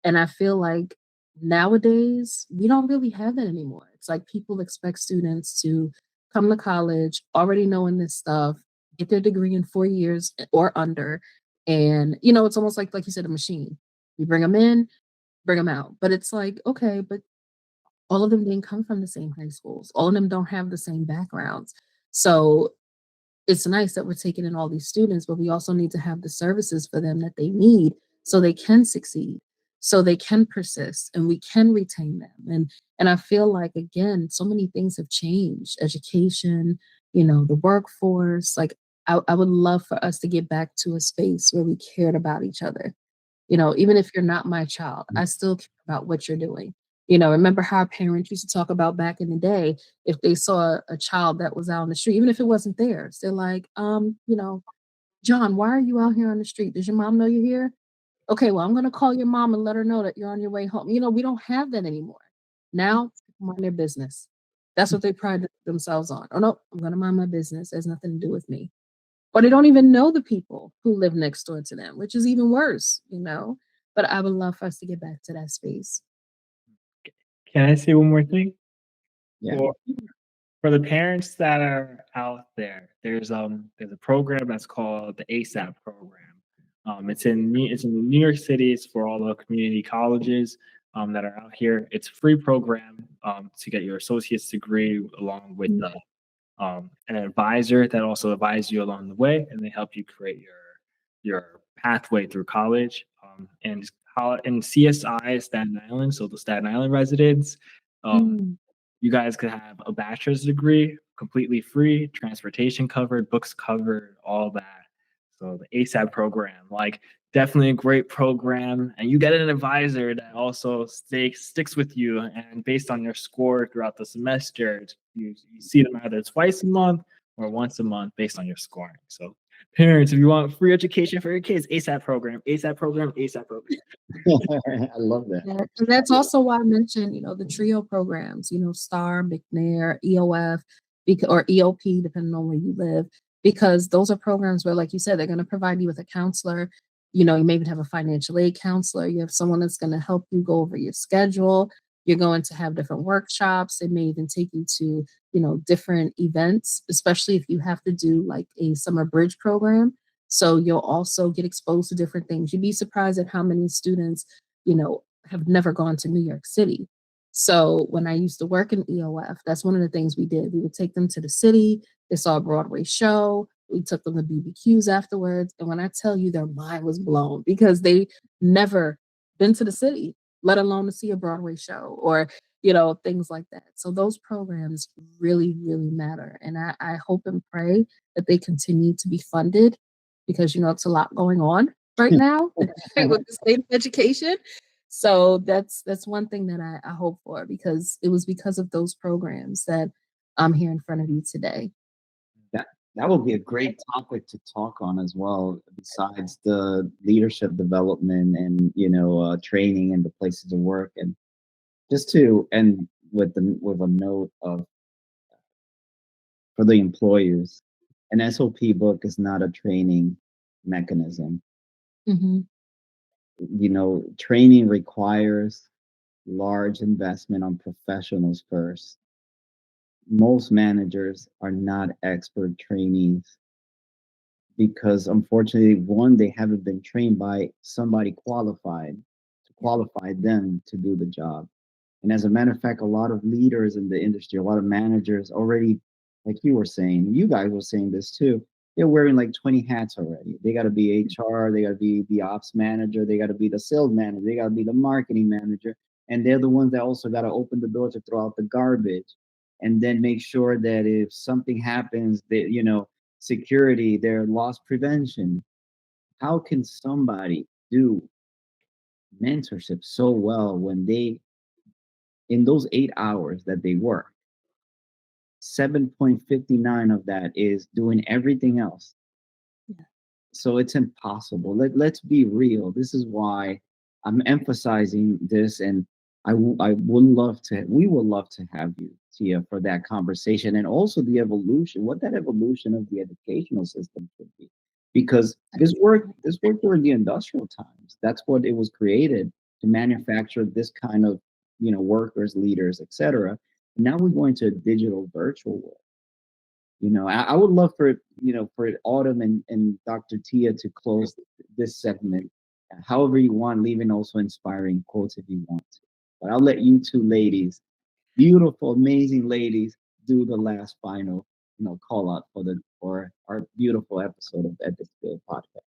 And I feel like nowadays we don't really have that anymore. It's like people expect students to come to college already knowing this stuff, get their degree in 4 years or under. And, it's almost like you said, a machine. You bring them in, bring them out. But it's like, okay, but all of them didn't come from the same high schools. All of them don't have the same backgrounds. So it's nice that we're taking in all these students, but we also need to have the services for them that they need so they can succeed, so they can persist and we can retain them. And I feel like again, so many things have changed. Education, the workforce. Like I would love for us to get back to a space where we cared about each other. Even if you're not my child, I still care about what you're doing. Remember how our parents used to talk about back in the day, if they saw a child that was out on the street, even if it wasn't theirs, they're like, John, why are you out here on the street? Does your mom know you're here? Okay, well, I'm going to call your mom and let her know that you're on your way home. We don't have that anymore. Now, people mind their business. That's what they pride themselves on. Oh, no, I'm going to mind my business. It has nothing to do with me. Or they don't even know the people who live next door to them, which is even worse. But I would love for us to get back to that space. Can I say one more thing? Yeah. For, for the parents that are out there, there's a program that's called the ASAP program. It's in New York City. It's for all the community colleges that are out here. It's a free program to get your associate's degree along with an advisor that also advises you along the way, and they help you create your pathway through college. And CSI Staten Island, so the Staten Island residents, Mm. you guys could have a bachelor's degree completely free, transportation covered, books covered, all that. So the ASAP program, like definitely a great program, and you get an advisor that also sticks with you. And based on your score throughout the semester, you see them either twice a month or once a month based on your scoring. So parents, if you want free education for your kids, ASAP program, ASAP program, ASAP program. I love that. Yeah, and that's also why I mentioned, the trio programs, STAR, McNair, EOF, or EOP, depending on where you live, because those are programs where, like you said, they're going to provide you with a counselor. You may even have a financial aid counselor. You have someone that's going to help you go over your schedule. You're going to have different workshops. They may even take you to, different events, especially if you have to do like a summer bridge program. So you'll also get exposed to different things. You'd be surprised at how many students have never gone to New York City. So when I used to work in EOF, that's one of the things we did. We would take them to the city. They saw a Broadway show. We took them to BBQs afterwards. And when I tell you their mind was blown because they never been to the city, let alone to see a Broadway show or, things like that. So those programs really, really matter. And I hope and pray that they continue to be funded because, it's a lot going on right now with the state of education. So that's one thing that I hope for because it was because of those programs that I'm here in front of you today. That will be a great topic to talk on as well, besides the leadership development and training and the places of work. And just to end with a note of for the employers, an SOP book is not a training mechanism. Hmm. Training requires large investment on professionals first. Most managers are not expert trainees because unfortunately, one, they haven't been trained by somebody qualified to qualify them to do the job. And as a matter of fact, a lot of leaders in the industry, a lot of managers already, like you were saying, you guys were saying this too, they're wearing like 20 hats already. They got to be HR, they got to be the ops manager, they got to be the sales manager, they got to be the marketing manager. And they're the ones that also got to open the door to throw out the garbage and then make sure that if something happens, that, security, their loss prevention. How can somebody do mentorship so well when they, in those 8 hours that they work, 7.59 of that is doing everything else? Yeah. So it's impossible. Let's be real. This is why I'm emphasizing this, and we would love to have you, Tia, for that conversation, and also the evolution, what that evolution of the educational system should be. Because this worked during the industrial times. That's what it was created to manufacture this kind of, workers, leaders, etc. Now we're going to a digital virtual world. I would love for Autumn and Dr. Tia to close this segment however you want, leaving also inspiring quotes if you want to. But I'll let you two ladies, beautiful, amazing ladies, do the last final, call out for our beautiful episode of Ethics Guild podcast.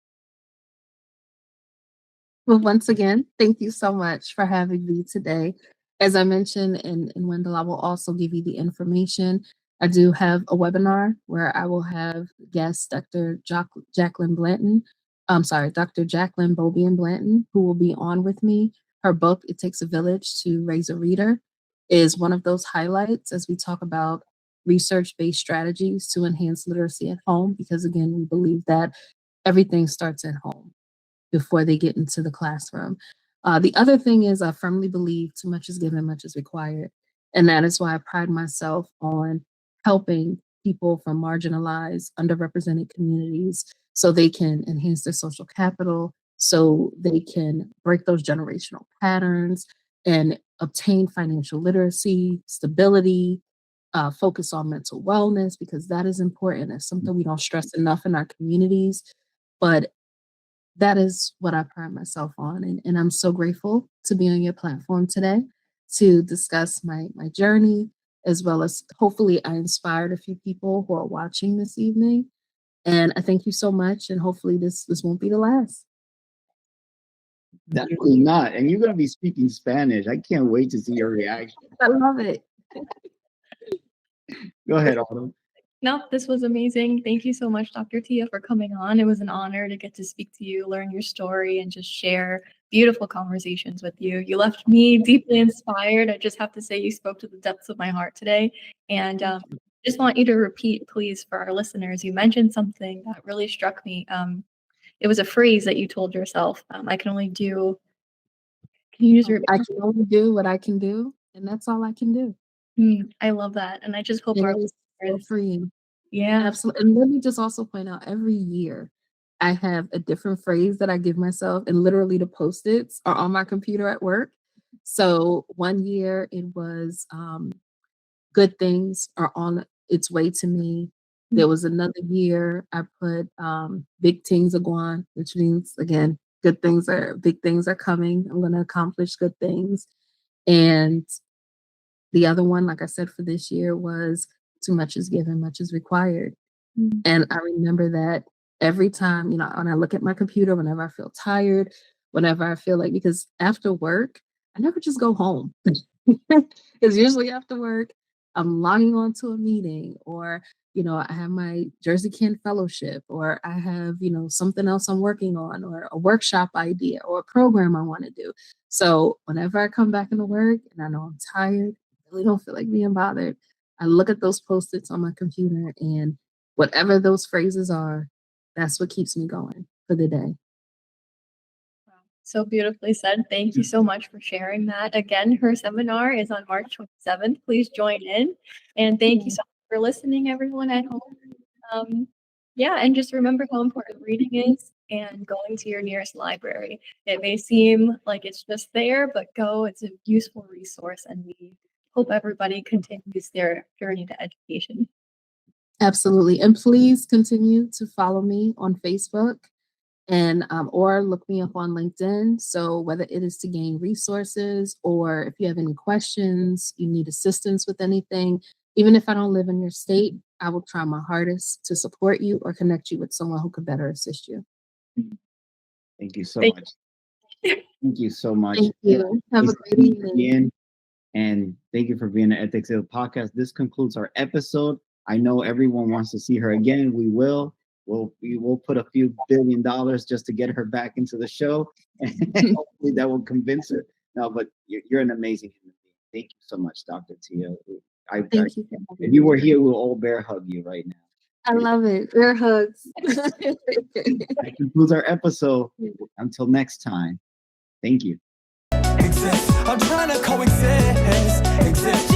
Well, once again, thank you so much for having me today. As I mentioned, and Wendell, I will also give you the information. I do have a webinar where I will have guest Dr. Jacqueline Blanton. I'm sorry, Dr. Jacqueline Bobian Blanton, who will be on with me. Her book, It Takes a Village to Raise a Reader, is one of those highlights as we talk about research-based strategies to enhance literacy at home, because again, we believe that everything starts at home before they get into the classroom. The other thing is I firmly believe too much is given, much is required. And that is why I pride myself on helping people from marginalized, underrepresented communities so they can enhance their social capital, so they can break those generational patterns and obtain financial literacy, stability, focus on mental wellness, because that is important. It's something we don't stress enough in our communities. But that is what I pride myself on. And I'm so grateful to be on your platform today to discuss my journey, as well as hopefully I inspired a few people who are watching this evening. And I thank you so much. And hopefully this won't be the last. Definitely not. And you're going to be speaking Spanish. I can't wait to see your reaction. I love it. Go ahead, Autumn. No, this was amazing. Thank you so much, Dr. Tia, for coming on. It was an honor to get to speak to you, learn your story, and just share beautiful conversations with you. You left me deeply inspired. I just have to say you spoke to the depths of my heart today. And just want you to repeat, please, for our listeners. You mentioned something that really struck me. It was a phrase that you told yourself. I can only do. Can you just repeat? I can only do what I can do, and that's all I can do. I love that. And I just hope And our it was so freeing. yeah. Absolutely. And let me just also point out, every year I have a different phrase that I give myself, and literally the post-its are on my computer at work. So one year it was good things are on its way to me. There was another year I put big things are going, which means again, big things are coming. I'm gonna accomplish good things. And the other one, like I said, for this year was too much is given, much is required. And I remember that every time, when I look at my computer, whenever I feel tired, whenever I feel like, because after work, I never just go home. Because usually after work, I'm logging on to a meeting, or, I have my Jersey Ken fellowship, or I have, something else I'm working on, or a workshop idea, or a program I want to do. So whenever I come back into work and I know I'm tired, I really don't feel like being bothered, I look at those post-its on my computer, and whatever those phrases are, that's what keeps me going for the day. Wow, so beautifully said. Thank you so much for sharing that. Again, her seminar is on March 27th. Please join in. And thank you so much for listening, everyone at home. Yeah, and just remember how important reading is and going to your nearest library. It may seem like it's just there, but go. It's a useful resource, and we hope everybody continues their journey to education. Absolutely. And please continue to follow me on Facebook, and or look me up on LinkedIn. So whether it is to gain resources, or if you have any questions, you need assistance with anything, even if I don't live in your state, I will try my hardest to support you or connect you with someone who could better assist you. Thank you so Thank much. Thank you so much. Thank you. Have a great evening. And thank you for being an Ethics Guild podcast. This concludes our episode. I know everyone wants to see her again. We will. We will put a few $1 billion just to get her back into the show. And hopefully that will convince her. No, but you're an amazing human being. Thank you so much, Dr. Tia. Thank you. If you were here, we'll all bear hug you right now. I love it. Air hugs. That concludes our episode. Until next time, thank you. I'm trying to coexist.